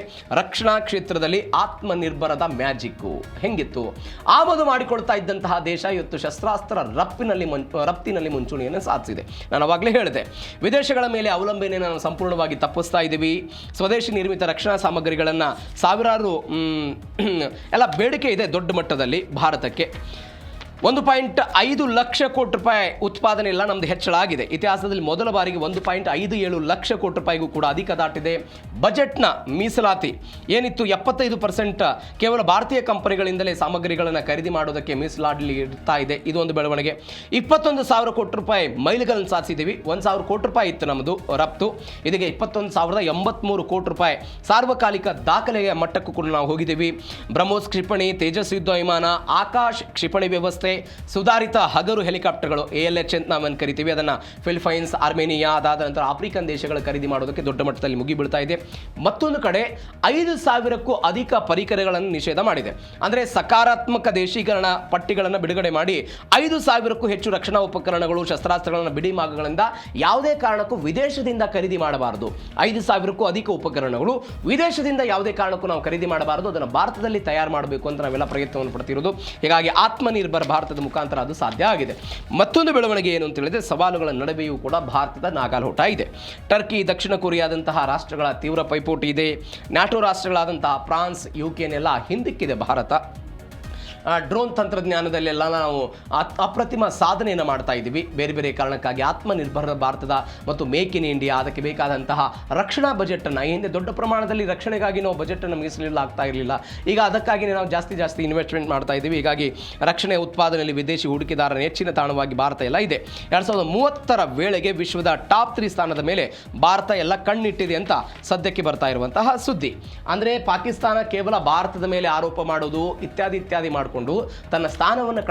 ರಕ್ಷಣಾ ಕ್ಷೇತ್ರದಲ್ಲಿ ಆತ್ಮನಿರ್ಭರದ ಮ್ಯಾಜಿಕ್ಕು ಹೆಂಗಿತ್ತು. ಆಮದು ಮಾಡಿಕೊಳ್ತಾ ಇದ್ದಂತಹ ದೇಶ ಇವತ್ತು ಶಸ್ತ್ರಾಸ್ತ್ರ ರಫ್ತಿನಲ್ಲಿ ಮುಂಚೂಣಿಯನ್ನು ಸಾಧಿಸಿದೆ. ನಾನು ಅವಾಗಲೇ ಹೇಳಿದೆ, ವಿದೇಶಗಳ ಮೇಲೆ ಅವಲಂಬನೆಯನ್ನು ನಾವು ಸಂಪೂರ್ಣವಾಗಿ ತಪ್ಪಿಸ್ತಾ ಇದ್ದೀವಿ. ಸ್ವದೇಶಿ ನಿರ್ಮಿತ ರಕ್ಷಣಾ ಸಾಮಗ್ರಿಗಳನ್ನು ಸಾವಿರಾರು ಎಲ್ಲ ಬೇಡಿಕೆ ಇದೆ ದೊಡ್ಡ ಮಟ್ಟದಲ್ಲಿ ಭಾರತಕ್ಕೆ. 1.5 ಲಕ್ಷ ಕೋಟಿ ರೂಪಾಯಿ ಉತ್ಪಾದನೆ ಎಲ್ಲ ನಮ್ಮದು ಹೆಚ್ಚಳ ಆಗಿದೆ. ಇತಿಹಾಸದಲ್ಲಿ ಮೊದಲ ಬಾರಿಗೆ 1.57 ಲಕ್ಷ ಕೋಟಿ ರೂಪಾಯಿಗೂ ಕೂಡ ಅಧಿಕ ದಾಟಿದೆ. ಬಜೆಟ್ನ ಮೀಸಲಾತಿ ಏನಿತ್ತು 75% ಕೇವಲ ಭಾರತೀಯ ಕಂಪನಿಗಳಿಂದಲೇ ಸಾಮಗ್ರಿಗಳನ್ನು ಖರೀದಿ ಮಾಡೋದಕ್ಕೆ ಮೀಸಲಾಡಲಿ ಇರ್ತಾ ಇದೆ. ಇದು ಒಂದು ಬೆಳವಣಿಗೆ. 21,000 ಕೋಟಿ ರೂಪಾಯಿ ಮೈಲಿಗಲ್ಲನ್ನು ಸಾಧಿಸಿದ್ದೀವಿ. 1,000 ಕೋಟಿ ರೂಪಾಯಿ ಇತ್ತು ನಮ್ಮದು ರಫ್ತು, ಇದೀಗ 21,083 ಕೋಟಿ ರೂಪಾಯಿ ಸಾರ್ವಕಾಲಿಕ ದಾಖಲೆಯ ಮಟ್ಟಕ್ಕೂ ಕೂಡ ನಾವು ಹೋಗಿದ್ದೀವಿ. ಬ್ರಹ್ಮೋಸ್ ಕ್ಷಿಪಣಿ, ತೇಜಸ್ ಯುದ್ಧ ವಿಮಾನ, ಆಕಾಶ್ ಕ್ಷಿಪಣಿ ವ್ಯವಸ್ಥೆ, ಸುಧಾರಿತ ಹಗರು ಹೆಲಿಕಾಪ್ಟರ್ಗಳು ALH ಅಂತ ನಾವೇನು ಕರಿತೀವಿ, ಅದನ್ನು ಫಿಲಿಪೈನ್ಸ್, ಆರ್ಮೇನಿಯಾ, ಅದಾದ ನಂತರ ಆಫ್ರಿಕನ್ ದೇಶಗಳು ಖರೀದಿ ಮಾಡೋದಕ್ಕೆ ದೊಡ್ಡ ಮಟ್ಟದಲ್ಲಿ ಮುಗಿಬೀಳ್ತಾ ಇದೆ. ಮತ್ತೊಂದು ಕಡೆ 5,000ಕ್ಕೂ ಅಧಿಕ ಪರಿಕರಗಳನ್ನು ನಿಷೇಧ ಮಾಡಿದೆ. ಅಂದರೆ ಸಕಾರಾತ್ಮಕ ದೇಶೀಕರಣ ಪಟ್ಟಿಗಳನ್ನು ಬಿಡುಗಡೆ ಮಾಡಿ 5,000ಕ್ಕೂ ಹೆಚ್ಚು ರಕ್ಷಣಾ ಉಪಕರಣಗಳು, ಶಸ್ತ್ರಾಸ್ತ್ರಗಳನ್ನು ಬಿಡಿ ಮಾರ್ಗಗಳಿಂದ ಯಾವುದೇ ಕಾರಣಕ್ಕೂ ವಿದೇಶದಿಂದ ಖರೀದಿ ಮಾಡಬಾರದು. 5,000ಕ್ಕೂ ಅಧಿಕ ಉಪಕರಣಗಳು ವಿದೇಶದಿಂದ ಯಾವುದೇ ಕಾರಣಕ್ಕೂ ನಾವು ಖರೀದಿ ಮಾಡಬಾರದು, ಅದನ್ನು ಭಾರತದಲ್ಲಿ ತಯಾರು ಮಾಡಬೇಕು ಅಂತ ನಾವೆಲ್ಲ ಪ್ರಯತ್ನವನ್ನು ಪಡ್ತಿರೋದು. ಹೀಗಾಗಿ ಆತ್ಮನಿರ್ಭರ ಭಾರತದ ಮುಖಾಂತರ ಅದು ಸಾಧ್ಯ ಆಗಿದೆ. ಮತ್ತೊಂದು ಬೆಳವಣಿಗೆ ಏನು ಅಂತ ಹೇಳಿದ್ರೆ, ಸವಾಲುಗಳ ನಡುವೆಯೂ ಕೂಡ ಭಾರತದ ನಾಗಾಲೋಟ ಇದೆ. ಟರ್ಕಿ, ದಕ್ಷಿಣ ಕೊರಿಯಾದಂತಹ ರಾಷ್ಟ್ರಗಳ ತೀವ್ರ ಪೈಪೋಟಿ ಇದೆ. ನ್ಯಾಟೋ ರಾಷ್ಟ್ರಗಳಾದಂತಹ ಫ್ರಾನ್ಸ್, UK ಹಿಂದಿಕ್ಕಿದೆ ಭಾರತ. ಡ್ರೋನ್ ತಂತ್ರಜ್ಞಾನದಲ್ಲೆಲ್ಲ ನಾವು ಅಪ್ರತಿಮ ಸಾಧನೆಯನ್ನು ಮಾಡ್ತಾ ಇದ್ದೀವಿ. ಬೇರೆ ಬೇರೆ ಕಾರಣಕ್ಕಾಗಿ ಆತ್ಮನಿರ್ಭರ ಭಾರತದ ಮತ್ತು ಮೇಕ್ ಇನ್ ಇಂಡಿಯಾ, ಅದಕ್ಕೆ ಬೇಕಾದಂತಹ ರಕ್ಷಣಾ ಬಜೆಟನ್ನು, ಈ ಹಿಂದೆ ದೊಡ್ಡ ಪ್ರಮಾಣದಲ್ಲಿ ರಕ್ಷಣೆಗಾಗಿ ನಾವು ಬಜೆಟನ್ನು ಮೀಸಲಿಡಲಾಗ್ತಾ ಇರಲಿಲ್ಲ. ಈಗ ಅದಕ್ಕಾಗಿ ನಾವು ಜಾಸ್ತಿ ಇನ್ವೆಸ್ಟ್ಮೆಂಟ್ ಮಾಡ್ತಾ ಇದ್ದೀವಿ. ಹೀಗಾಗಿ ರಕ್ಷಣೆ ಉತ್ಪಾದನೆಯಲ್ಲಿ ವಿದೇಶಿ ಹೂಡಿಕೆದಾರರ ಹೆಚ್ಚಿನ ತಾಣವಾಗಿ ಭಾರತ ಎಲ್ಲ ಇದೆ. 2030ರ ವೇಳೆಗೆ ವಿಶ್ವದ ಟಾಪ್ 3 ಸ್ಥಾನದ ಮೇಲೆ ಭಾರತ ಎಲ್ಲ ಕಣ್ಣಿಟ್ಟಿದೆ ಅಂತ ಸದ್ಯಕ್ಕೆ ಬರ್ತಾ ಇರುವಂತಹ ಸುದ್ದಿ. ಅಂದರೆ ಪಾಕಿಸ್ತಾನ ಕೇವಲ ಭಾರತದ ಮೇಲೆ ಆರೋಪ ಮಾಡೋದು ಇತ್ಯಾದಿ ಮಾಡ್ಕೊಂಡು ಮಾಡಿಕೊಂಡು ತನ್ನ ಸ್ಥಾನವನ್ನು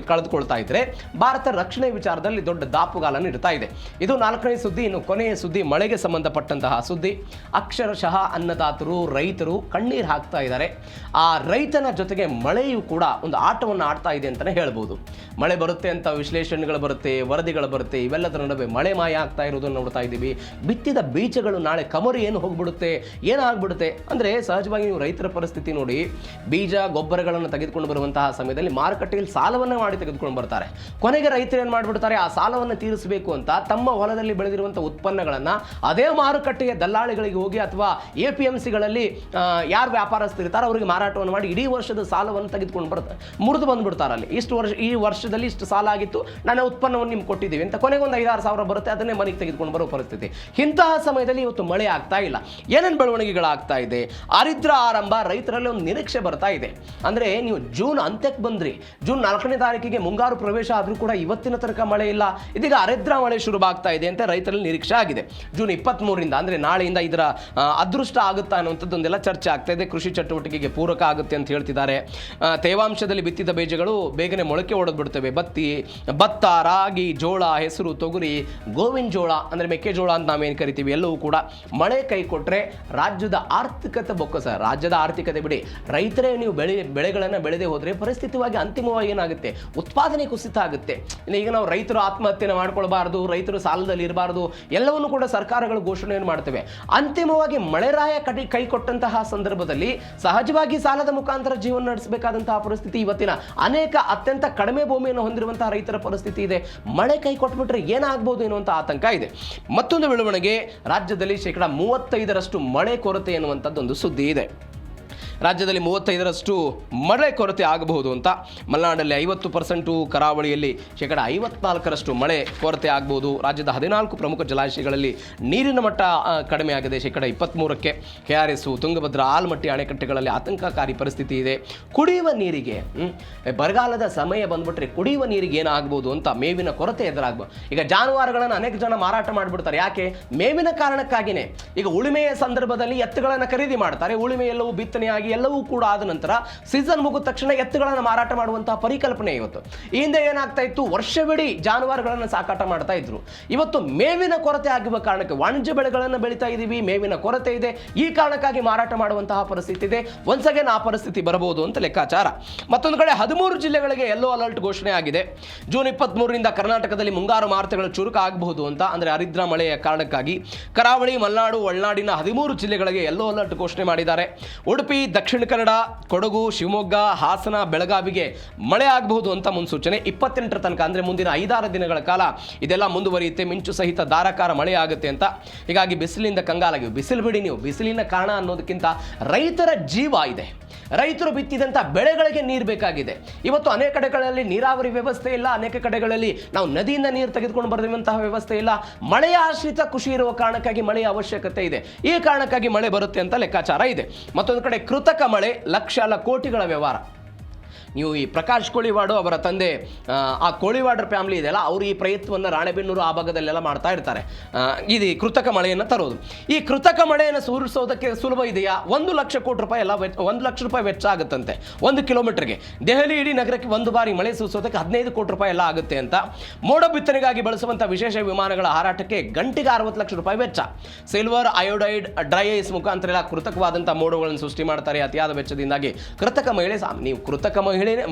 ಕಳೆದುಕೊಳ್ತಾ ಇದ್ರೆ ಭಾರತ ರಕ್ಷಣೆ ವಿಚಾರದಲ್ಲಿ ದೊಡ್ಡ ದಾಪುಗಾಲನ್ನು ಇಡ್ತಾ ಇದೆ. ಇದು 4ನೇ ಸುದ್ದಿ. ಇನ್ನು ಕೊನೆಯ ಸುದ್ದಿ ಮಳೆಗೆ ಸಂಬಂಧಪಟ್ಟಂತಹ ಸುದ್ದಿ. ಅಕ್ಷರಶಃ ಅನ್ನದಾತರು ರೈತರು ಕಣ್ಣೀರು ಹಾಕ್ತಾ ಇದ್ದಾರೆ. ಆ ರೈತನ ಜೊತೆಗೆ ಮಳೆಯೂ ಕೂಡ ಒಂದು ಆಟವನ್ನು ಆಡ್ತಾ ಇದೆ ಅಂತಲೇ ಹೇಳ್ಬೋದು. ಮಳೆ ಬರುತ್ತೆ ಅಂತ ವಿಶ್ಲೇಷಣೆಗಳು ಬರುತ್ತೆ, ವರದಿಗಳು ಬರುತ್ತೆ. ಇವೆಲ್ಲದರ ನಡುವೆ ಮಳೆ ಮಾಯ ಆಗ್ತಾ ಇರೋದನ್ನು ನೋಡ್ತಾ ಇದ್ದೀವಿ. ಬಿತ್ತಿದ ಬೀಜಗಳು ನಾಳೆ ಕಮರು ಏನು ಹೋಗ್ಬಿಡುತ್ತೆ, ಏನಾಗ್ಬಿಡುತ್ತೆ ಅಂದರೆ ಸಹಜವಾಗಿ ನೀವು ರೈತರ ಪರಿಸ್ಥಿತಿ ನೋಡಿ. ಬೀಜ ಗೊಬ್ಬರಗಳನ್ನು ತೆಗೆದುಕೊಂಡು ಬರುವಂತಹ ಸಮಯದಲ್ಲಿ ಮಾರುಕಟ್ಟೆಯಲ್ಲಿ ಸಾಲವನ್ನು ಮಾಡಿ ತೆಗೆದುಕೊಂಡು ಬರ್ತಾರೆ. ಕೊನೆಗೆ ರೈತರು ಏನು ಮಾಡಿಬಿಡ್ತಾರೆ, ಆ ಸಾಲವನ್ನು ತೀರಿಸಬೇಕು ಅಂತ ತಮ್ಮ ಹೊಲದಲ್ಲಿ ಬೆಳೆದಿರುವಂಥ ಉತ್ಪನ್ನಗಳನ್ನು ಅದೇ ಮಾರುಕಟ್ಟೆಯ ದಲ್ಲಾಳಿಗಳಿಗೆ ಹೋಗಿ ಅಥವಾ APMCಗಳಲ್ಲಿ ಯಾರು ವ್ಯಾಪಾರಸ್ಥರಿರ್ತಾರೆ ಅವರಿಗೆ ಮಾರಾಟವನ್ನು ಮಾಡಿ ಇಡೀ ವರ್ಷದ ಸಾಲವನ್ನು ತೆಗೆದುಕೊಂಡು ಬರ್ತಾರೆ, ಮುರಿದು ಬಂದುಬಿಡ್ತಾರೆ. ಅಲ್ಲಿ ಈ ವರ್ಷದಲ್ಲಿ ಇಷ್ಟು ಸಾಲ ಆಗಿತ್ತು, ನನ್ನ ಉತ್ಪನ್ನವನ್ನು ನಿಮ್ಗೆ ಕೊಟ್ಟಿದ್ದೀವಿ ಅಂತ ಕೊನೆಗೆ ಒಂದು 5-6 ಸಾವಿರ ಬರುತ್ತೆ, ಅದನ್ನೇ ಮನೆಗೆ ತೆಗೆದುಕೊಂಡು ಬರೋ ಪರಿಸ್ಥಿತಿ. ಇಂತಹ ಸಮಯದಲ್ಲಿ ಇವತ್ತು ಮಳೆ ಆಗ್ತಾ ಇಲ್ಲ. ಏನೇನು ಬೆಳವಣಿಗೆಗಳಾಗ್ತಾ ಇದೆ? ಆರಿದ್ರ ಆರಂಭ, ರೈತರಲ್ಲಿ ಒಂದು ನಿರೀಕ್ಷೆ ಬರ್ತಾ ಇದೆ. ಅಂದರೆ ನೀವು ಜೂನ್ ಅಂತ್ಯಕ್ಕೆ ಬಂದ್ರಿ, ಜೂನ್ 4ನೇ ತಾರೀಕಿಗೆ ಮುಂಗಾರು ಪ್ರವೇಶ ಆದರೂ ಕೂಡ ಇವತ್ತಿನ ತನಕ ಮಳೆ ಇಲ್ಲ. ಇದೀಗ ಆರಿದ್ರ ಮಳೆ ಶುರುವಾಗ್ತಾ ಇದೆ ಅಂತ ರೈತರಲ್ಲಿ ನಿರೀಕ್ಷೆ ಆಗಿದೆ. ಜೂನ್ 23ರಿಂದ ಅಂದರೆ ನಾಳೆಯಿಂದ ಇದರ ಅದೃಷ್ಟ ಆಗುತ್ತಾ ಅನ್ನುವಂಥದ್ದೊಂದೆಲ್ಲ ಚರ್ಚೆ ಆಗ್ತಾ ಇದೆ. ಕೃಷಿ ಚಟುವಟಿಕೆಗೆ ಪೂರಕ ಆಗುತ್ತೆ ಅಂತ ಹೇಳ್ತಿದ್ದಾರೆ. ತೇವಾಂಶದಲ್ಲಿ ಬಿತ್ತಿದ ಬೀಜಗಳು ಬೇಗನೆ ಮೊಳಕೆ ಹೊಡೆದು ಬಿಡ್ತವೆ. ಭತ್ತ, ರಾಗಿ, ಜೋಳ, ಹೆಸರು, ತೊಗರಿ, ಗೋವಿನ ಜೋಳ ಅಂದರೆ ಮೆಕ್ಕೆಜೋಳ ಅಂತ ನಾವೇನು ಕರಿತೀವಿ, ಎಲ್ಲವೂ ಕೂಡ ಮಳೆ ಕೈ ಕೊಟ್ಟರೆ ರಾಜ್ಯದ ಆರ್ಥಿಕತೆ ಬೊಕ್ಕಸ. ರಾಜ್ಯದ ಆರ್ಥಿಕತೆ ಬಿಡಿ, ರೈತರೇ ನೀವು ಬೆಳೆಗಳನ್ನು ಬೆಳೆದೇ ಹೋದರೆ ಪರಿಸ್ಥಿತಿವಾಗಿ ಅಂತಿಮವಾಗಿ ಏನಾಗುತ್ತೆ, ಉತ್ಪಾದನೆ ಕುಸಿತ ಆಗುತ್ತೆ. ಈಗ ನಾವು ರೈತರು ಆತ್ಮಹತ್ಯೆನ ಮಾಡ್ಕೊಳ್ಬಾರ್ದು, ರೈತರು ಸಾಲದಲ್ಲಿ ಇರಬಾರ್ದು, ಎಲ್ಲವನ್ನು ಕೂಡ ಸರ್ಕಾರಗಳು ಘೋಷಣೆಯನ್ನು ಮಾಡ್ತವೆ. ಅಂತಿಮವಾಗಿ ಮಳೆರಾಯ ಕೈ ಕೊಟ್ಟಂತಹ ಸಂದರ್ಭದಲ್ಲಿ ಸಹಜವಾಗಿ ಸಾಲದ ಮುಖಾಂತರ ಜೀವನ ನಡೆಸಬೇಕಾದಂತಹ ಪರಿಸ್ಥಿತಿ ಇವತ್ತಿನ ಅನೇಕ ಅತ್ಯಂತ ಕಡಿಮೆ ಭೂಮಿಯನ್ನು ಹೊಂದಿರುವಂತಹ ರೈತರ ಪರಿಸ್ಥಿತಿ ಇದೆ. ಮಳೆ ಕೈ ಕೊಟ್ಬಿಟ್ರೆ ಏನಾಗಬಹುದು ಎನ್ನುವಂಥ ಆತಂಕ ಇದೆ. ಮತ್ತೊಂದು ಬೆಳವಣಿಗೆ, ರಾಜ್ಯದಲ್ಲಿ 35% ಮಳೆ ಕೊರತೆ ಎನ್ನುವಂಥದ್ದೊಂದು ಸುದ್ದಿ ಇದೆ. ರಾಜ್ಯದಲ್ಲಿ 35% ಮಳೆ ಕೊರತೆ ಆಗಬಹುದು ಅಂತ. ಮಲೆನಾಡಲ್ಲಿ 50%, ಕರಾವಳಿಯಲ್ಲಿ 54% ಮಳೆ ಕೊರತೆ ಆಗಬಹುದು. ರಾಜ್ಯದ 14 ಪ್ರಮುಖ ಜಲಾಶಯಗಳಲ್ಲಿ ನೀರಿನ ಮಟ್ಟ ಕಡಿಮೆ ಆಗಿದೆ 23%. KRS, ತುಂಗಭದ್ರಾ, ಆಲ್ಮಟ್ಟಿ ಅಣೆಕಟ್ಟೆಗಳಲ್ಲಿ ಆತಂಕಕಾರಿ ಪರಿಸ್ಥಿತಿ ಇದೆ. ಕುಡಿಯುವ ನೀರಿಗೆ ಬರಗಾಲದ ಸಮಯ ಬಂದ್ಬಿಟ್ರೆ ಕುಡಿಯುವ ನೀರಿಗೆ ಏನಾಗಬಹುದು ಅಂತ ಮೇವಿನ ಕೊರತೆ ಎದುರಾಗಬಹುದು. ಈಗ ಜಾನುವಾರುಗಳನ್ನು ಅನೇಕ ಜನ ಮಾರಾಟ ಮಾಡಿಬಿಡ್ತಾರೆ. ಯಾಕೆ? ಮೇವಿನ ಕಾರಣಕ್ಕಾಗಿಯೇ. ಈಗ ಉಳುಮೆಯ ಸಂದರ್ಭದಲ್ಲಿ ಎತ್ತುಗಳನ್ನು ಖರೀದಿ ಮಾಡ್ತಾರೆ. ಉಳುಮೆ ಎಲ್ಲವೂ ಬಿತ್ತನೆಯಾಗಿ ಎಲ್ಲವೂ ಕೂಡ ಆದ ನಂತರ ಸೀಸನ್ ಮುಗಿದ ತಕ್ಷಣ ಎತ್ತುಗಳನ್ನು ಮಾರಾಟ ಮಾಡುವಂತಹ ಪರಿಕಲ್ಪನೆ ಇವತ್ತು. ಈ ಹಿಂದೆ ಏನಾಗ್ತಾ ಇತ್ತು, ವರ್ಷವಿಡೀ ಜಾನುವಾರುಗಳನ್ನು ಸಾಕಾಟ ಮಾಡ್ತಾ ಇದ್ರು. ಇವತ್ತು ಮೇವಿನ ಕೊರತೆ ಆಗಿರುವ ಕಾರಣಕ್ಕೆ ವಾಣಿಜ್ಯ ಬೆಳೆಗಳನ್ನು ಬೆಳೀತಾ ಇದ್ದೀವಿ, ಮೇವಿನ ಕೊರತೆ ಇದೆ, ಈ ಕಾರಣಕ್ಕಾಗಿ ಮಾರಾಟ ಮಾಡುವಂತಹ ಪರಿಸ್ಥಿತಿ ಇದೆ. ಒನ್ಸ್ ಅಗೇನ್ ಆ ಪರಿಸ್ಥಿತಿ ಬರಬಹುದು ಅಂತ ಲೆಕ್ಕಾಚಾರ. ಮತ್ತೊಂದು ಕಡೆ 13 ಜಿಲ್ಲೆಗಳಿಗೆ ಯೆಲ್ಲೋ ಅಲರ್ಟ್ ಘೋಷಣೆ ಆಗಿದೆ. ಜೂನ್ 23ರಿಂದ ಕರ್ನಾಟಕದಲ್ಲಿ ಮುಂಗಾರು ಮಾರುತಗಳು ಚುರುಕು ಆಗಬಹುದು ಅಂತ. ಅಂದರೆ ಆರಿದ್ರ ಮಳೆಯ ಕಾರಣಕ್ಕಾಗಿ ಕರಾವಳಿ, ಮಲೆನಾಡು, ಒಳನಾಡಿನ 13 ಜಿಲ್ಲೆಗಳಿಗೆ ಯೆಲ್ಲೋ ಅಲರ್ಟ್ ಘೋಷಣೆ ಮಾಡಿದ್ದಾರೆ. ಉಡುಪಿ, ದಕ್ಷಿಣ ಕನ್ನಡ, ಕೊಡಗು, ಶಿವಮೊಗ್ಗ, ಹಾಸನ, ಬೆಳಗಾವಿಗೆ ಮಳೆ ಆಗಬಹುದು ಅಂತ ಮುನ್ಸೂಚನೆ. 28ರ ತನಕ ಅಂದರೆ ಮುಂದಿನ 5-6 ದಿನಗಳ ಕಾಲ ಇದೆಲ್ಲ ಮುಂದುವರಿಯುತ್ತೆ. ಮಿಂಚು ಸಹಿತ ಧಾರಾಕಾರ ಮಳೆ ಆಗುತ್ತೆ ಅಂತ. ಹೀಗಾಗಿ ಬಿಸಿಲಿಂದ ಕಂಗಾಲಾಗಿ, ಬಿಸಿಲು ಬಿಡಿ ನೀವು, ಬಿಸಿಲಿನ ಕಾರಣ ಅನ್ನೋದಕ್ಕಿಂತ ರೈತರ ಜೀವ ಇದೆ. ರೈತರು ಬಿತ್ತಿದಂಥ ಬೆಳೆಗಳಿಗೆ ನೀರು ಬೇಕಾಗಿದೆ. ಇವತ್ತು ಅನೇಕ ಕಡೆಗಳಲ್ಲಿ ನೀರಾವರಿ ವ್ಯವಸ್ಥೆ ಇಲ್ಲ, ಅನೇಕ ಕಡೆಗಳಲ್ಲಿ ನಾವು ನದಿಯಿಂದ ನೀರು ತೆಗೆದುಕೊಂಡು ಬರುವಂತಹ ವ್ಯವಸ್ಥೆ ಇಲ್ಲ. ಮಳೆಯ ಆಶ್ರಿತ ಕೃಷಿ ಇರುವ ಕಾರಣಕ್ಕಾಗಿ ಮಳೆಯ ಅವಶ್ಯಕತೆ ಇದೆ. ಈ ಕಾರಣಕ್ಕಾಗಿ ಮಳೆ ಬರುತ್ತೆ ಅಂತ ಲೆಕ್ಕಾಚಾರ ಇದೆ. ಮತ್ತೊಂದು ಕಡೆ ಕೃತಕ ಮಳೆ, ಲಕ್ಷ ಕೋಟಿಗಳ ವ್ಯವಹಾರ. ನೀವು ಈ ಪ್ರಕಾಶ್ ಕೋಳಿವಾಡು ಅವರ ತಂದೆ, ಆ ಕೋಳಿವಾಡ್ರ ಫ್ಯಾಮಿಲಿ ಇದೆಯಲ್ಲ, ಅವರು ಈ ಪ್ರಯತ್ನವನ್ನು ರಾಣೆಬೆನ್ನೂರು ಆ ಭಾಗದಲ್ಲೆಲ್ಲ ಮಾಡ್ತಾ ಇರ್ತಾರೆ. ಇದು ಕೃತಕ ಮಳೆಯನ್ನು ತರೋದು. ಈ ಕೃತಕ ಮಳೆಯನ್ನು ಸುರಿಸೋದಕ್ಕೆ ಸುಲಭ ಇದೆಯಾ? 1 ಲಕ್ಷ ಕೋಟಿ ರೂಪಾಯಿ ಎಲ್ಲ 1 ಲಕ್ಷ ರೂಪಾಯಿ ವೆಚ್ಚ ಆಗುತ್ತಂತೆ 1 ಕಿಲೋಮೀಟರ್ಗೆ. ದೆಹಲಿ ಇಡೀ ನಗರಕ್ಕೆ ಒಂದು ಬಾರಿ ಮಳೆ ಸುರಿಸೋದಕ್ಕೆ 15 ಕೋಟಿ ರೂಪಾಯಿ ಎಲ್ಲ ಆಗುತ್ತೆ ಅಂತ. ಮೋಡ ಬಿತ್ತನೆಗಾಗಿ ಬಳಸುವಂಥ ವಿಶೇಷ ವಿಮಾನಗಳ ಹಾರಾಟಕ್ಕೆ ಗಂಟೆಗೆ 60 ಲಕ್ಷ ರೂಪಾಯಿ ವೆಚ್ಚ. ಸಿಲ್ವರ್ ಅಯೋಡೈಡ್ ಡ್ರೈ ಐಸ್ ಮುಖಾಂತರ ಎಲ್ಲ ಕೃತಕವಾದಂಥ ಮೋಡಗಳನ್ನು ಸೃಷ್ಟಿ ಮಾಡ್ತಾರೆ. ಅತಿಯಾದ ವೆಚ್ಚದಿಂದಾಗಿ ಕೃತಕ ಮಳೆ, ನೀವು ಕೃತಕ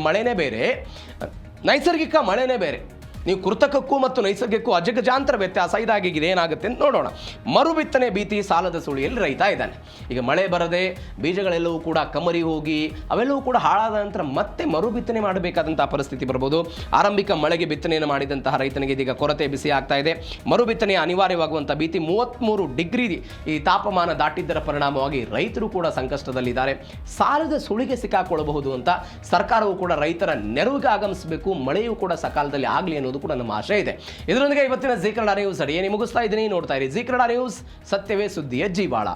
ಮಳೆನೇ ಬೇರೆ, ನೈಸರ್ಗಿಕ ಮಳೆನೇ ಬೇರೆ. ನೀವು ಕೃತಕಕ್ಕೂ ಮತ್ತು ನೈಸರ್ಗಿಕಕ್ಕೂ ಅಜಗಜಾಂತರ ವ್ಯತ್ಯಾಸ. ಇದಾಗಿದೆ, ಏನಾಗುತ್ತೆ ಅಂತ ನೋಡೋಣ. ಮರು ಬಿತ್ತನೆ ಭೀತಿ, ಸಾಲದ ಸುಳಿಯಲ್ಲಿ ರೈತ ಇದ್ದಾನೆ. ಈಗ ಮಳೆ ಬರದೆ ಬೀಜಗಳೆಲ್ಲವೂ ಕೂಡ ಕಮರಿ ಹೋಗಿ ಅವೆಲ್ಲವೂ ಕೂಡ ಹಾಳಾದ ನಂತರ ಮತ್ತೆ ಮರು ಬಿತ್ತನೆ ಮಾಡಬೇಕಾದಂತಹ ಪರಿಸ್ಥಿತಿ ಬರ್ಬೋದು. ಆರಂಭಿಕ ಮಳೆಗೆ ಬಿತ್ತನೆಯನ್ನು ಮಾಡಿದಂತಹ ರೈತನಿಗೆ ಇದೀಗ ಕೊರತೆ ಬಿಸಿ ಆಗ್ತಾ ಇದೆ. ಮರು ಬಿತ್ತನೆ ಅನಿವಾರ್ಯವಾಗುವಂಥ ಭೀತಿ. 33 ಡಿಗ್ರಿ ಈ ತಾಪಮಾನ ದಾಟಿದ್ದರ ಪರಿಣಾಮವಾಗಿ ರೈತರು ಕೂಡ ಸಂಕಷ್ಟದಲ್ಲಿದ್ದಾರೆ. ಸಾಲದ ಸುಳಿಗೆ ಸಿಕ್ಕಾಕೊಳ್ಳಬಹುದು ಅಂತ ಸರ್ಕಾರವು ಕೂಡ ರೈತರ ನೆರವಿಗೆ ಆಗಮಿಸಬೇಕು. ಮಳೆಯೂ ಕೂಡ ಸಕಾಲದಲ್ಲಿ ಆಗಲಿ ಅನ್ನೋದು ಕೂಡ ನಮ್ಮ ಆಶೆ ಇದೆ. ಇದರೊಂದಿಗೆ ಇವತ್ತಿನ ಜೀ ಕನ್ನಡ ನ್ಯೂಸ್ ಅಡಿಯೇ ಮುಗಿಸ್ತಾ ಇದ್ದೀನಿ. ನೋಡ್ತಾ ಇರಿ ಜೀ ಕನ್ನಡ ನ್ಯೂಸ್, ಸತ್ಯವೇ ಸುದ್ದಿಯ ಜೀವಾಳ.